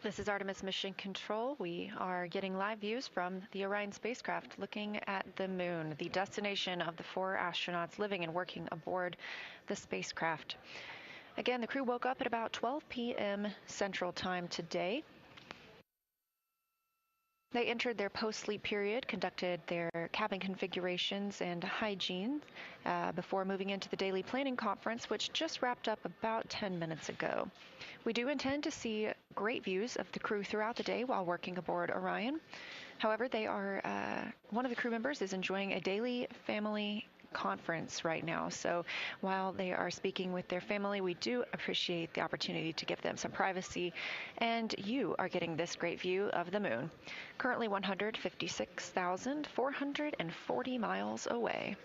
This is Artemis Mission Control. We are getting live views from the Orion spacecraft looking at the moon, the destination of the 4 astronauts living and working aboard the spacecraft. Again, the crew woke up at about 12 p.m. Central Time today. They entered their post-sleep period, conducted their cabin configurations and hygiene before moving into the daily planning conference, which just wrapped up about 10 minutes ago. We do intend to see great views of the crew throughout the day while working aboard Orion. However, one of the crew members is enjoying a daily family conference right now. So while they are speaking with their family, we do appreciate the opportunity to give them some privacy, and you are getting this great view of the moon, currently 156,440 miles away.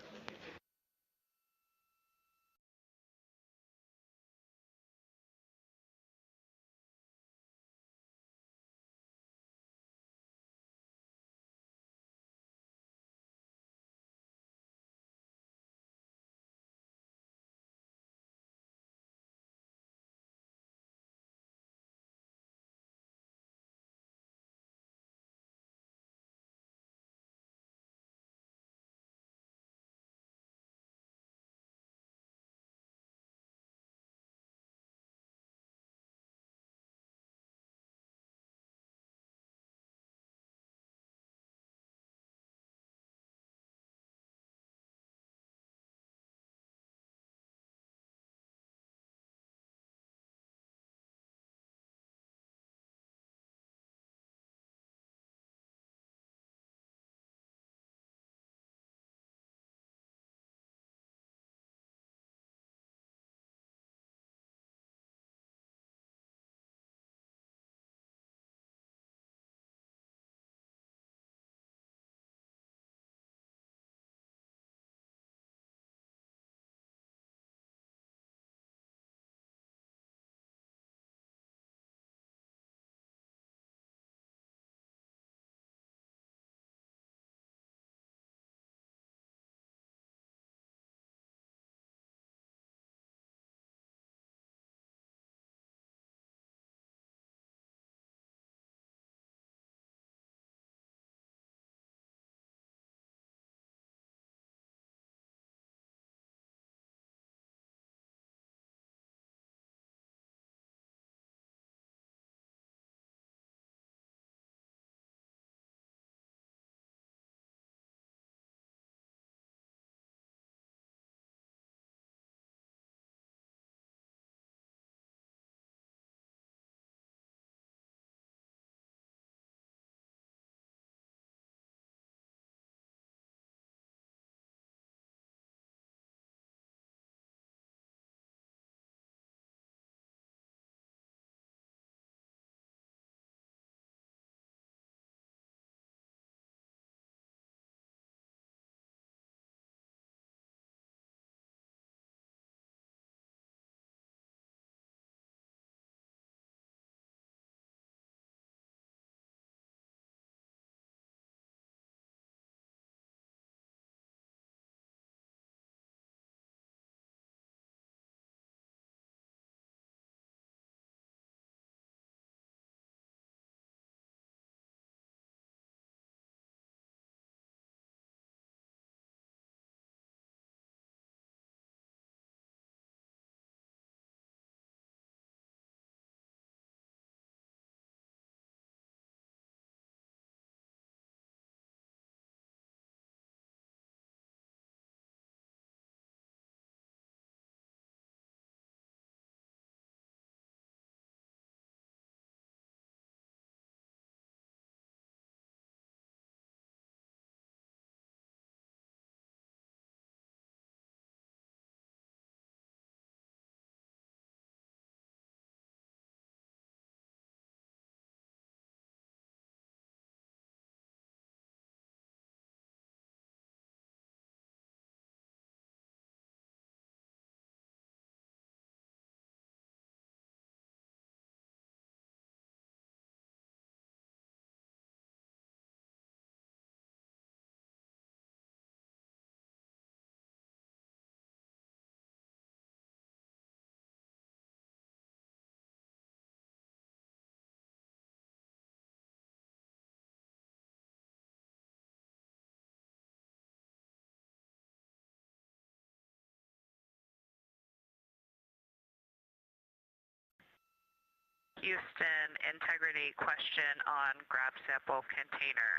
Houston, integrity question on grab sample container.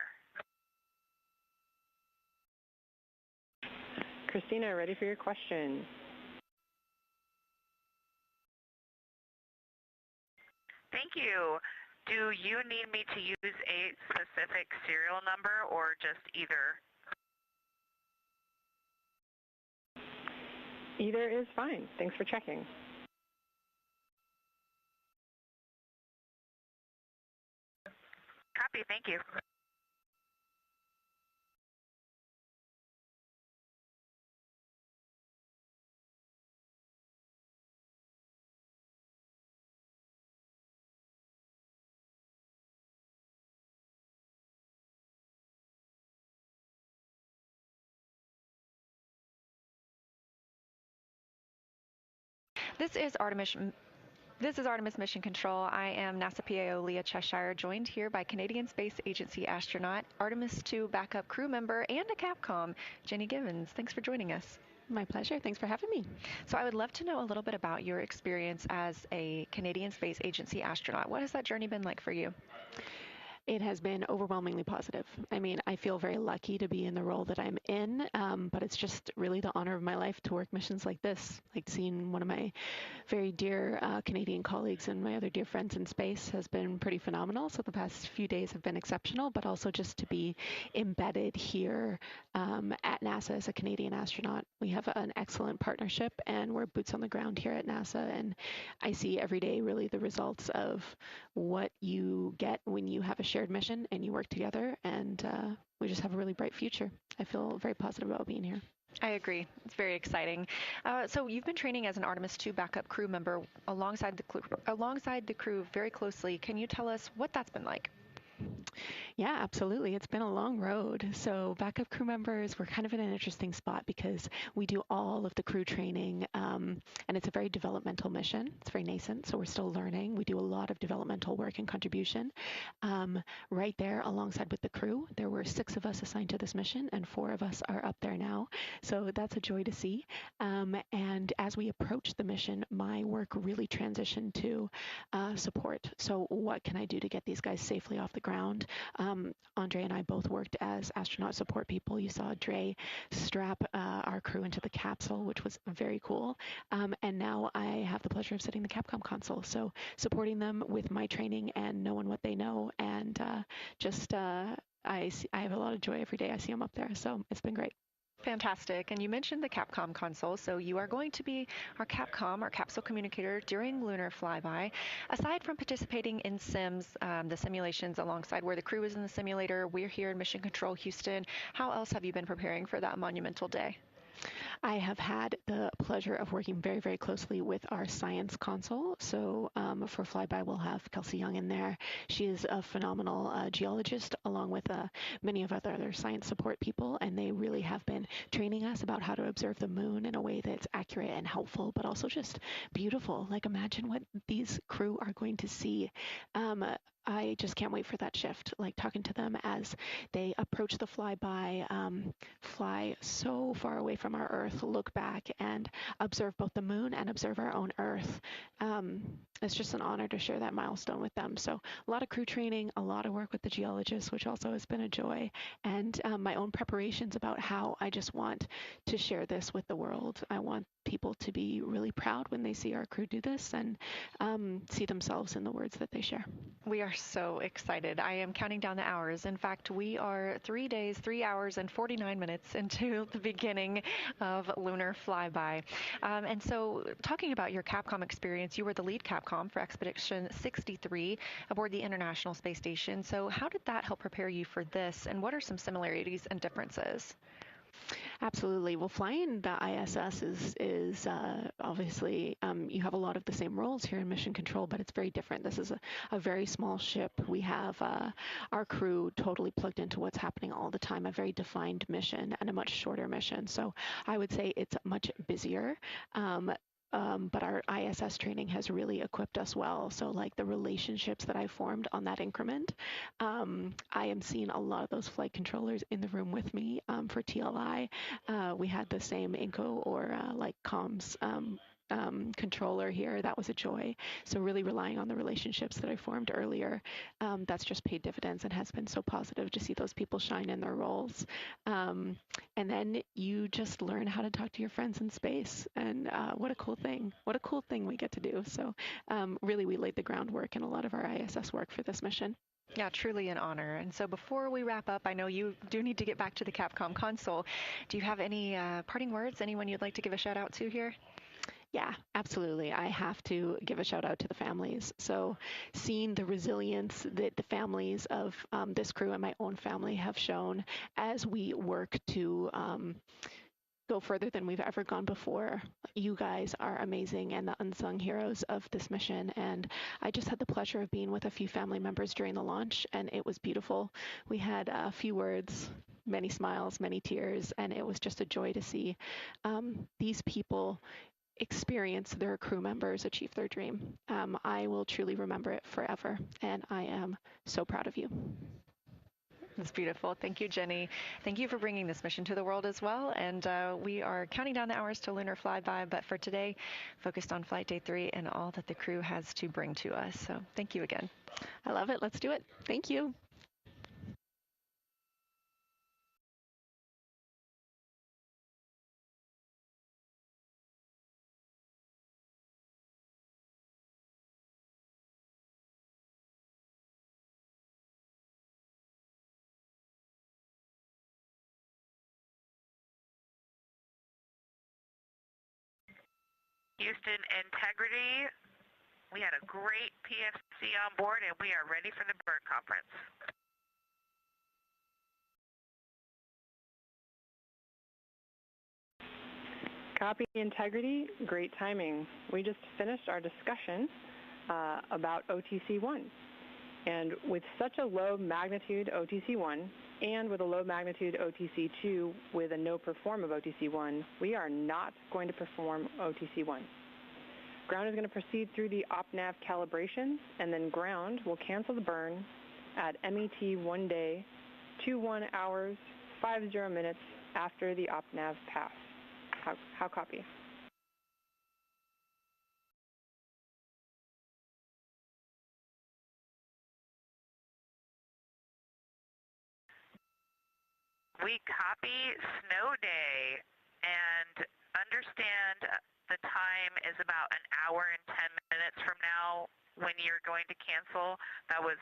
Christina, ready for your question. Thank you. Do you need me to use a specific serial number or just either? Either is fine. Thanks for checking. Copy, thank you. This is Artemis Mission Control. I am NASA PAO Leah Cheshire, joined here by Canadian Space Agency astronaut, Artemis II backup crew member, and a Capcom, Jenny Givens. Thanks for joining us. My pleasure. Thanks for having me. So I would love to know a little bit about your experience as a Canadian Space Agency astronaut. What has that journey been like for you? It has been overwhelmingly positive. I mean, I feel very lucky to be in the role that I'm in, but it's just really the honor of my life to work missions like this. Like seeing one of my very dear Canadian colleagues and my other dear friends in space has been pretty phenomenal. So the past few days have been exceptional, but also just to be embedded here at NASA as a Canadian astronaut. We have an excellent partnership and we're boots on the ground here at NASA. And I see every day really the results of what you get when you have a shared mission and you work together, and we just have a really bright future. I feel very positive about being here. I agree. It's very exciting. So you've been training as an Artemis II backup crew member alongside the crew very closely. Can you tell us what that's been like? Yeah, absolutely. It's been a long road. So backup crew members, we're kind of in an interesting spot because we do all of the crew training, and it's a very developmental mission. It's very nascent, so we're still learning. We do a lot of developmental work and contribution. Right there alongside with the crew, there were 6 of us assigned to this mission, and 4 of us are up there now. So that's a joy to see. And as we approach the mission, my work really transitioned to support. So what can I do to get these guys safely off the ground? Andre and I both worked as astronaut support people. You saw Dre strap our crew into the capsule, which was very cool. And now I have the pleasure of sitting the Capcom console. So supporting them with my training and knowing what they know. And I have a lot of joy every day I see them up there. So it's been great. Fantastic. And you mentioned the Capcom console, so you are going to be our Capcom, our capsule communicator during lunar flyby. Aside from participating in sims, the simulations alongside where the crew is in the simulator, we're here in Mission Control Houston. How else have you been preparing for that monumental day? I have had the pleasure of working very, very closely with our science console. So for flyby, we'll have Kelsey Young in there. She is a phenomenal geologist, along with many of our other science support people, and they really have been training us about how to observe the moon in a way that's accurate and helpful, but also just beautiful. Like, imagine what these crew are going to see. I just can't wait for that shift, like talking to them as they approach the flyby, fly so far away from our Earth, look back and observe both the moon and observe our own Earth. It's just an honor to share that milestone with them. So a lot of crew training, a lot of work with the geologists, which also has been a joy, and my own preparations about how I just want to share this with the world. I want people to be really proud when they see our crew do this and see themselves in the words that they share. We are so excited. I am counting down the hours. In fact, we are 3 days, 3 hours, and 49 minutes into the beginning of lunar flyby. And so talking about your Capcom experience, you were the lead Capcom for Expedition 63 aboard the International Space Station. So how did that help prepare you for this, and what are some similarities and differences? Absolutely. Well, flying the ISS is obviously, you have a lot of the same roles here in Mission Control, but it's very different. This is a very small ship. We have our crew totally plugged into what's happening all the time, a very defined mission and a much shorter mission. So I would say it's much busier. But our ISS training has really equipped us well. So like the relationships that I formed on that increment, I am seeing a lot of those flight controllers in the room with me for TLI. We had the same INCO or like comms controller here, that was a joy. So really relying on the relationships that I formed earlier, that's just paid dividends and has been so positive to see those people shine in their roles. And then you just learn how to talk to your friends in space, and what a cool thing. What a cool thing we get to do. So really we laid the groundwork in a lot of our ISS work for this mission. Yeah, truly an honor. And so before we wrap up, I know you do need to get back to the Capcom console. Do you have any parting words? Anyone you'd like to give a shout out to here? Yeah, absolutely. I have to give a shout out to the families. So seeing the resilience that the families of this crew and my own family have shown as we work to go further than we've ever gone before. You guys are amazing and the unsung heroes of this mission. And I just had the pleasure of being with a few family members during the launch, and it was beautiful. We had a few words, many smiles, many tears, and it was just a joy to see these people experience their crew members achieve their dream. I will truly remember it forever, and I am so proud of you. That's beautiful. Thank you, Jenny. Thank you for bringing this mission to the world as well. And we are counting down the hours to lunar flyby, but for today, focused on Flight Day 3 and all that the crew has to bring to us. So thank you again. I love it. Let's do it. Thank you. Houston, integrity. We had a great PFC on board, and we are ready for the bird conference. Copy, integrity. Great timing. We just finished our discussion about OTC-1. And with such a low magnitude OTC-1 and with a low magnitude OTC-2 with a no perform of OTC-1, we are not going to perform OTC-1. Ground is going to proceed through the OpNav calibration, and then ground will cancel the burn at MET 1 day, 21 hours, 50 minutes after the OpNav pass. How copy? We copy snow day, and understand the time is about an hour and 10 minutes from now when you're going to cancel. That was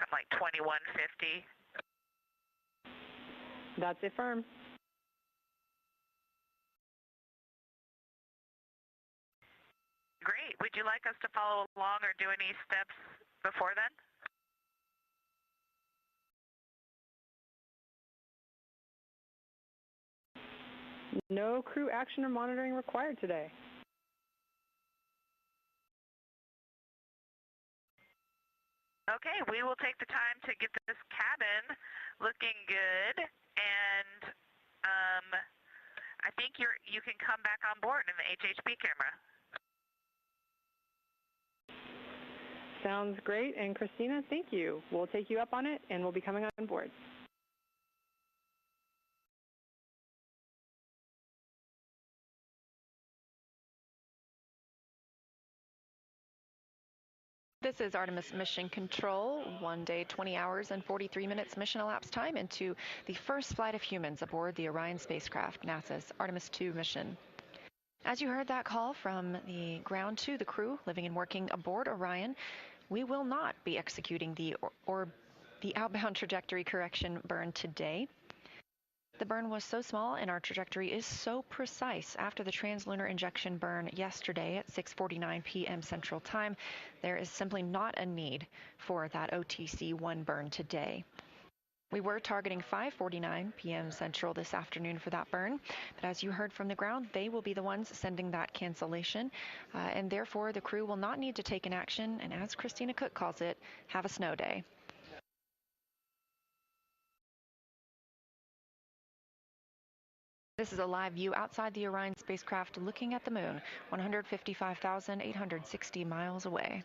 something like 21:50. That's it, firm. Great. Would you like us to follow along or do any steps before then? No crew action or monitoring required today. Okay, we will take the time to get this cabin looking good, and I think you can come back on board in the HHP camera. Sounds great, and Christina, thank you. We'll take you up on it, and we'll be coming on board. This is Artemis Mission Control, 1 day, 20 hours, and 43 minutes mission elapsed time into the first flight of humans aboard the Orion spacecraft, NASA's Artemis II mission. As you heard that call from the ground to the crew living and working aboard Orion, we will not be executing the outbound trajectory correction burn today. The burn was so small and our trajectory is so precise after the translunar injection burn yesterday at 6:49 p.m. Central Time, there is simply not a need for that OTC-1 burn today. We were targeting 5:49 p.m. Central this afternoon for that burn, but as you heard from the ground, they will be the ones sending that cancellation, and therefore the crew will not need to take an action, and as Christina Cook calls it, have a snow day. This is a live view outside the Orion spacecraft looking at the moon, 155,860 miles away.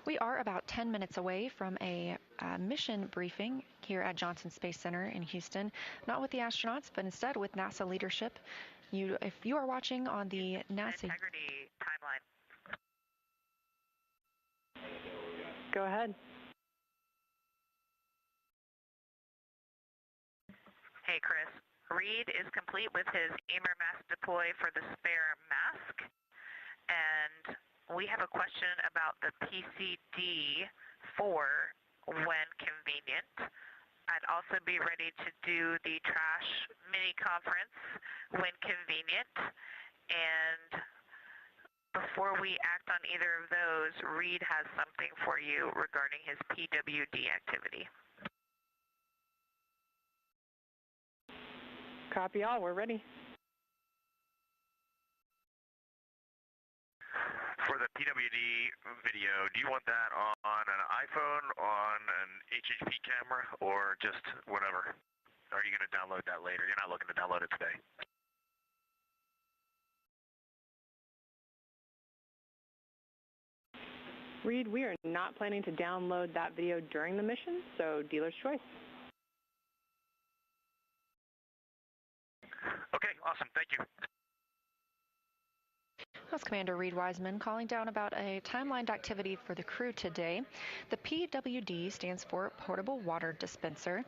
We are about 10 minutes away from a mission briefing here at Johnson Space Center in Houston, not with the astronauts, but instead with NASA leadership. If you are watching on the NASA integrity timeline. Go ahead. Hey, Chris. Reed is complete with his EMER mask deploy for the spare mask. And we have a question about the PCD-4 when convenient. I'd also be ready to do the trash mini conference when convenient. And before we act on either of those, Reed has something for you regarding his PWD activity. Copy all. We're ready. For the PWD video, do you want that on an iPhone, on an HHP camera, or just whatever? Are you going to download that later? You're not looking to download it today. Reed, we are not planning to download that video during the mission, so dealer's choice. Okay, awesome. Thank you. That's Commander Reed Wiseman calling down about a timelined activity for the crew today. The PWD stands for Portable Water Dispenser.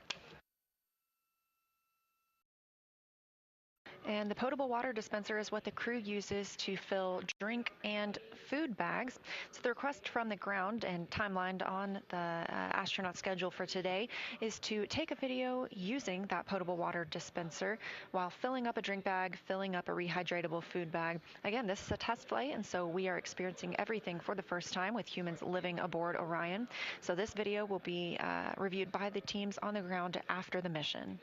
And the potable water dispenser is what the crew uses to fill drink and food bags. So the request from the ground and timelined on the astronaut schedule for today is to take a video using that potable water dispenser while filling up a drink bag, filling up a rehydratable food bag. Again, this is a test flight, and so we are experiencing everything for the first time with humans living aboard Orion. So this video will be reviewed by the teams on the ground after the mission.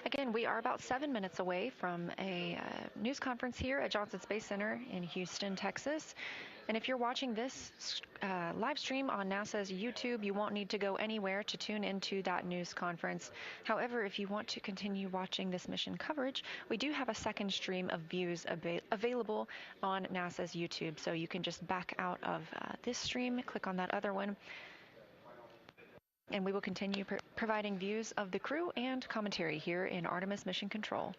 Again, we are about 7 minutes away from a news conference here at Johnson Space Center in Houston, Texas. And if you're watching this live stream on NASA's YouTube, you won't need to go anywhere to tune into that news conference. However, if you want to continue watching this mission coverage, we do have a second stream of views available on NASA's YouTube. So you can just back out of this stream, click on that other one, and we will continue providing views of the crew and commentary here in Artemis Mission Control.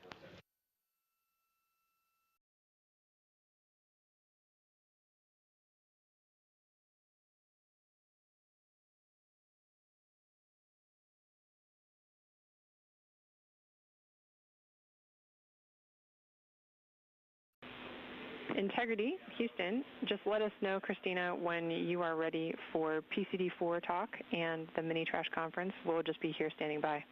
Integrity, Houston, just let us know, Christina, when you are ready for PCD-4 talk and the mini trash conference. We'll just be here standing by.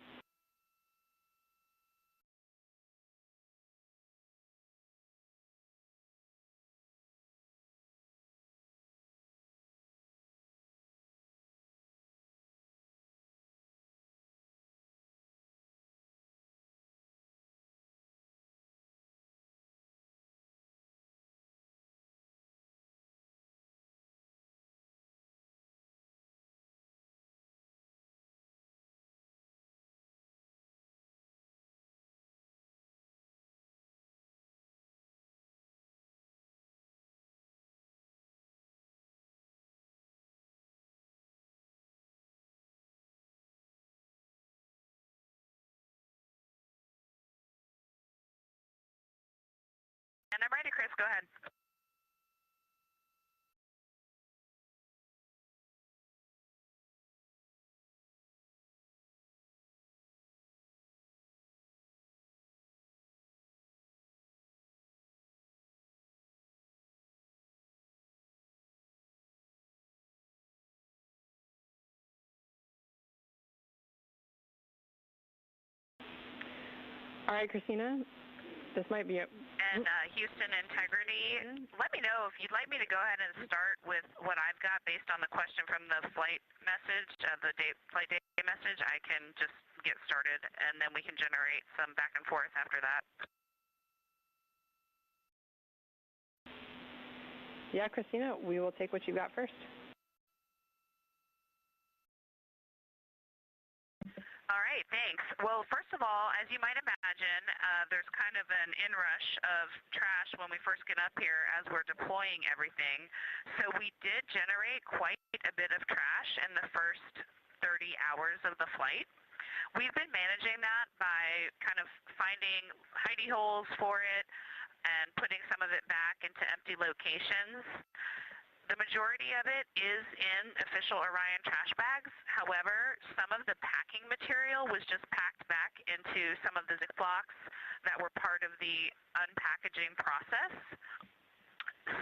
And I'm ready, Chris. Go ahead. All right, Christina, this might be it. And Houston integrity, let me know if you'd like me to go ahead and start with what I've got based on the question from the flight message, the flight day message. I can just get started, and then we can generate some back and forth after that. Yeah, Christina, we will take what you got first. All right, thanks. Well, first of all, as you might imagine, there's kind of an inrush of trash when we first get up here as we're deploying everything. So we did generate quite a bit of trash in the first 30 hours of the flight. We've been managing that by kind of finding hidey holes for it and putting some of it back into empty locations. The majority of it is in official Orion trash bags. However, some of the packing material was just packed back into some of the Ziplocs that were part of the unpackaging process.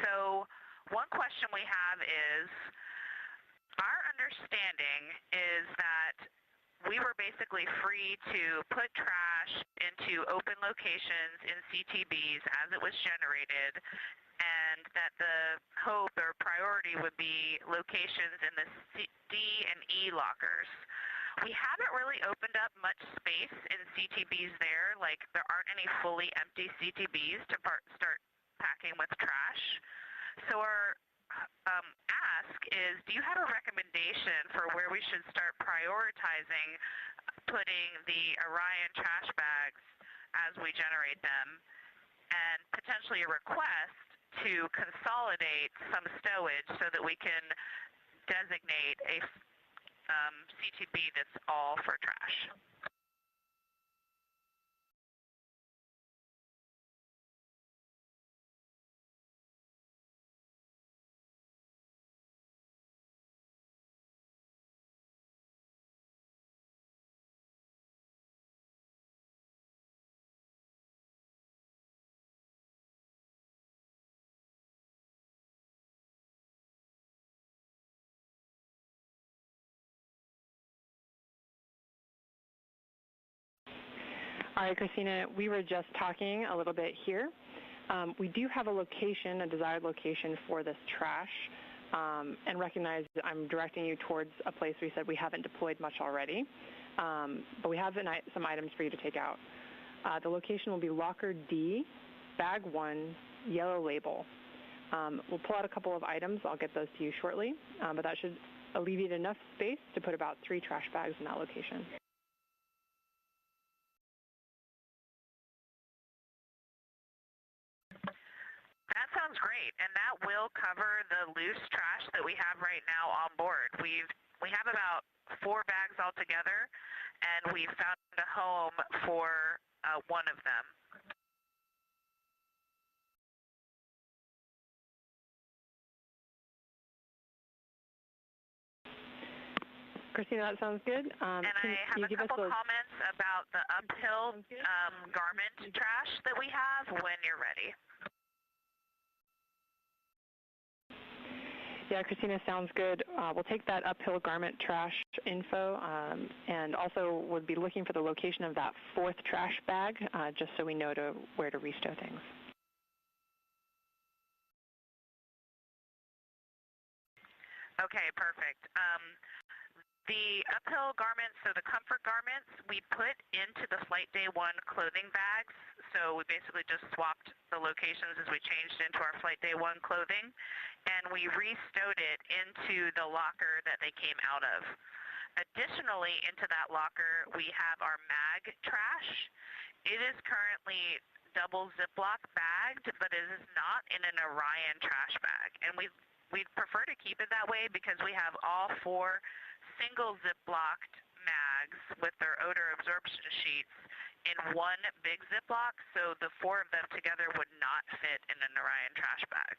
So one question we have is, our understanding is that we were basically free to put trash into open locations in CTBs as it was generated, and that the hope or priority would be locations in the D and E lockers. We haven't really opened up much space in CTBs there, like there aren't any fully empty CTBs to start packing with trash. So our ask is, do you have a recommendation for where we should start prioritizing putting the Orion trash bags as we generate them, and potentially a request to consolidate some stowage so that we can designate a CTB that's all for trash? All right, Christina, we were just talking a little bit here. We do have a location, a desired location for this trash, and recognize that I'm directing you towards a place we said we haven't deployed much already, but we have some items for you to take out. The location will be Locker D, Bag 1, yellow label. We'll pull out a couple of items. I'll get those to you shortly, but that should alleviate enough space to put about 3 trash bags in that location. That sounds great, and that will cover the loose trash that we have right now on board. We have about 4 bags altogether, and we found a home for one of them. Christina, that sounds good. And I have a couple comments about the uphill garment trash that we have when you're ready. Yeah, Christina, sounds good. We'll take that uphill garment trash info and also would be looking for the location of that 4th trash bag just so we know where to restow things. Okay, perfect. The uphill garments, so the comfort garments, we put into the Flight Day 1 clothing bags. So we basically just swapped the locations as we changed into our Flight Day 1 clothing, and we restowed it into the locker that they came out of. Additionally, into that locker, we have our mag trash. It is currently double Ziploc bagged, but it is not in an Orion trash bag. And we'd prefer to keep it that way because we have all 4 single Ziplocked mags with their odor absorption sheets in one big Ziploc, so the 4 of them together would not fit in an Orion trash bag.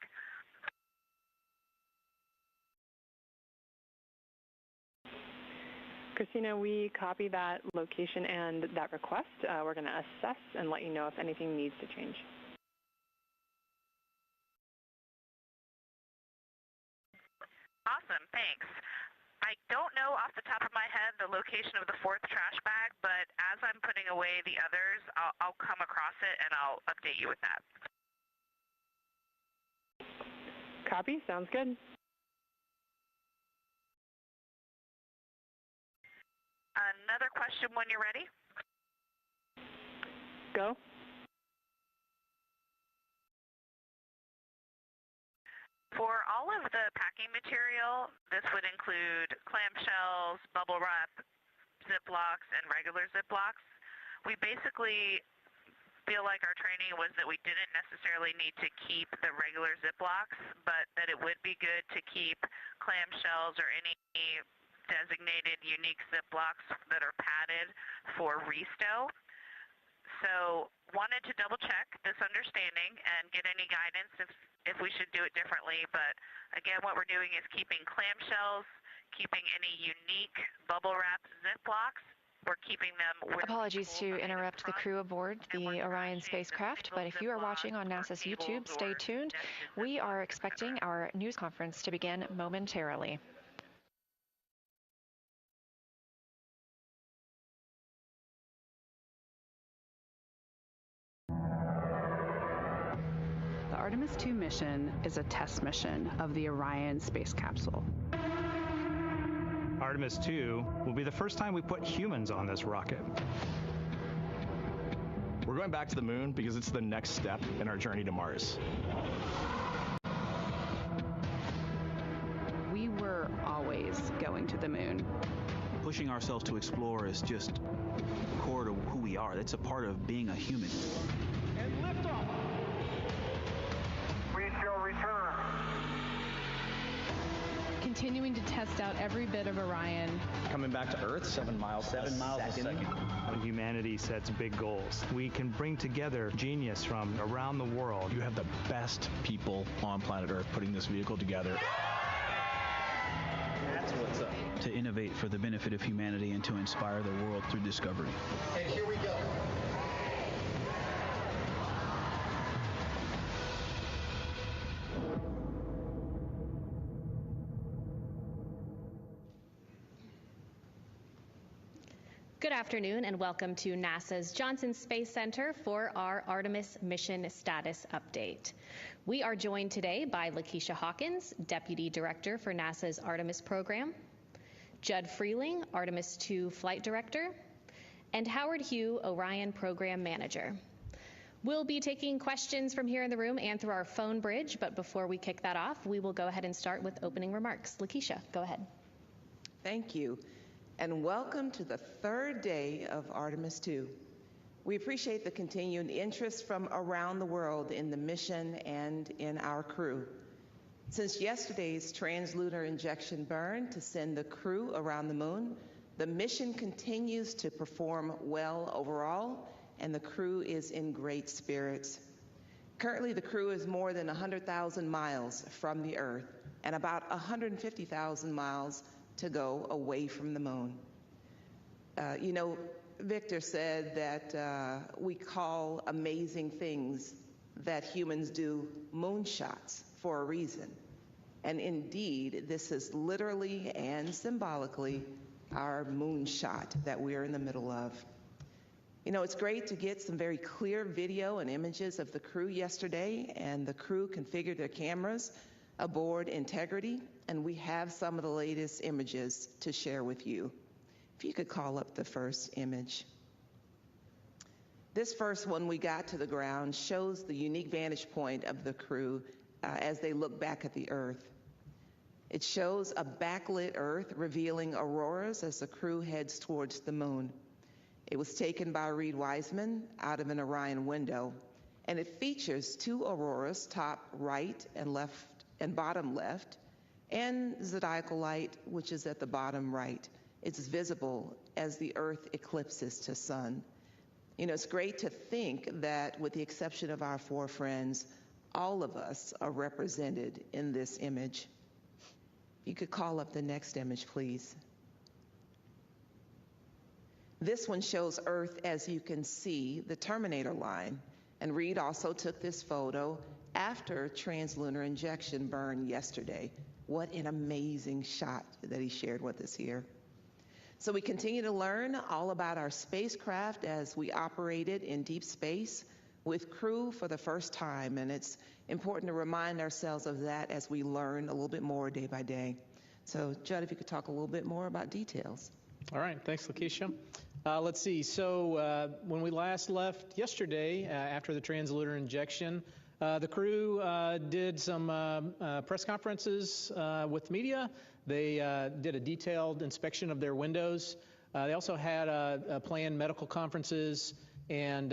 Christina, we copy that location and that request. We're going to assess and let you know if anything needs to change. Awesome, thanks. I don't know off the top of my head the location of the 4th trash bag, but as I'm putting away the others, I'll come across it and I'll update you with that. Copy, sounds good. Another question when you're ready. Go. For all of the packing material, this would include clamshells, bubble wrap, Ziplocs, and regular Ziplocs. We basically feel like our training was that we didn't necessarily need to keep the regular Ziplocs, but that it would be good to keep clamshells or any designated unique Ziplocs that are padded for restow. So wanted to double check this understanding and get any guidance if we should do it differently. But again, what we're doing is keeping clamshells, keeping any unique bubble wrap Ziplocs. We're keeping them with Apologies to interrupt the crew aboard the Orion spacecraft, but if you are watching on NASA's YouTube, stay tuned. We are expecting our news conference to begin momentarily. The Artemis II mission is a test mission of the Orion space capsule. Artemis II will be the first time we put humans on this rocket. We're going back to the moon because it's the next step in our journey to Mars. We were always going to the moon. Pushing ourselves to explore is just core to who we are. That's a part of being a human. And liftoff. We shall return. Continuing to test out every bit of Orion. Coming back to Earth, 7 miles a second. When humanity sets big goals, we can bring together genius from around the world. You have the best people on planet Earth putting this vehicle together. That's what's up. To innovate for the benefit of humanity and to inspire the world through discovery. And here we go. Good afternoon and welcome to NASA's Johnson Space Center for our Artemis mission status update. We are joined today by Lakeisha Hawkins, Deputy Director for NASA's Artemis program, Judd Freeling, Artemis II Flight Director, and Howard Hugh, Orion Program Manager. We'll be taking questions from here in the room and through our phone bridge, but before we kick that off, we will go ahead and start with opening remarks. Lakeisha, go ahead. Thank you. And welcome to the third day of Artemis II. We appreciate the continued interest from around the world in the mission and in our crew. Since yesterday's translunar injection burn to send the crew around the moon, the mission continues to perform well overall, and the crew is in great spirits. Currently, the crew is more than 100,000 miles from the Earth and about 150,000 miles to go away from the moon. Victor said that we call amazing things that humans do moonshots for a reason. And indeed, this is literally and symbolically our moonshot that we're in the middle of. It's great to get some very clear video and images of the crew yesterday, and the crew configured their cameras aboard Integrity, and we have some of the latest images to share with you. If you could call up the first image. This first one we got to the ground shows the unique vantage point of the crew as they look back at the Earth. It shows a backlit Earth revealing auroras as the crew heads towards the moon. It was taken by Reed Wiseman out of an Orion window, and it features 2 auroras, top right and left and bottom left, and zodiacal light, which is at the bottom right. It's visible as the Earth eclipses to sun. You know, it's great to think that with the exception of our four friends, all of us are represented in this image. You could call up the next image, please. This one shows Earth, as you can see, the Terminator line. And Reed also took this photo after translunar injection burn yesterday. What an amazing shot that he shared with us here. So we continue to learn all about our spacecraft as we operated in deep space with crew for the first time. And it's important to remind ourselves of that as we learn a little bit more day by day. So Judd, if you could talk a little bit more about details. All right, thanks, Lakeisha. Let's see, so when we last left yesterday after the translunar injection, the crew did some press conferences with media. They did a detailed inspection of their windows. They also had planned medical conferences, and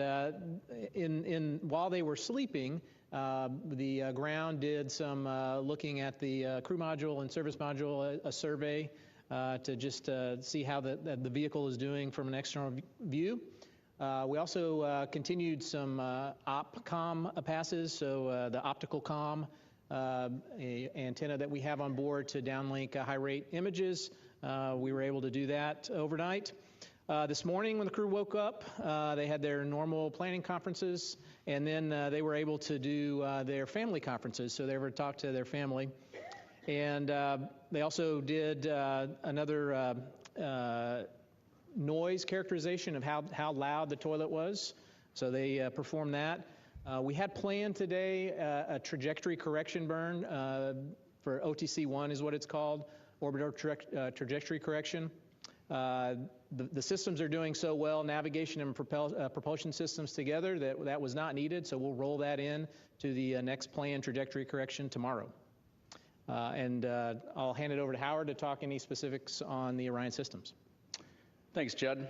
while they were sleeping, the ground did some looking at the crew module and service module, a survey to just see how the vehicle is doing from an external view. We also continued some OpComm passes, so the optical comm antenna that we have on board to downlink high-rate images. We were able to do that overnight. This morning when the crew woke up, they had their normal planning conferences, and then they were able to do their family conferences, so they were to talk to their family. And they also did another noise characterization of how loud the toilet was. So they performed that. We had planned today a trajectory correction burn for OTC-1 is what it's called, orbital trajectory correction. The systems are doing so well, navigation and propulsion systems together, that was not needed, so we'll roll that in to the next planned trajectory correction tomorrow. And I'll hand it over to Howard to talk any specifics on the Orion systems. Thanks, Judd.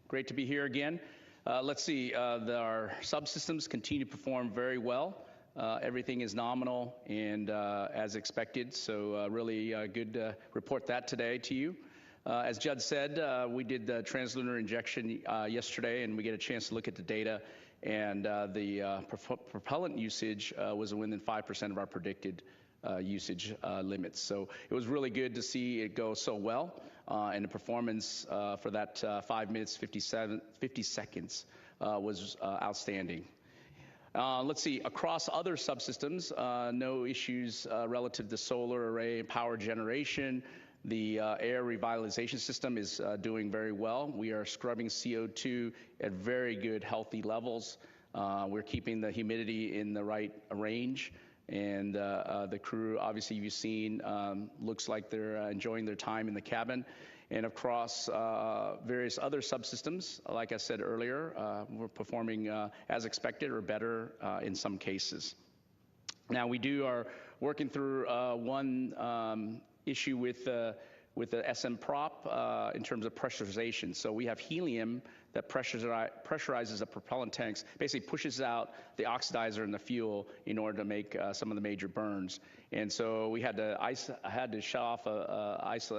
Great to be here again. Let's see, our subsystems continue to perform very well. Everything is nominal and as expected, so really good to report that today to you. As Judd said, we did the translunar injection yesterday, and we get a chance to look at the data, and the propellant usage was within 5% of our predicted usage limits. So it was really good to see it go so well, and the performance for that 5 minutes, 50 seconds was outstanding. Let's see, across other subsystems, no issues relative to solar array and power generation. The air revitalization system is doing very well. We are scrubbing CO2 at very good, healthy levels. We're keeping the humidity in the right range. And the crew, obviously you've seen, looks like they're enjoying their time in the cabin. And across various other subsystems, like I said earlier, we're performing as expected or better in some cases. Now we are working through one issue with the SM prop in terms of pressurization. So we have helium that pressurizes the propellant tanks, basically pushes out the oxidizer and the fuel in order to make some of the major burns. And so we had to shut off,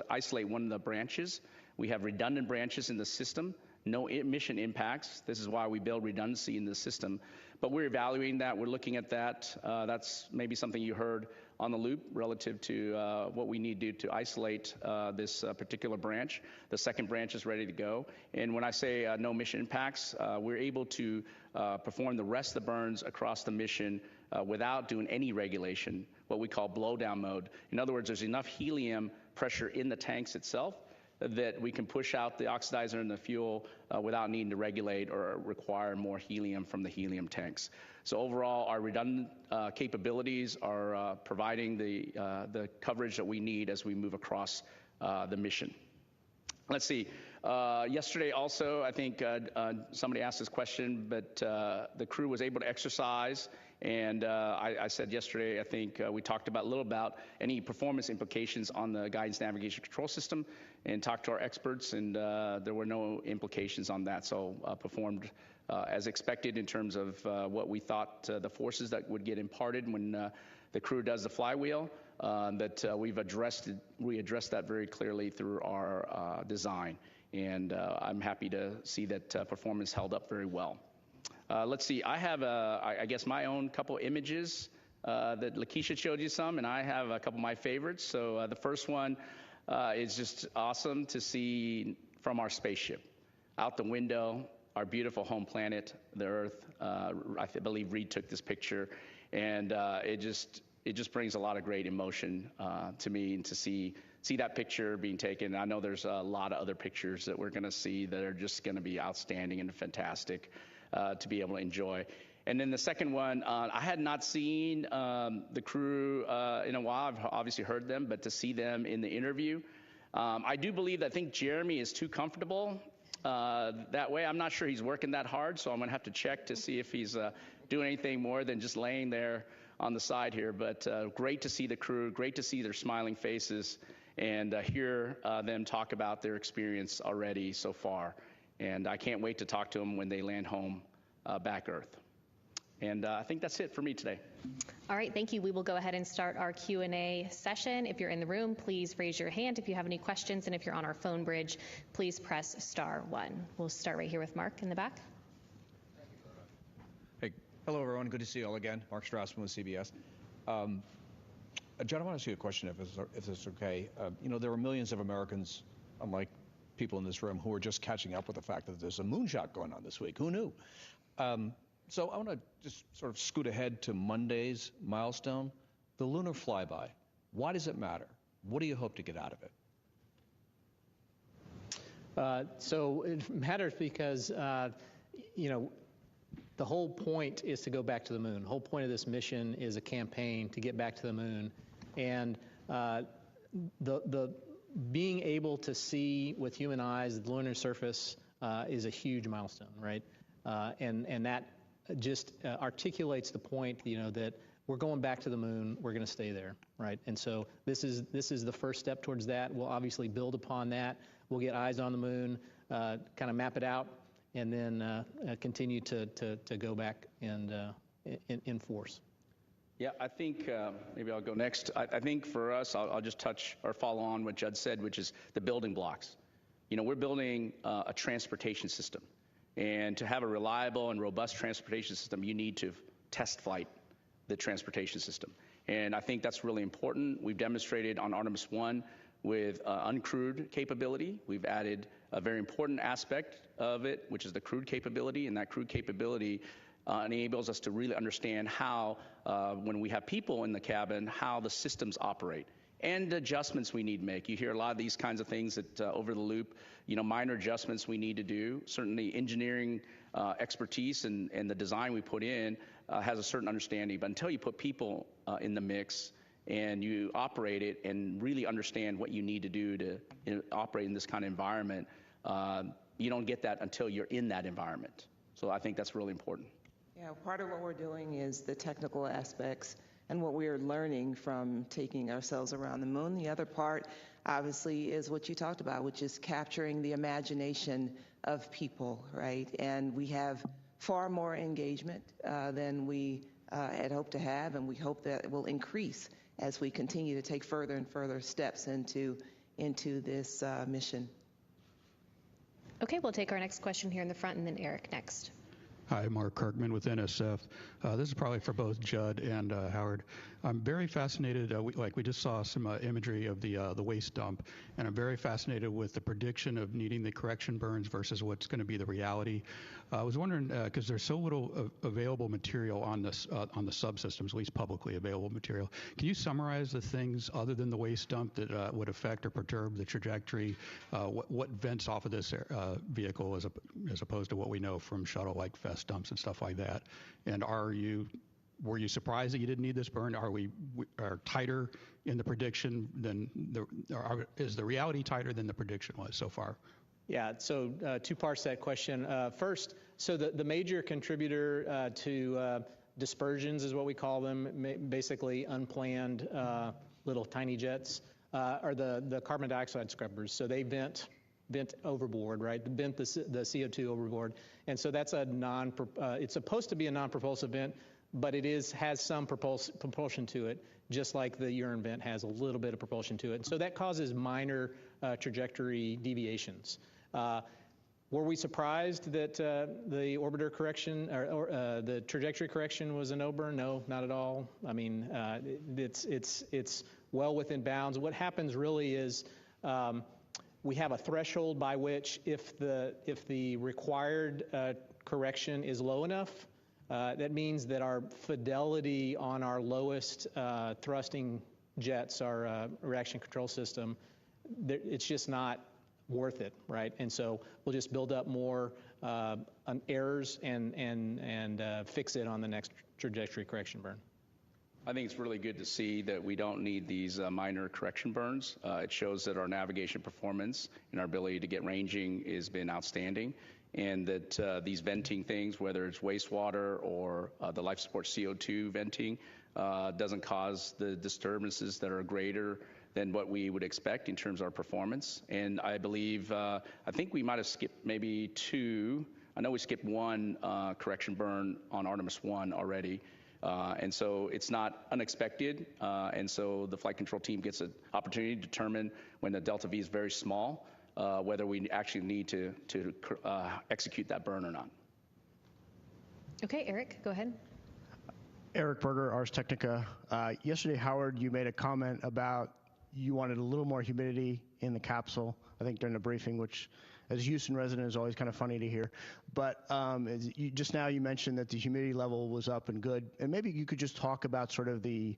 isolate one of the branches. We have redundant branches in the system, no emission impacts. This is why we build redundancy in the system. But we're evaluating that. We're looking at that. That's maybe something you heard on the loop relative to what we need to do to isolate this particular branch. The second branch is ready to go. And when I say no mission impacts, we're able to perform the rest of the burns across the mission without doing any regulation, what we call blowdown mode. In other words, there's enough helium pressure in the tanks itself that we can push out the oxidizer and the fuel without needing to regulate or require more helium from the helium tanks. So overall, our redundant capabilities are providing the coverage that we need as we move across the mission. Let's see. Yesterday also, I think somebody asked this question, but the crew was able to exercise. And I said yesterday, I think we talked a little about any performance implications on the guidance navigation control system and talked to our experts, and there were no implications on that. So performed as expected in terms of what we thought the forces that would get imparted when the crew does the flywheel, that we addressed that very clearly through our design. And I'm happy to see that performance held up very well. Let's see, I have, I guess, my own couple images that Lakeisha showed you some, and I have a couple of my favorites. So the first one is just awesome to see from our spaceship. Out the window, our beautiful home planet, the Earth. I believe Reed took this picture, and it just brings a lot of great emotion to me, and to see that picture being taken. I know there's a lot of other pictures that we're going to see that are just going to be outstanding and fantastic to be able to enjoy. And then the second one, I had not seen the crew in a while. I've obviously heard them, but to see them in the interview, I do believe that I think Jeremy is too comfortable that way. I'm not sure he's working that hard, so I'm going to have to check to see if he's doing anything more than just laying there on the side here. But great to see the crew, great to see their smiling faces, and hear them talk about their experience already so far. And I can't wait to talk to them when they land home back Earth. And I think that's it for me today. All right, thank you. We will go ahead and start our Q&A session. If you're in the room, please raise your hand if you have any questions. And if you're on our phone bridge, please press *1. We'll start right here with Mark in the back. Hey, hello everyone. Good to see you all again. Mark Strassman with CBS. John, I want to ask you a question, if it's okay. You know, there are millions of Americans, unlike people in this room, who are just catching up with the fact that there's a moonshot going on this week. Who knew? So I want to just sort of scoot ahead to Monday's milestone, the lunar flyby. Why does it matter? What do you hope to get out of it? So it matters because, you know, the whole point is to go back to the moon. The whole point of this mission is a campaign to get back to the moon. And the being able to see with human eyes the lunar surface is a huge milestone, right? And that just articulates the point, you know, that we're going back to the moon, we're going to stay there, right? And so this is the first step towards that. We'll obviously build upon that. We'll get eyes on the moon, kind of map it out, and then continue to go back and in force. Yeah, I think maybe I'll go next. I think for us, I'll just touch or follow on what Judd said, which is the building blocks. You know, we're building a transportation system. And to have a reliable and robust transportation system, you need to test flight the transportation system. And I think that's really important. We've demonstrated on Artemis 1 with uncrewed capability. We've added a very important aspect of it, which is the crewed capability. And that crewed capability enables us to really understand how, when we have people in the cabin, how the systems operate and the adjustments we need to make. You hear a lot of these kinds of things that over the loop, you know, minor adjustments we need to do. Certainly engineering expertise and the design we put in has a certain understanding, but until you put people in the mix and you operate it and really understand what you need to do to operate in this kind of environment, you don't get that until you're in that environment. So I think that's really important. Yeah, part of what we're doing is the technical aspects and what we are learning from taking ourselves around the moon. The other part, obviously, is what you talked about, which is capturing the imagination of people, right? And we have far more engagement than we had hoped to have, and we hope that it will increase as we continue to take further and further steps into this mission. Okay, we'll take our next question here in the front, and then Eric next. Hi, Mark Kirkman with NSF. This is probably for both Judd and Howard. I'm very fascinated, we just saw some imagery of the waste dump, and I'm very fascinated with the prediction of needing the correction burns versus what's going to be the reality. I was wondering, because there's so little available material on this on the subsystems, at least publicly available material. Can you summarize the things other than the waste dump that would affect or perturb the trajectory? What vents off of this vehicle as opposed to what we know from shuttle like Fest dumps and stuff like that? And were you surprised that you didn't need this burn? Are we tighter in the prediction than is the reality tighter than the prediction was so far? Yeah, so two parts to that question. First, so the major contributor to dispersions is what we call them, basically unplanned little tiny jets, are the carbon dioxide scrubbers. So they vent overboard, right? Vent the CO2 overboard, and so that's it's supposed to be a non-propulsive vent, but it has some propulsion to it, just like the urine vent has a little bit of propulsion to it. And so that causes minor trajectory deviations. Were we surprised that the orbiter correction or the trajectory correction was a no-burn? No, not at all. I mean, it's well within bounds. What happens really is we have a threshold by which if the required correction is low enough, that means that our fidelity on our lowest thrusting jets, our reaction control system, it's just not worth it, right? And so we'll just build up more errors and fix it on the next trajectory correction burn. I think it's really good to see that we don't need these minor correction burns. It shows that our navigation performance and our ability to get ranging has been outstanding, and that these venting things, whether it's wastewater or the life support CO2 venting, doesn't cause the disturbances that are greater than what we would expect in terms of our performance. And I believe, I think we might have skipped maybe two. I know we skipped one correction burn on Artemis 1 already. And so it's not unexpected. And so the flight control team gets an opportunity to determine when the delta V is very small, whether we actually need to execute that burn or not. Okay, Eric, go ahead. Eric Berger, Ars Technica. Yesterday, Howard, you made a comment about you wanted a little more humidity in the capsule, I think during the briefing, which as a Houston resident is always kind of funny to hear. But just now you mentioned that the humidity level was up and good. And maybe you could just talk about sort of the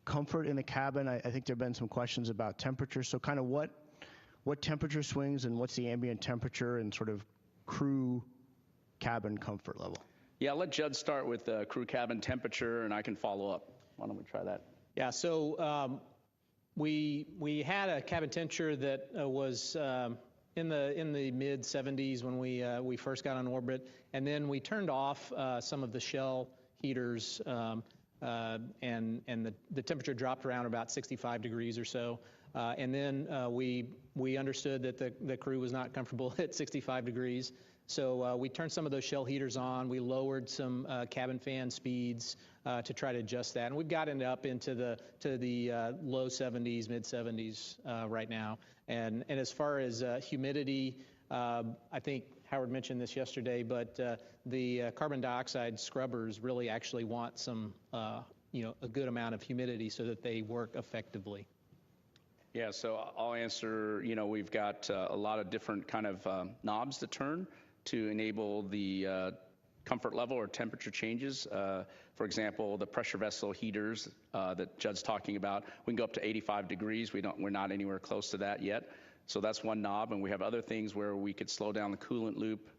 comfort in the cabin. I think there have been some questions about temperature. So kind of what temperature swings and what's the ambient temperature and sort of crew cabin comfort level? Yeah, I'll let Judd start with crew cabin temperature, and I can follow up. Why don't we try that? Yeah, so we had a cabin temperature that was in the mid 70s when we first got on orbit, and then we turned off some of the shell heaters, and the temperature dropped around about 65 degrees or so. And then we understood that the crew was not comfortable at 65 degrees. So we turned some of those shell heaters on. We lowered some cabin fan speeds to try to adjust that. And we've gotten it up into the low 70s, mid 70s right now. And as far as humidity, I think Howard mentioned this yesterday, but the carbon dioxide scrubbers really actually want some, a good amount of humidity so that they work effectively. Yeah, so I'll answer, we've got a lot of different kind of knobs to turn to enable the comfort level or temperature changes. For example, the pressure vessel heaters that Judd's talking about, we can go up to 85 degrees. We're not anywhere close to that yet. So that's one knob, and we have other things where we could slow down the coolant loop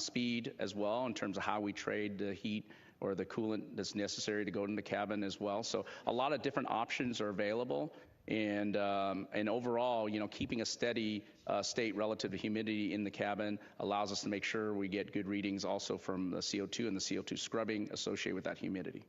speed as well in terms of how we trade the heat or the coolant that's necessary to go in the cabin as well. So a lot of different options are available. And overall, keeping a steady state relative to humidity in the cabin allows us to make sure we get good readings also from the CO2 and the CO2 scrubbing associated with that humidity.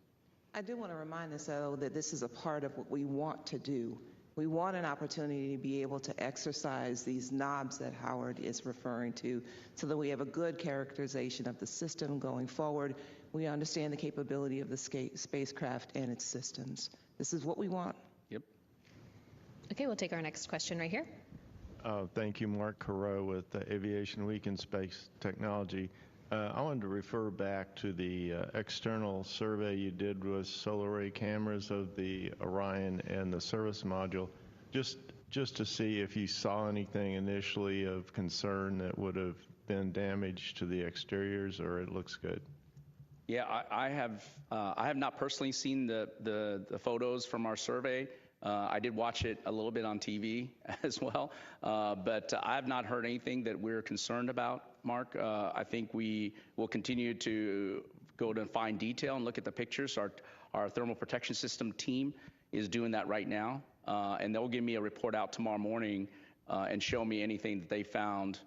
I do want to remind us, though, that this is a part of what we want to do. We want an opportunity to be able to exercise these knobs that Howard is referring to so that we have a good characterization of the system going forward. We understand the capability of the spacecraft and its systems. This is what we want. Okay, we'll take our next question right here. Thank you, Mark Carreau with Aviation Week in Space Technology. I wanted to refer back to the external survey you did with solar array cameras of the Orion and the service module, just to see if you saw anything initially of concern that would have been damage to the exteriors, or it looks good. Yeah, I have not personally seen the photos from our survey. I did watch it a little bit on TV as well, but I have not heard anything that we're concerned about, Mark. I think we will continue to go to fine detail and look at the pictures. Our thermal protection system team is doing that right now, and they'll give me a report out tomorrow morning and show me anything that they found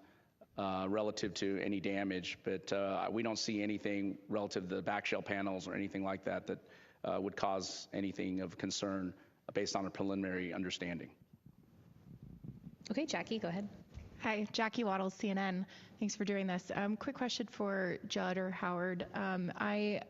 relative to any damage. But we don't see anything relative to the back shell panels or anything like that that would cause anything of concern based on a preliminary understanding. Okay, Jackie, go ahead. Hi, Jackie Waddles, CNN. Thanks for doing this. Quick question for Judd or Howard. I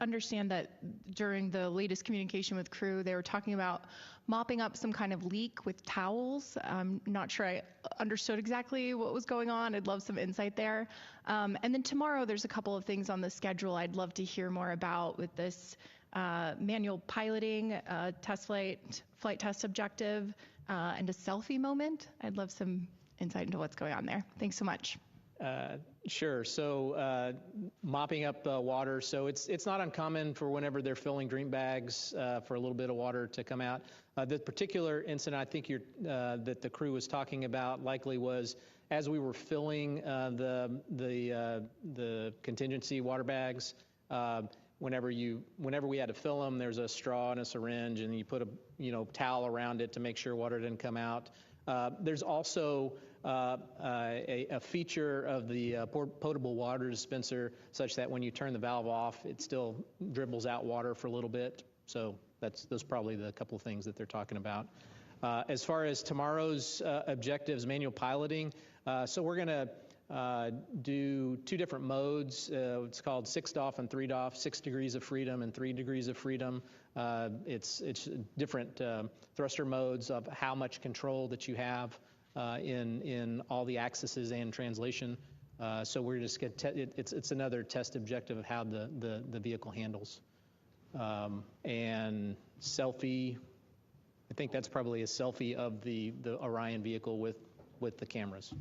understand that during the latest communication with crew, they were talking about mopping up some kind of leak with towels. I'm not sure I understood exactly what was going on. I'd love some insight there. And then tomorrow, there's a couple of things on the schedule I'd love to hear more about with this manual piloting, test flight test objective, and a selfie moment. I'd love some insight into what's going on there. Thanks so much. Sure. So mopping up water. So it's not uncommon for whenever they're filling drink bags for a little bit of water to come out. The particular incident I think that the crew was talking about likely was as we were filling the contingency water bags. Whenever we had to fill them, there's a straw and a syringe, and you put a towel around it to make sure water didn't come out. There's also a feature of the potable water dispenser such that when you turn the valve off, it still dribbles out water for a little bit. So those are probably the couple of things that they're talking about. As far as tomorrow's objectives, manual piloting, so we're going to do 2 different modes. It's called 6 DOF and 3 DOF, 6 degrees of freedom and 3 degrees of freedom. It's different thruster modes of how much control that you have in all the axes and translation. So we're just it's another test objective of how the vehicle handles. And selfie, I think that's probably a selfie of the Orion vehicle with the cameras.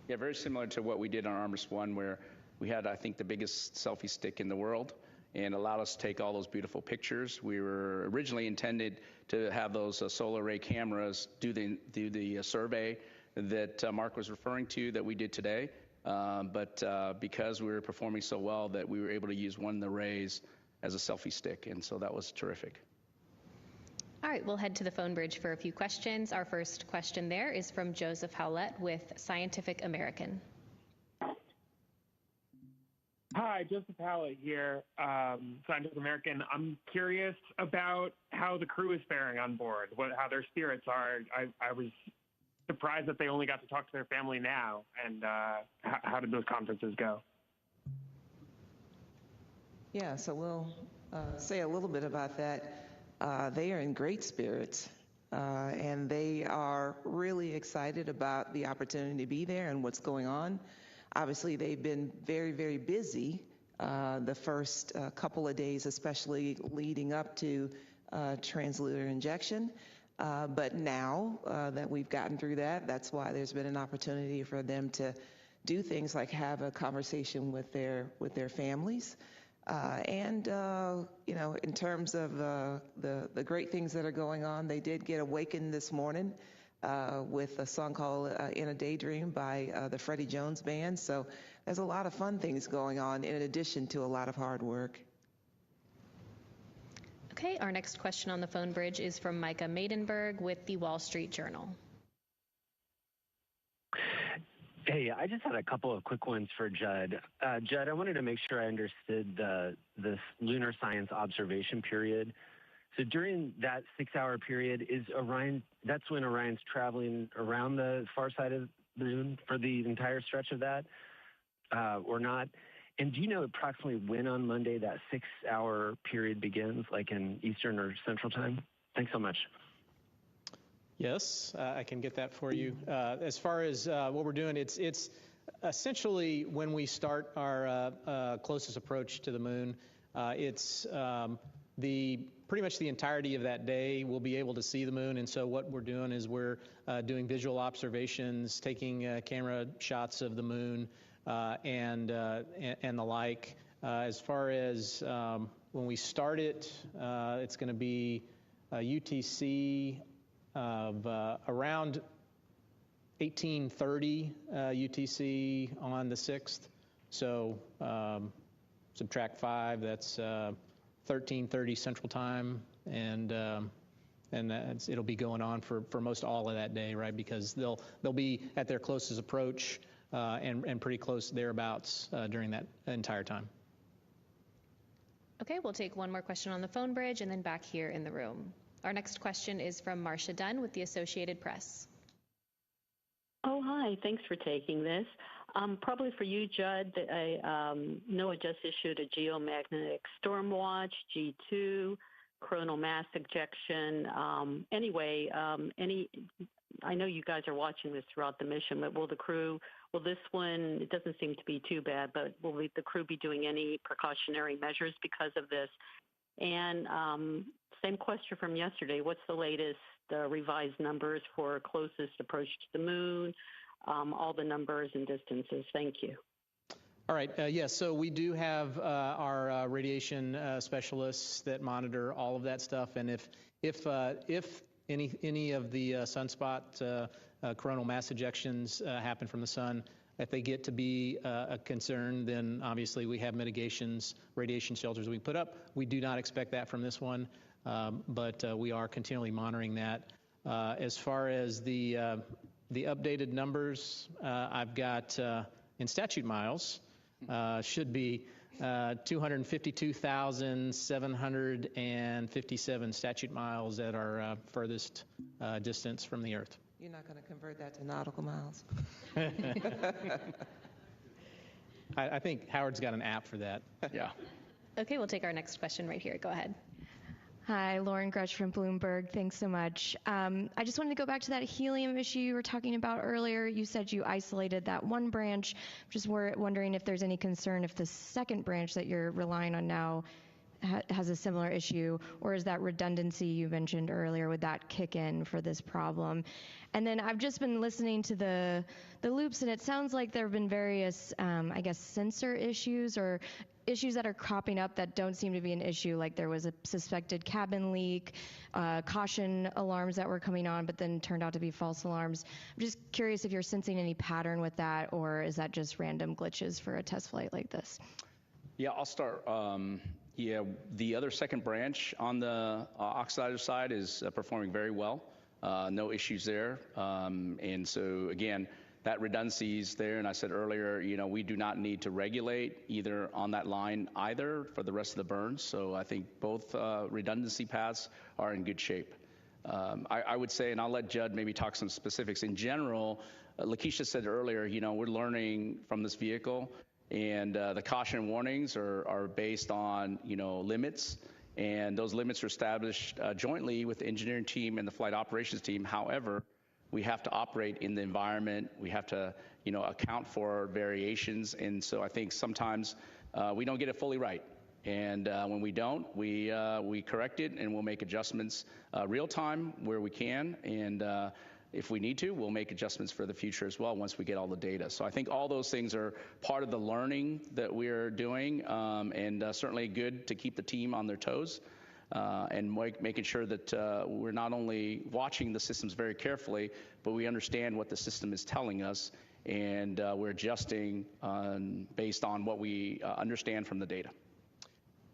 Yeah, very similar to what we did on Artemis 1, where we had, I think, the biggest selfie stick in the world and allowed us to take all those beautiful pictures. We were originally intended to have those solar array cameras do the survey that Mark was referring to that we did today. But because we were performing so well that we were able to use one of the arrays as a selfie stick, and so that was terrific. All right, we'll head to the phone bridge for a few questions. Our first question there is from Joseph Howlett with Scientific American. Hi, Joseph Howlett here, Scientific American. I'm curious about how the crew is faring on board, how their spirits are. I was surprised that they only got to talk to their family now, and how did those conferences go? Yeah, so we'll say a little bit about that. They are in great spirits, and they are really excited about the opportunity to be there and what's going on. Obviously, they've been very, very busy the first couple of days, especially leading up to translunar injection. But now that we've gotten through that, that's why there's been an opportunity for them to do things like have a conversation with their families. And in terms of the great things that are going on, they did get awakened this morning with a song called In a Daydream by the Freddie Jones Band. So there's a lot of fun things going on in addition to a lot of hard work. Okay, our next question on the phone bridge is from Micah Maidenberg with the Wall Street Journal. Hey, I just had a couple of quick ones for Judd. Judd, I wanted to make sure I understood this lunar science observation period. So during that 6-hour period, that's when Orion's traveling around the far side of the moon for the entire stretch of that, or not? And do you know approximately when on Monday that 6-hour period begins, like in Eastern or Central time? Thanks so much. Yes, I can get that for you. As far as what we're doing, it's essentially when we start our closest approach to the moon. It's pretty much the entirety of that day we'll be able to see the moon, and so what we're doing is we're doing visual observations, taking camera shots of the moon and the like. As far as when we start it, it's going to be UTC of around 1830 UTC on the 6th. So subtract 5, that's 1330 Central Time, and it'll be going on for most all of that day, right? Because they'll be at their closest approach and pretty close thereabouts during that entire time. Okay, we'll take one more question on the phone bridge and then back here in the room. Our next question is from Marcia Dunn with the Associated Press. Oh, hi. Thanks for taking this. Probably for you, Judd. NOAA just issued a geomagnetic storm watch, G2, coronal mass ejection. I know you guys are watching this throughout the mission, but will this one, it doesn't seem to be too bad, but will the crew be doing any precautionary measures because of this? And same question from yesterday, what's the latest revised numbers for closest approach to the moon, all the numbers and distances? Thank you. All right, yes, so we do have our radiation specialists that monitor all of that stuff, and if any of the sunspot coronal mass ejections happen from the sun, if they get to be a concern, then obviously we have mitigations, radiation shelters we put up. We do not expect that from this one, but we are continually monitoring that. As far as the updated numbers, I've got in statute miles, should be 252,757 statute miles at our furthest distance from the Earth. You're not going to convert that to nautical miles? I think Howard's got an app for that. Yeah. Okay, we'll take our next question right here. Go ahead. Hi, Lauren Grutch from Bloomberg. Thanks so much. I just wanted to go back to that helium issue you were talking about earlier. You said you isolated that one branch. Just wondering if there's any concern if the second branch that you're relying on now has a similar issue, or is that redundancy you mentioned earlier, would that kick in for this problem? And then I've just been listening to the loops, and it sounds like there have been various, sensor issues or issues that are cropping up that don't seem to be an issue, like there was a suspected cabin leak, caution alarms that were coming on, but then turned out to be false alarms. I'm just curious if you're sensing any pattern with that, or is that just random glitches for a test flight like this? Yeah, I'll start. The other second branch on the oxidizer side is performing very well. No issues there. And so, again, that redundancy is there. And I said earlier, we do not need to regulate either on that line either for the rest of the burns. So I think both redundancy paths are in good shape. I would say, and I'll let Judd maybe talk some specifics. In general, Lakeisha said earlier, we're learning from this vehicle. And the caution warnings are based on, limits. And those limits are established jointly with the engineering team and the flight operations team. However, we have to operate in the environment. We have to, account for variations. And so I think sometimes we don't get it fully right. And when we don't, we correct it and we'll make adjustments real time where we can. And if we need to, we'll make adjustments for the future as well once we get all the data. So I think all those things are part of the learning that we're doing, and certainly good to keep the team on their toes and making sure that we're not only watching the systems very carefully, but we understand what the system is telling us, and we're adjusting based on what we understand from the data.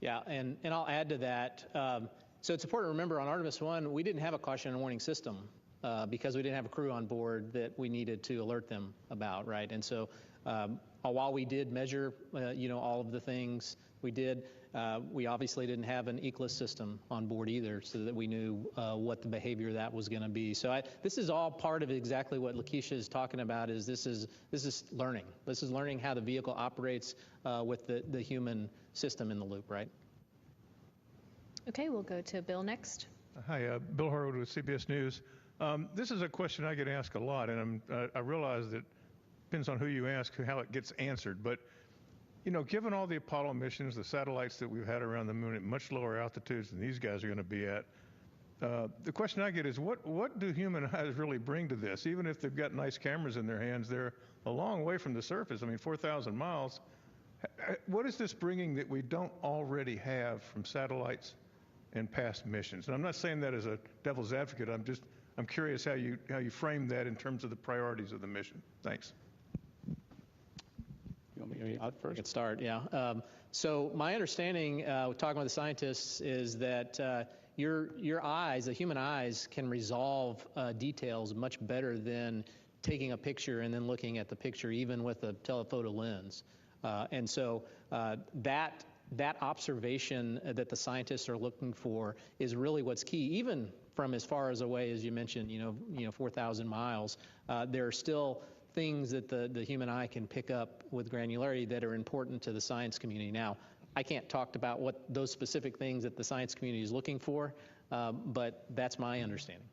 Yeah, and I'll add to that. So it's important to remember on Artemis 1, we didn't have a caution and warning system. Because we didn't have a crew on board that we needed to alert them about, right? And so while we did measure, all of the things we did, we obviously didn't have an ECLS system on board either, so that we knew what the behavior of that was going to be. So this is all part of exactly what Lakeisha is talking about. Is this is learning. This is learning how the vehicle operates with the human system in the loop, right? Okay, we'll go to Bill next. Hi, Bill Harwood with CBS News. This is a question I get asked a lot, and I realize that it depends on who you ask how it gets answered. But, given all the Apollo missions, the satellites that we've had around the moon at much lower altitudes than these guys are going to be at, the question I get is what do human eyes really bring to this? Even if they've got nice cameras in their hands, they're a long way from the surface. I mean, 4,000 miles. What is this bringing that we don't already have from satellites and past missions? And I'm not saying that as a devil's advocate. I'm curious how you frame that in terms of the priorities of the mission. Thanks. You want me to first? I can start, yeah. So my understanding, talking with the scientists, is that your eyes, the human eyes, can resolve details much better than taking a picture and then looking at the picture, even with a telephoto lens. And so that observation that the scientists are looking for is really what's key. Even from as far as away as you mentioned, 4,000 miles, there are still things that the human eye can pick up with granularity that are important to the science community. Now, I can't talk about what those specific things that the science community is looking for, but that's my understanding.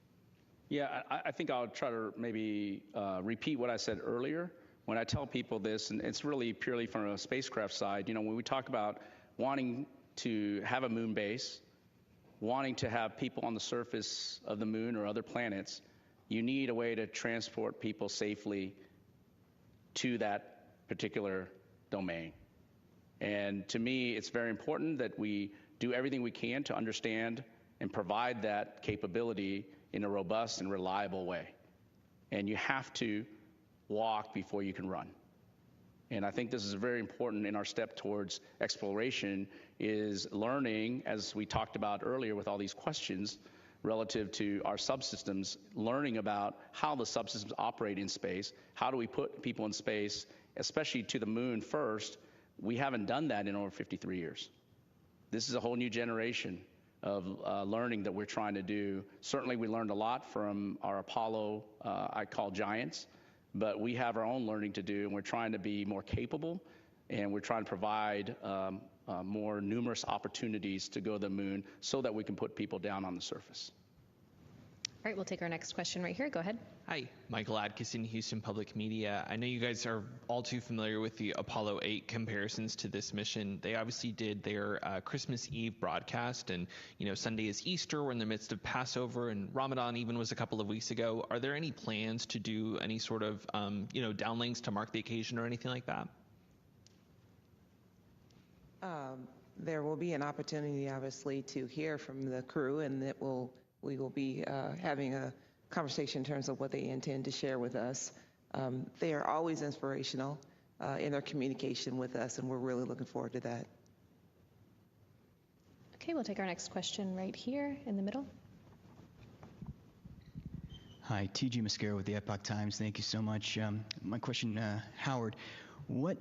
Yeah, I think I'll try to maybe repeat what I said earlier. When I tell people this, and it's really purely from a spacecraft side, when we talk about wanting to have a moon base, wanting to have people on the surface of the moon or other planets, you need a way to transport people safely to that particular domain. And to me, it's very important that we do everything we can to understand and provide that capability in a robust and reliable way. And you have to walk before you can run. And I think this is very important in our step towards exploration, is learning, as we talked about earlier with all these questions relative to our subsystems, learning about how the subsystems operate in space. How do we put people in space, especially to the moon first? We haven't done that in over 53 years. This is a whole new generation of learning that we're trying to do. Certainly we learned a lot from our Apollo, I call giants, but we have our own learning to do, and we're trying to be more capable, and we're trying to provide more numerous opportunities to go to the moon so that we can put people down on the surface. All right, we'll take our next question right here. Go ahead. Hi, Michael Adkison, Houston Public Media. I know you guys are all too familiar with the Apollo 8 comparisons to this mission. They obviously did their Christmas Eve broadcast, and Sunday is Easter. We're in the midst of Passover, and Ramadan even was a couple of weeks ago. Are there any plans to do any sort of downlinks to mark the occasion or anything like that? There will be an opportunity, obviously, to hear from the crew, and we will be having a conversation in terms of what they intend to share with us. They are always inspirational in their communication with us, and we're really looking forward to that. Okay, we'll take our next question right here in the middle. Hi, T.G. Mascara with the Epoch Times. Thank you so much. My question, Howard, what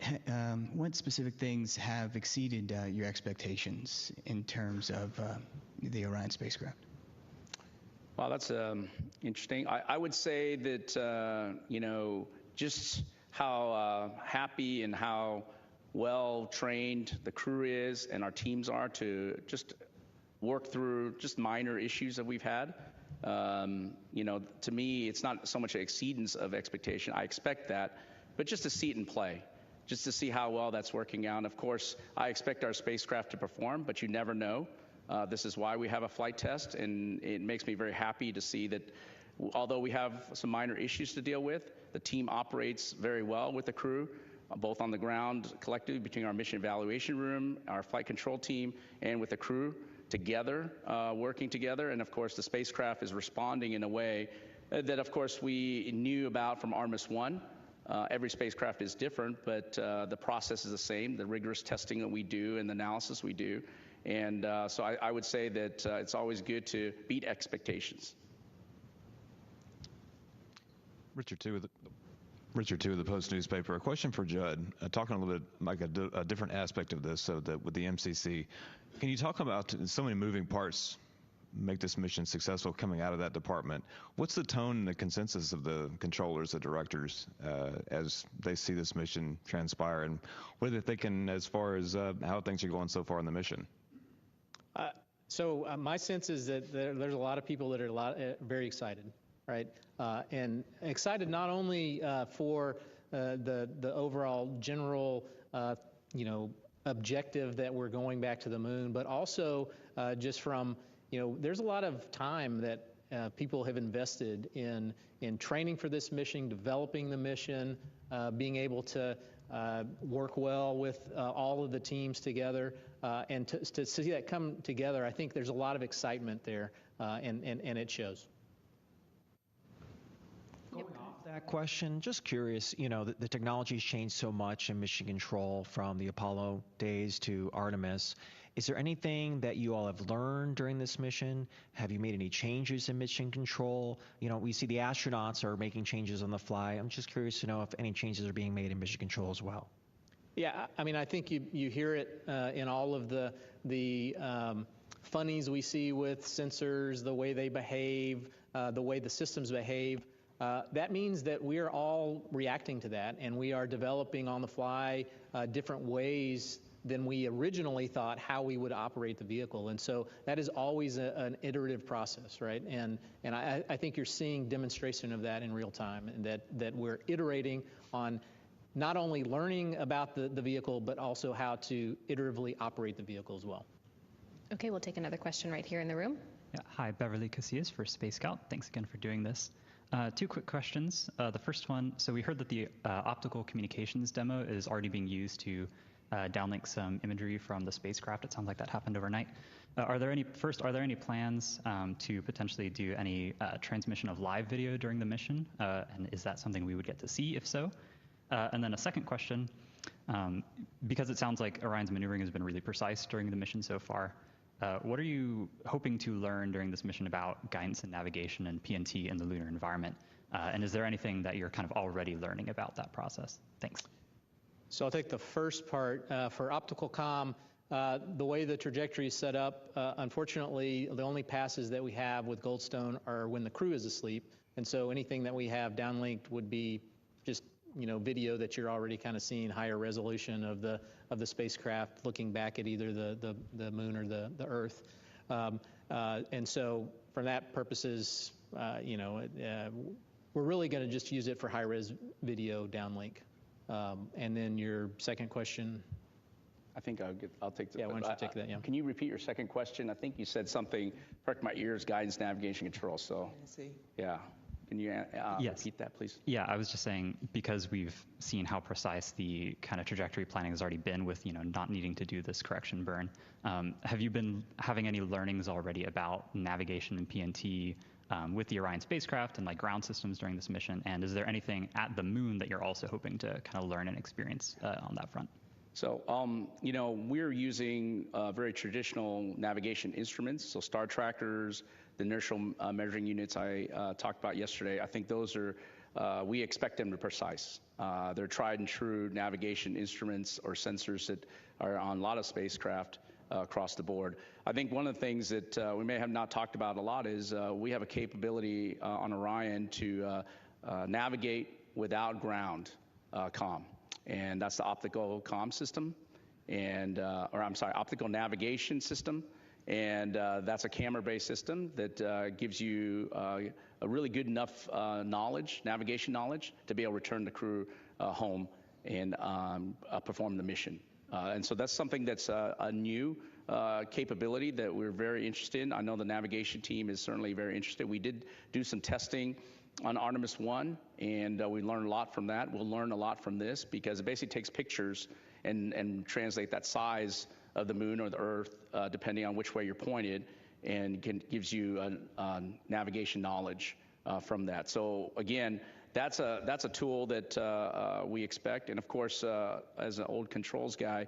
specific things have exceeded your expectations in terms of the Orion spacecraft? Wow, that's interesting. I would say that, just how happy and how well trained the crew is and our teams are to just work through just minor issues that we've had. To me, it's not so much an exceedance of expectation. I expect that, but just to see it in play, just to see how well that's working out. Of course, I expect our spacecraft to perform, but you never know. This is why we have a flight test, and it makes me very happy to see that although we have some minor issues to deal with, the team operates very well with the crew, both on the ground collectively between our mission evaluation room, our flight control team, and with the crew together, working together. And of course, the spacecraft is responding in a way that, of course, we knew about from Artemis-1. Every spacecraft is different, but the process is the same, the rigorous testing that we do and the analysis we do. And so I would say that it's always good to beat expectations. Richard Two of the Post newspaper. A question for Judd. Talking a little bit like a different aspect of this, so that with the MCC, can you talk about so many moving parts make this mission successful coming out of that department? What's the tone and the consensus of the controllers, the directors, as they see this mission transpire, and what are they thinking as far as how things are going so far in the mission? So my sense is that there's a lot of people that are very excited, right? And excited not only for the overall general, objective that we're going back to the moon, but also just from, there's a lot of time that people have invested in training for this mission, developing the mission, being able to work well with all of the teams together, and to see that come together. I think there's a lot of excitement there, and it shows. Going off that question, just curious, the technology's changed so much in mission control from the Apollo days to Artemis. Is there anything that you all have learned during this mission? Have you made any changes in mission control? We see the astronauts are making changes on the fly. I'm just curious to know if any changes are being made in mission control as well. Yeah, I mean, I think you hear it in all of the funnies we see with sensors, the way they behave, the way the systems behave. That means that we are all reacting to that, and we are developing on the fly different ways than we originally thought how we would operate the vehicle. And so that is always an iterative process, right? And I think you're seeing demonstration of that in real time, and that we're iterating on not only learning about the vehicle, but also how to iteratively operate the vehicle as well. Okay, we'll take another question right here in the room. Yeah, hi, Beverly Casillas for Space Scout. Thanks again for doing this. Two quick questions. The first one, so we heard that the optical communications demo is already being used to downlink some imagery from the spacecraft. It sounds like that happened overnight. Are there any plans to potentially do any transmission of live video during the mission? And is that something we would get to see, if so? And then a second question, because it sounds like Orion's maneuvering has been really precise during the mission so far, what are you hoping to learn during this mission about guidance and navigation and PNT in the lunar environment? And is there anything that you're kind of already learning about that process? Thanks. So I'll take the first part. For optical comm, the way the trajectory is set up, unfortunately, the only passes that we have with Goldstone are when the crew is asleep. And so anything that we have downlinked would be just video that you're already kind of seeing, higher resolution of the spacecraft looking back at either the moon or the Earth. And so for that purposes, we're really going to just use it for high-res video downlink. And then your second question. I think I'll take that. Yeah, why don't you take that? Yeah. Can you repeat your second question? I think you said something, perked my ears, guidance, navigation, control. So, yeah. Can you repeat that, please? Yeah, I was just saying, because we've seen how precise the kind of trajectory planning has already been with, not needing to do this correction burn. Have you been having any learnings already about navigation and PNT with the Orion spacecraft and like ground systems during this mission? And is there anything at the moon that you're also hoping to kind of learn and experience on that front? So, we're using very traditional navigation instruments, so star trackers, the inertial measuring units I talked about yesterday. I think those are, we expect them to be precise. They're tried and true navigation instruments or sensors that are on a lot of spacecraft across the board. I think one of the things that we may have not talked about a lot is we have a capability on Orion to navigate without ground comm. And that's the optical comm system, optical navigation system. And that's a camera-based system that gives you a really good enough navigation knowledge, to be able to return the crew home and perform the mission. And so that's something that's a new capability that we're very interested in. I know the navigation team is certainly very interested. We did do some testing on Artemis 1, and we learned a lot from that. We'll learn a lot from this, because it basically takes pictures and translate that size of the moon or the Earth, depending on which way you're pointed, and gives you navigation knowledge from that. So again, that's a tool that we expect. And of course, as an old controls guy,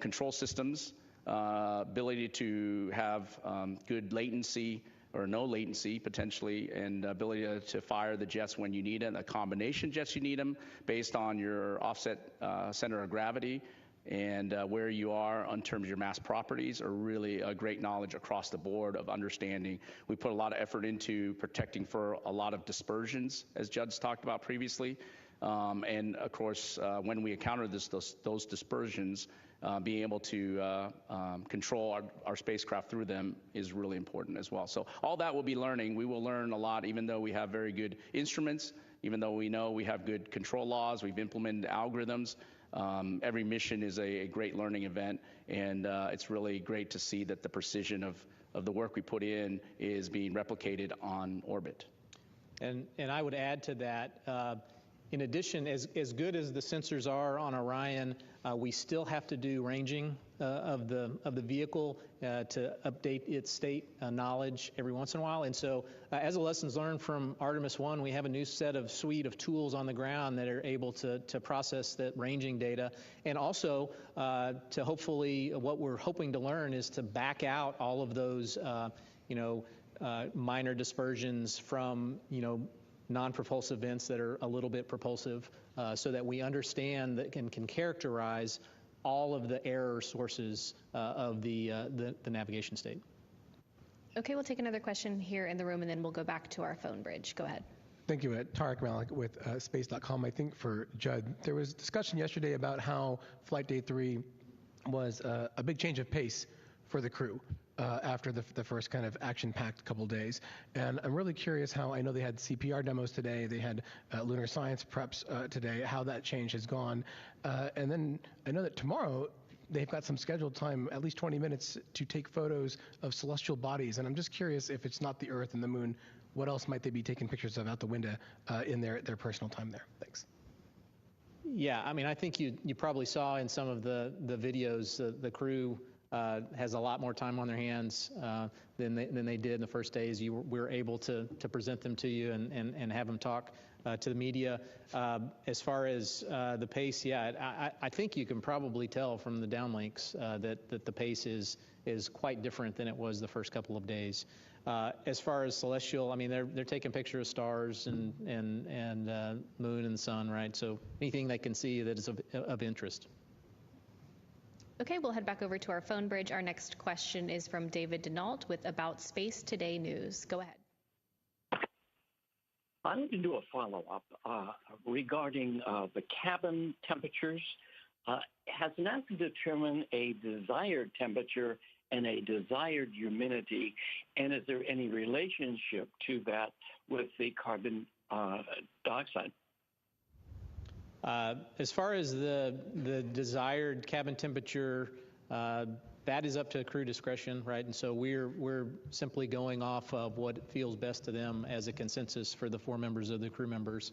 control systems, ability to have good latency or no latency potentially, and ability to fire the jets when you need it, the combination jets you need them based on your offset center of gravity and where you are in terms of your mass properties, are really a great knowledge across the board of understanding. We put a lot of effort into protecting for a lot of dispersions, as Judd's talked about previously. And of course, when we encounter those dispersions, being able to control our spacecraft through them is really important as well. So all that we'll be learning. We will learn a lot, even though we have very good instruments, even though we know we have good control laws, we've implemented algorithms. Every mission is a great learning event, and it's really great to see that the precision of the work we put in is being replicated on orbit. And I would add to that, in addition, as good as the sensors are on Orion, we still have to do ranging of the vehicle to update its state knowledge every once in a while. And so, as a lessons learned from Artemis 1, we have a new suite of tools on the ground that are able to process that ranging data, and also to hopefully, what we're hoping to learn is to back out all of those, minor dispersions from, non-propulsive events that are a little bit propulsive, so that we understand that can characterize all of the error sources of the navigation state. Okay, we'll take another question here in the room, and then we'll go back to our phone bridge. Go ahead. Thank you. Tarek Malik with Space.com. I think for Judd, there was discussion yesterday about how Flight Day 3 was a big change of pace for the crew after the first kind of action-packed couple days. And I'm really curious how, I know they had CPR demos today, they had lunar science preps today, how that change has gone. And then I know that tomorrow they've got some scheduled time, at least 20 minutes, to take photos of celestial bodies. And I'm just curious, if it's not the Earth and the Moon, what else might they be taking pictures of out the window in their personal time there? Thanks. Yeah, I mean, I think you probably saw in some of the videos the crew has a lot more time on their hands than they did in the first days. We were able to present them to you and have them talk to the media. As far as the pace, yeah, I think you can probably tell from the downlinks that the pace is quite different than it was the first couple of days. As far as celestial, I mean, they're taking pictures of stars and moon and sun, right? So anything they can see that is of interest. Okay, we'll head back over to our phone bridge. Our next question is from David Denault with About Space Today News. Go ahead. I need to do a follow-up regarding the cabin temperatures. Has NASA determined a desired temperature and a desired humidity, and is there any relationship to that with the carbon dioxide? As far as the desired cabin temperature, that is up to crew discretion, right? And so we're simply going off of what feels best to them as a consensus for the 4 members of the crew members.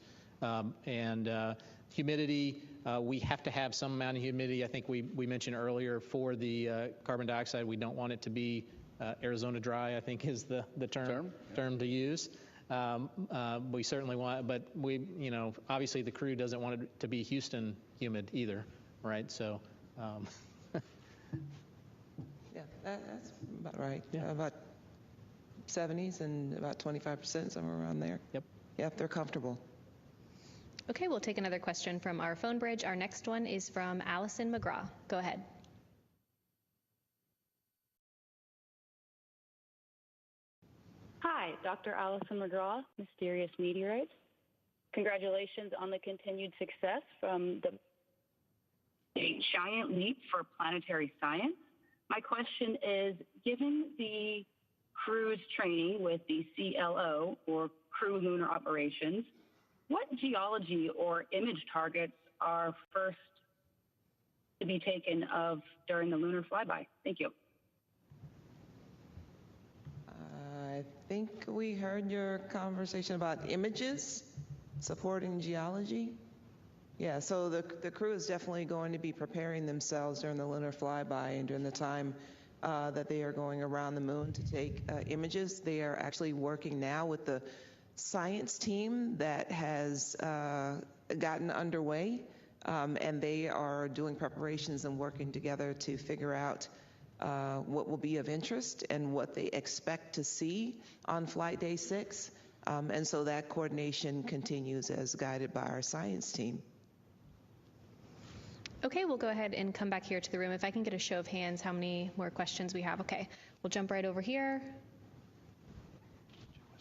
Humidity, we have to have some amount of humidity. I think we mentioned earlier for the carbon dioxide, we don't want it to be Arizona dry, I think is the term to use. We certainly want, but obviously the crew doesn't want it to be Houston humid either, right? So. Yeah, that's about right. Yeah. About 70s and about 25%, somewhere around there. Yep. Yep, they're comfortable. Okay, we'll take another question from our phone bridge. Our next one is from Allison McGraw. Go ahead. Hi, Dr. Allison McGraw, Mysterious Meteorites. Congratulations on the continued success from a giant leap for planetary science. My question is, given the crew's training with the CLO, or Crew Lunar Operations, what geology or image targets are first to be taken of during the lunar flyby? Thank you. I think we heard your conversation about images supporting geology. Yeah, so the crew is definitely going to be preparing themselves during the lunar flyby and during the time that they are going around the moon to take images. They are actually working now with the science team that has gotten underway, and they are doing preparations and working together to figure out what will be of interest and what they expect to see on Flight Day 6. And so that coordination continues as guided by our science team. Okay, we'll go ahead and come back here to the room. If I can get a show of hands, how many more questions we have. Okay, we'll jump right over here.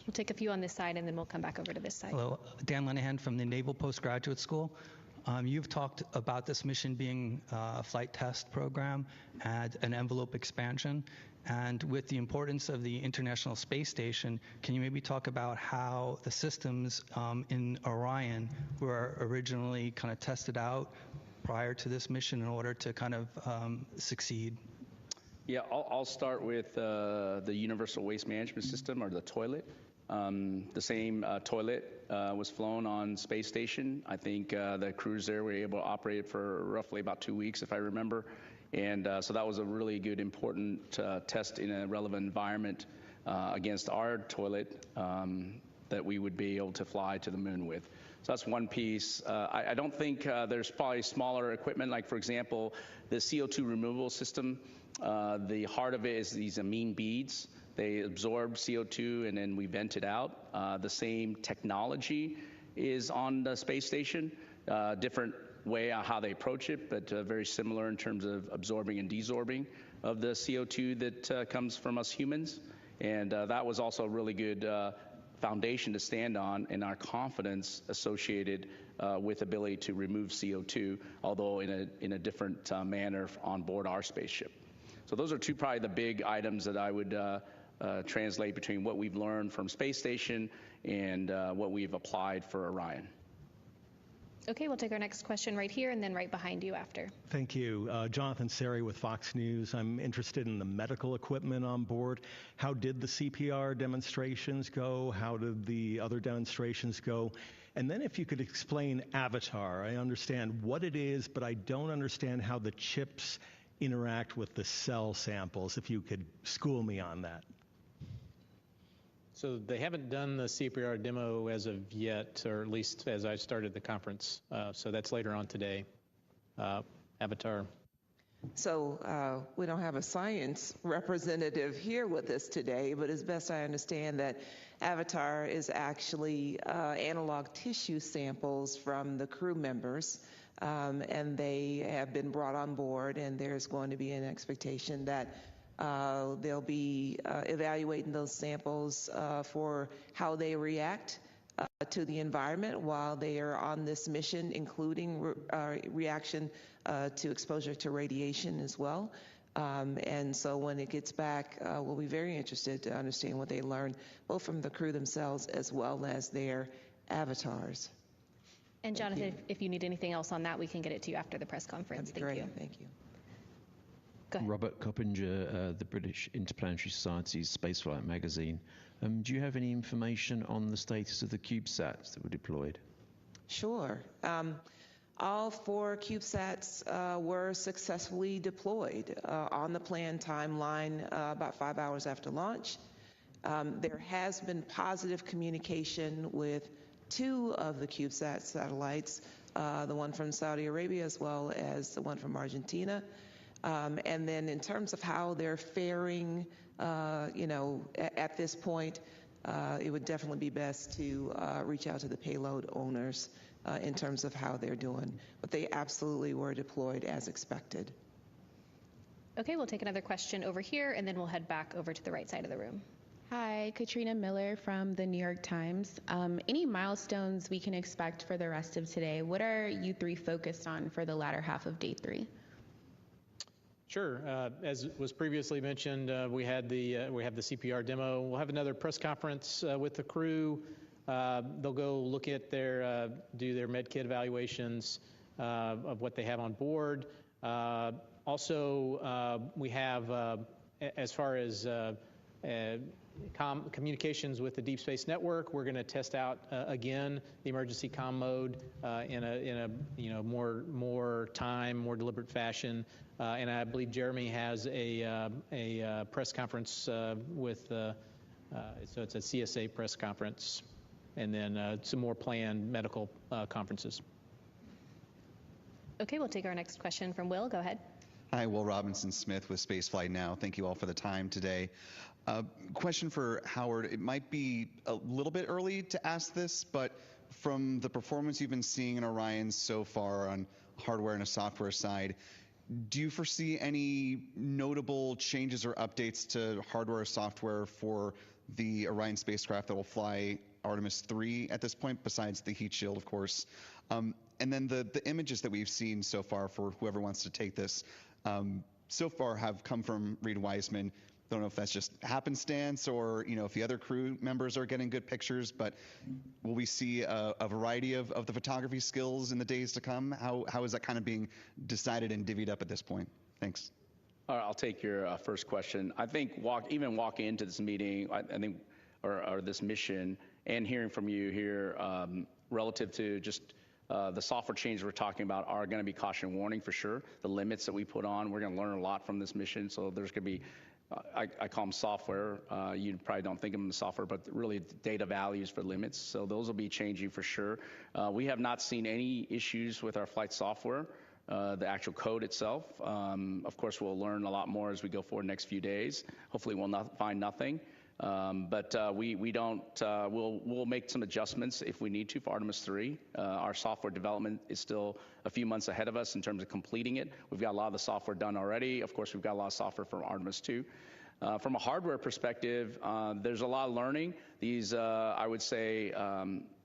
We'll take a few on this side, and then we'll come back over to this side. Hello, Dan Lenahan from the Naval Postgraduate School. You've talked about this mission being a flight test program and an envelope expansion. And with the importance of the International Space Station, can you maybe talk about how the systems in Orion were originally kind of tested out prior to this mission in order to kind of succeed? Yeah, I'll start with the Universal Waste Management System, or the toilet. The same toilet was flown on space station. I think the crews there were able to operate it for roughly about 2 weeks, if I remember. And so that was a really good, important test in a relevant environment against our toilet that we would be able to fly to the moon with. So that's one piece. I don't think there's probably smaller equipment, like, for example, the CO2 removal system. The heart of it is these amine beads. They absorb CO2 and then we vent it out. The same technology is on the space station. Different way on how they approach it, but very similar in terms of absorbing and desorbing of the CO2 that comes from us humans. And that was also really good foundation to stand on and our confidence associated with ability to remove CO2, although in a different manner on board our spaceship. So those are probably the big items that I would translate between what we've learned from Space Station and what we've applied for Orion. Okay, we'll take our next question right here and then right behind you after. Thank you. Jonathan Seri with Fox News. I'm interested in the medical equipment on board. How did the CPR demonstrations go? How did the other demonstrations go? And then if you could explain Avatar. I understand what it is, but I don't understand how the chips interact with the cell samples. If you could school me on that. So they haven't done the CPR demo as of yet, or at least as I started the conference. So that's later on today. Avatar. So we don't have a science representative here with us today, but as best I understand that Avatar is actually analog tissue samples from the crew members, and they have been brought on board, and there's going to be an expectation that they'll be evaluating those samples for how they react to the environment while they are on this mission, including reaction to exposure to radiation as well. And so when it gets back, we'll be very interested to understand what they learned, both from the crew themselves as well as their avatars. And Jonathan, if you need anything else on that, we can get it to you after the press conference. That'd be great. Thank you. Go ahead. Robert Coppinger, the British Interplanetary Society's Spaceflight magazine. Do you have any information on the status of the CubeSats that were deployed? Sure. All 4 CubeSats were successfully deployed on the planned timeline about 5 hours after launch. There has been positive communication with 2 of the CubeSat satellites, the one from Saudi Arabia as well as the one from Argentina. And then in terms of how they're faring, at this point, it would definitely be best to reach out to the payload owners in terms of how they're doing. But they absolutely were deployed as expected. Okay, we'll take another question over here, and then we'll head back over to the right side of the room. Hi, Katrina Miller from the New York Times. Any milestones we can expect for the rest of today? What are you 3 focused on for the latter half of day 3? Sure. As was previously mentioned, we have the CPR demo. We'll have another press conference with the crew. They'll go look at do their med kit evaluations of what they have on board. Also, we have, as far as communications with the Deep Space Network, we're going to test out again the emergency comm mode in a more deliberate fashion. And I believe Jeremy has a press conference with so it's a CSA press conference, and then some more planned medical conferences. Okay, we'll take our next question from Will. Go ahead. Hi, Will Robinson-Smith with Spaceflight Now. Thank you all for the time today. Question for Howard. It might be a little bit early to ask this, but from the performance you've been seeing in Orion so far on hardware and a software side, do you foresee any notable changes or updates to hardware or software for the Orion spacecraft that will fly Artemis 3 at this point, besides the heat shield, of course? And then the images that we've seen so far, for whoever wants to take this, so far have come from Reed Wiseman. Don't know if that's just happenstance or, if the other crew members are getting good pictures, but will we see a variety of the photography skills in the days to come? How is that kind of being decided and divvied up at this point? Thanks. All right, I'll take your first question. I think walking into this meeting, or this mission, and hearing from you here relative to just the software changes we're talking about are going to be caution warning for sure. The limits that we put on, we're going to learn a lot from this mission. So there's going to be, I call them software. You probably don't think of them as software, but really data values for limits. So those will be changing for sure. We have not seen any issues with our flight software, the actual code itself. Of course, we'll learn a lot more as we go forward the next few days. Hopefully we'll find nothing. But we'll make some adjustments if we need to for Artemis 3. Our software development is still a few months ahead of us in terms of completing it. We've got a lot of the software done already. Of course, we've got a lot of software from Artemis 2. From a hardware perspective, there's a lot of learning. These, I would say,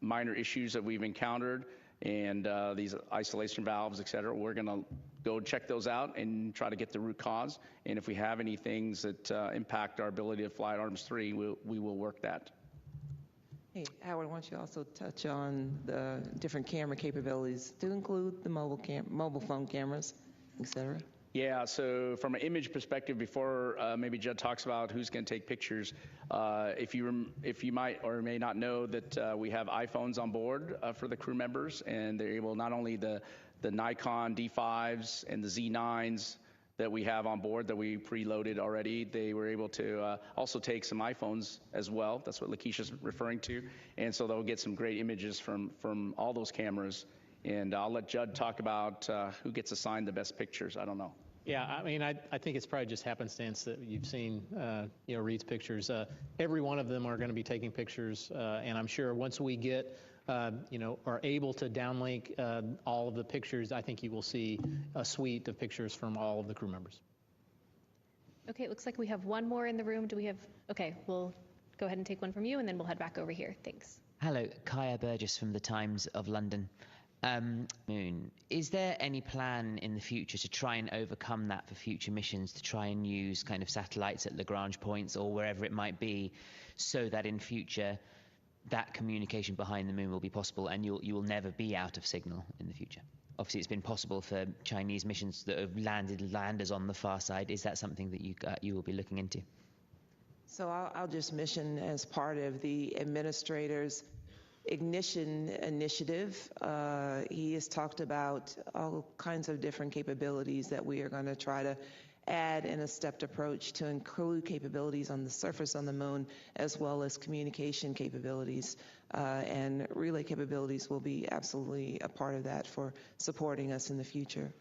minor issues that we've encountered and these isolation valves, et cetera, we're going to go check those out and try to get the root cause. And if we have any things that impact our ability to fly at Artemis 3, we will work that. Hey, Howard, why don't you also touch on the different camera capabilities to include the mobile phone cameras, et cetera? Yeah, so from an image perspective, before maybe Judd talks about who's going to take pictures, if you might or may not know that we have iPhones on board for the crew members, and they're able, not only the Nikon D5s and the Z9s that we have on board that we preloaded already, they were able to also take some iPhones as well. That's what Lakeisha's referring to. And so they'll get some great images from all those cameras. And I'll let Judd talk about who gets assigned the best pictures. I don't know. Yeah, I mean, I think it's probably just happenstance that you've seen, Reed's pictures. Every one of them are going to be taking pictures, and I'm sure once we get, are able to downlink all of the pictures, I think you will see a suite of pictures from all of the crew members. Okay, it looks like we have one more in the room. Do we have? Okay, we'll go ahead and take one from you, and then we'll head back over here. Thanks. Hello, Kaya Burgess from the Times of London. Moon, is there any plan in the future to try and overcome that for future missions, to try and use kind of satellites at Lagrange points or wherever it might be, so that in future that communication behind the moon will be possible and you will never be out of signal in the future? Obviously, it's been possible for Chinese missions that have landed landers on the far side. Is that something that you will be looking into? So I'll just mention, as part of the administrator's Ignition initiative, he has talked about all kinds of different capabilities that we are going to try to add in a stepped approach to include capabilities on the surface on the moon, as well as communication capabilities. And relay capabilities will be absolutely a part of that for supporting us in the future.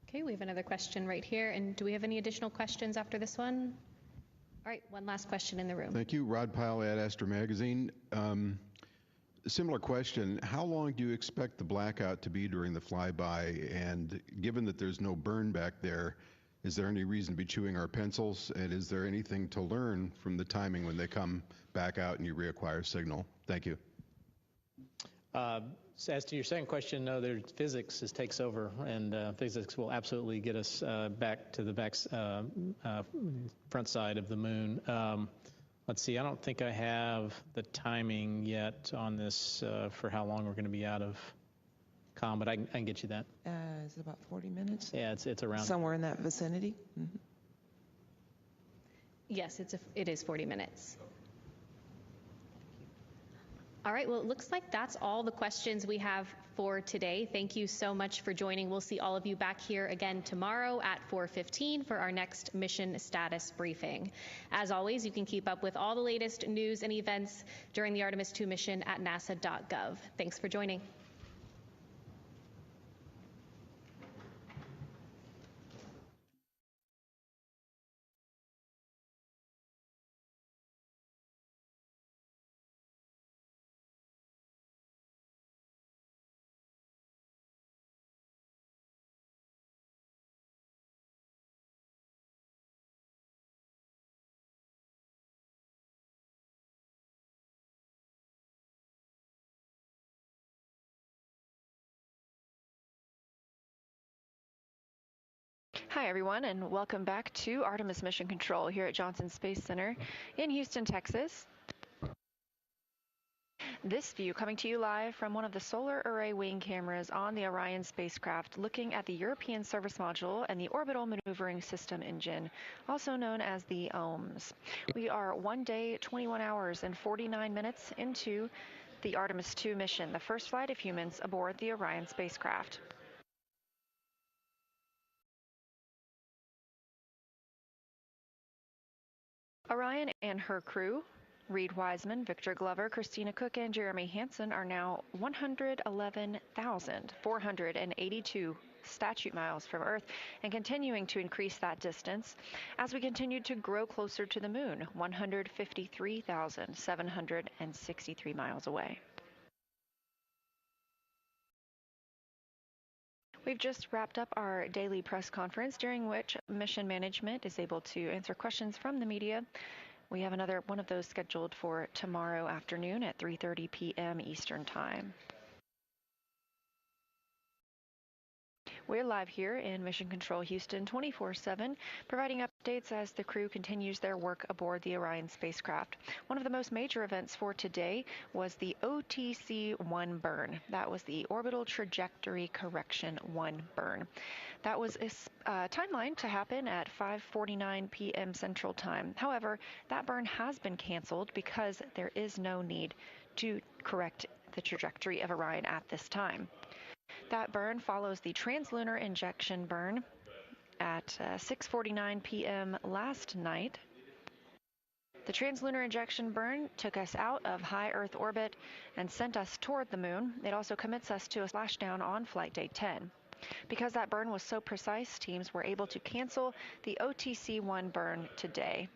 Okay, we have another question right here. And do we have any additional questions after this one? All right, one last question in the room. Thank you. Rod Powell at Astro Magazine. Similar question. How long do you expect the blackout to be during the flyby? And given that there's no burn back there, is there any reason to be chewing our pencils? And is there anything to learn from the timing when they come back out and you reacquire signal? Thank you. So as to your second question, no, physics takes over, and physics will absolutely get us back to the front side of the moon. Let's see, I don't think I have the timing yet on this for how long we're going to be out of comm, but I can get you that. Is it about 40 minutes? Yeah, it's around. Somewhere in that vicinity? Mm-hmm. Yes, it is 40 minutes. All right, well, it looks like that's all the questions we have for today. Thank you so much for joining. We'll see all of you back here again tomorrow at 4:15 for our next mission status briefing. As always, you can keep up with all the latest news and events during the Artemis II mission at nasa.gov. Thanks for joining. Hi, everyone, and welcome back to Artemis Mission Control here at Johnson Space Center in Houston, Texas. This view coming to you live from one of the solar array wing cameras on the Orion spacecraft, looking at the European Service Module and the Orbital Maneuvering System engine, also known as the OMS. We are 1 day, 21 hours, and 49 minutes into the Artemis II mission, the first flight of humans aboard the Orion spacecraft. Orion and her crew, Reed Wiseman, Victor Glover, Christina Cook, and Jeremy Hansen, are now 111,482 statute miles from Earth and continuing to increase that distance as we continue to grow closer to the moon, 153,763 miles away. We've just wrapped up our daily press conference, during which mission management is able to answer questions from the media. We have another one of those scheduled for tomorrow afternoon at 3:30 p.m. Eastern Time. We're live here in Mission Control Houston 24/7, providing updates as the crew continues their work aboard the Orion spacecraft. One of the most major events for today was the OTC-1 burn. That was the Orbital Trajectory Correction 1 burn. That was timeline to happen at 5:49 p.m. Central Time. However, that burn has been canceled because there is no need to correct the trajectory of Orion at this time. That burn follows the translunar injection burn at 6:49 p.m. last night. The translunar injection burn took us out of high Earth orbit and sent us toward the moon. It also commits us to a splashdown on flight day 10. Because that burn was so precise, teams were able to cancel the OTC-1 burn today.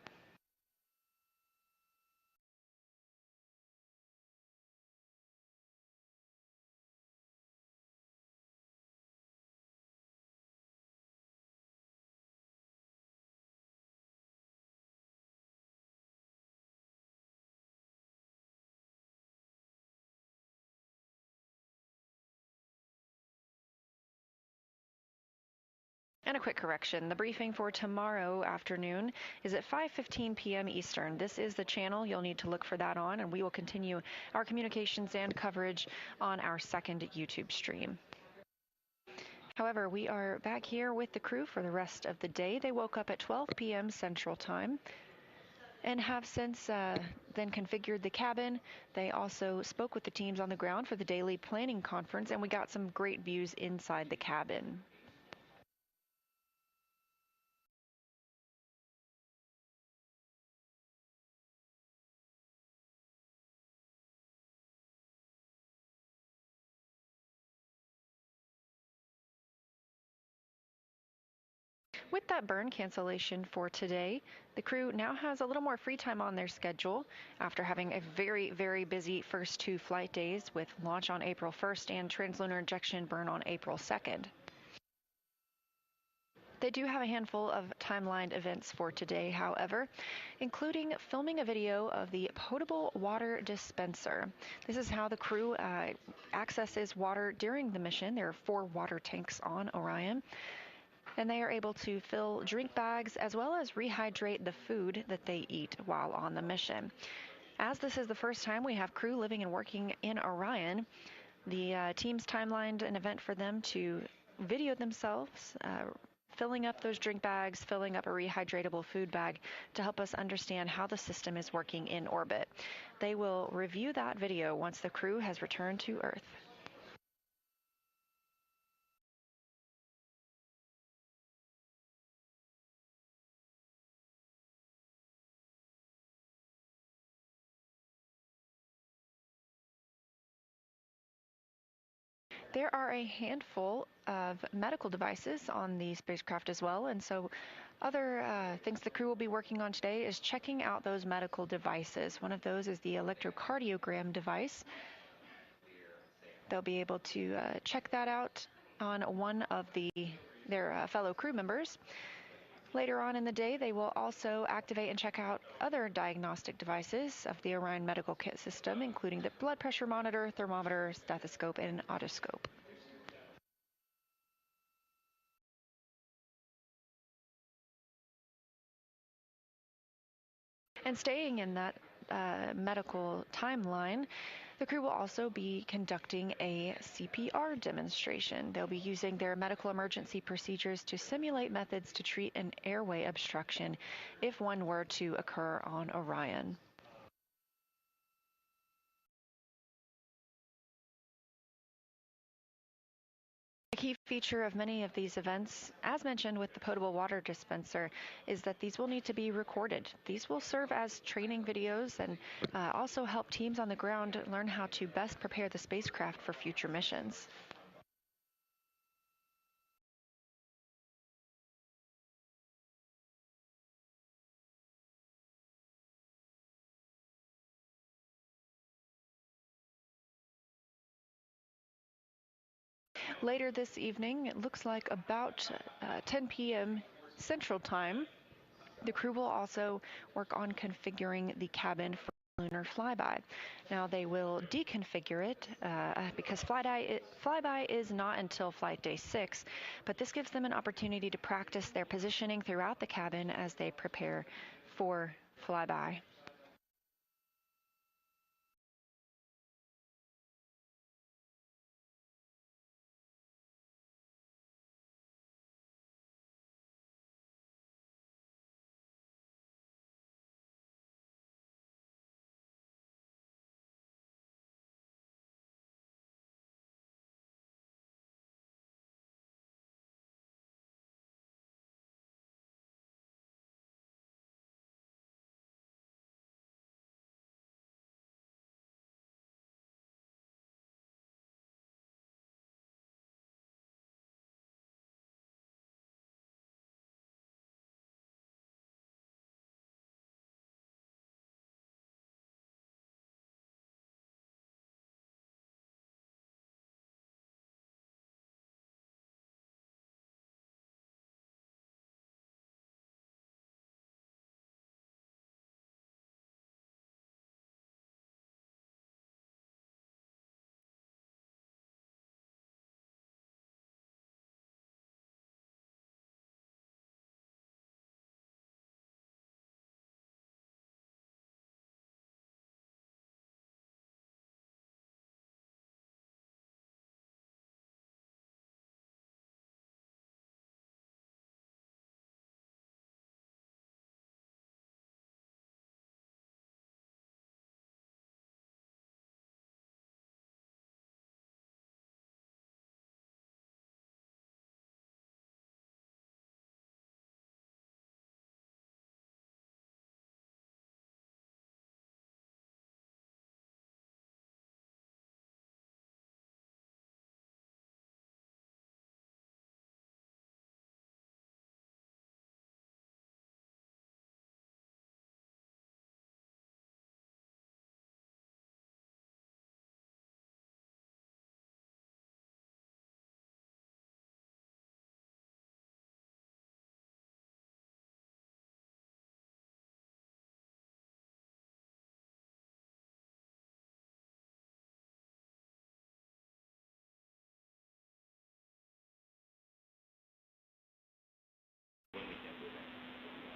And a quick correction, the briefing for tomorrow afternoon is at 5:15 p.m. Eastern. This is the channel you'll need to look for that on, and we will continue our communications and coverage on our second YouTube stream. However, we are back here with the crew for the rest of the day. They woke up at 12 p.m. Central Time and have since then configured the cabin. They also spoke with the teams on the ground for the daily planning conference, and we got some great views inside the cabin. With that burn cancellation for today, the crew now has a little more free time on their schedule after having a very, very busy first two flight days with launch on April 1st and translunar injection burn on April 2nd. They do have a handful of timelined events for today, however, including filming a video of the potable water dispenser. This is how the crew accesses water during the mission. There are 4 water tanks on Orion, and they are able to fill drink bags as well as rehydrate the food that they eat while on the mission. As this is the first time we have crew living and working in Orion, the team's timelined an event for them to video themselves filling up those drink bags, filling up a rehydratable food bag to help us understand how the system is working in orbit. They will review that video once the crew has returned to Earth. There are a handful of medical devices on the spacecraft as well, and so other things the crew will be working on today is checking out those medical devices. One of those is the electrocardiogram device. They'll be able to check that out on one of their fellow crew members. Later on in the day, they will also activate and check out other diagnostic devices of the Orion medical kit system, including the blood pressure monitor, thermometer, stethoscope, and otoscope. And staying in that medical timeline, the crew will also be conducting a CPR demonstration. They'll be using their medical emergency procedures to simulate methods to treat an airway obstruction if one were to occur on Orion. A key feature of many of these events, as mentioned with the potable water dispenser, is that these will need to be recorded. These will serve as training videos and also help teams on the ground learn how to best prepare the spacecraft for future missions. Later this evening, it looks like about 10 p.m. Central Time, the crew will also work on configuring the cabin for lunar flyby. Now they will deconfigure it because flyby is not until flight day 6, but this gives them an opportunity to practice their positioning throughout the cabin as they prepare for flyby.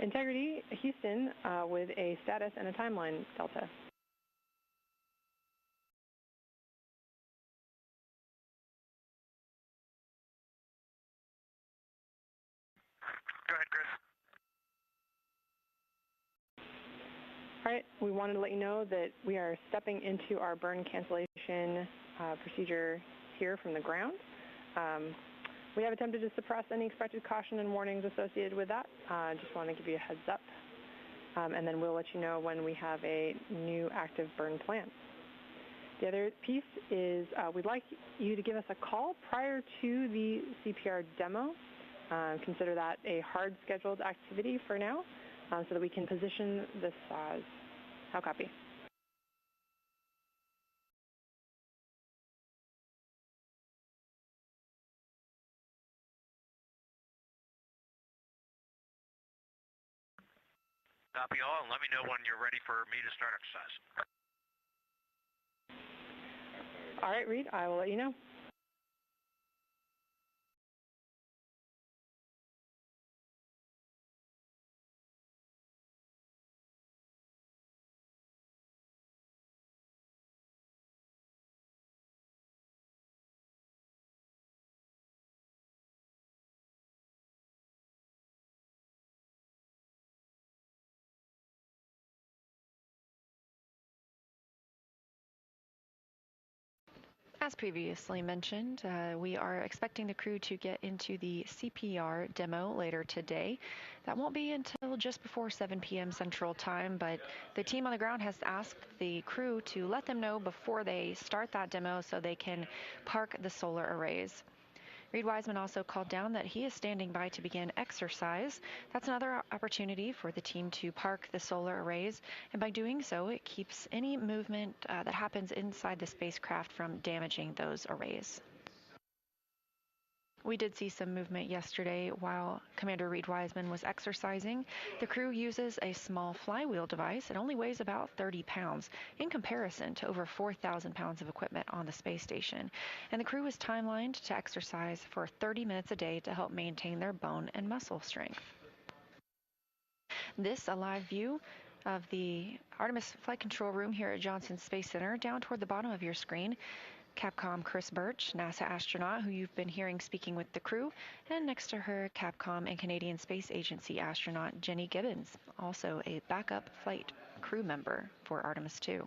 Integrity, Houston, with a status and a timeline, Delta. Go ahead, Chris. All right, we wanted to let you know that we are stepping into our burn cancellation procedure here from the ground. We have attempted to suppress any expected caution and warnings associated with that. Just want to give you a heads up. And then we'll let you know when we have a new active burn plan. The other piece is we'd like you to give us a call prior to the CPR demo. Consider that a hard scheduled activity for now so that we can position the SAS. How copy? Copy all, and let me know when you're ready for me to start exercise. All right, Reed, I will let you know. As previously mentioned, we are expecting the crew to get into the CPR demo later today. That won't be until just before 7 p.m. Central Time, but the team on the ground has asked the crew to let them know before they start that demo so they can park the solar arrays. Reed Wiseman also called down that he is standing by to begin exercise. That's another opportunity for the team to park the solar arrays, and by doing so, it keeps any movement that happens inside the spacecraft from damaging those arrays. We did see some movement yesterday while Commander Reed Wiseman was exercising. The crew uses a small flywheel device. It only weighs about 30 pounds in comparison to over 4,000 pounds of equipment on the space station. And the crew is timelined to exercise for 30 minutes a day to help maintain their bone and muscle strength. This, a live view of the Artemis Flight Control Room here at Johnson Space Center. Down toward the bottom of your screen, Capcom Chris Birch, NASA astronaut who you've been hearing speaking with the crew, and next to her, Capcom and Canadian Space Agency astronaut Jenny Gibbons, also a backup flight crew member for Artemis II.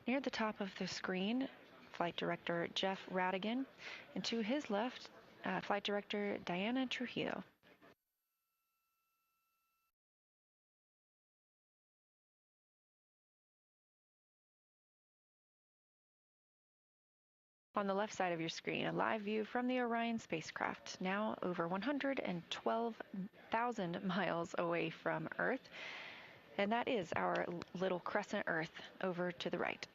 Near the top of the screen, Flight Director Jeff Radigan, and to his left, Flight Director Diana Trujillo. On the left side of your screen, a live view from the Orion spacecraft, now over 112,000 miles away from Earth. And that is our little crescent Earth over to the right.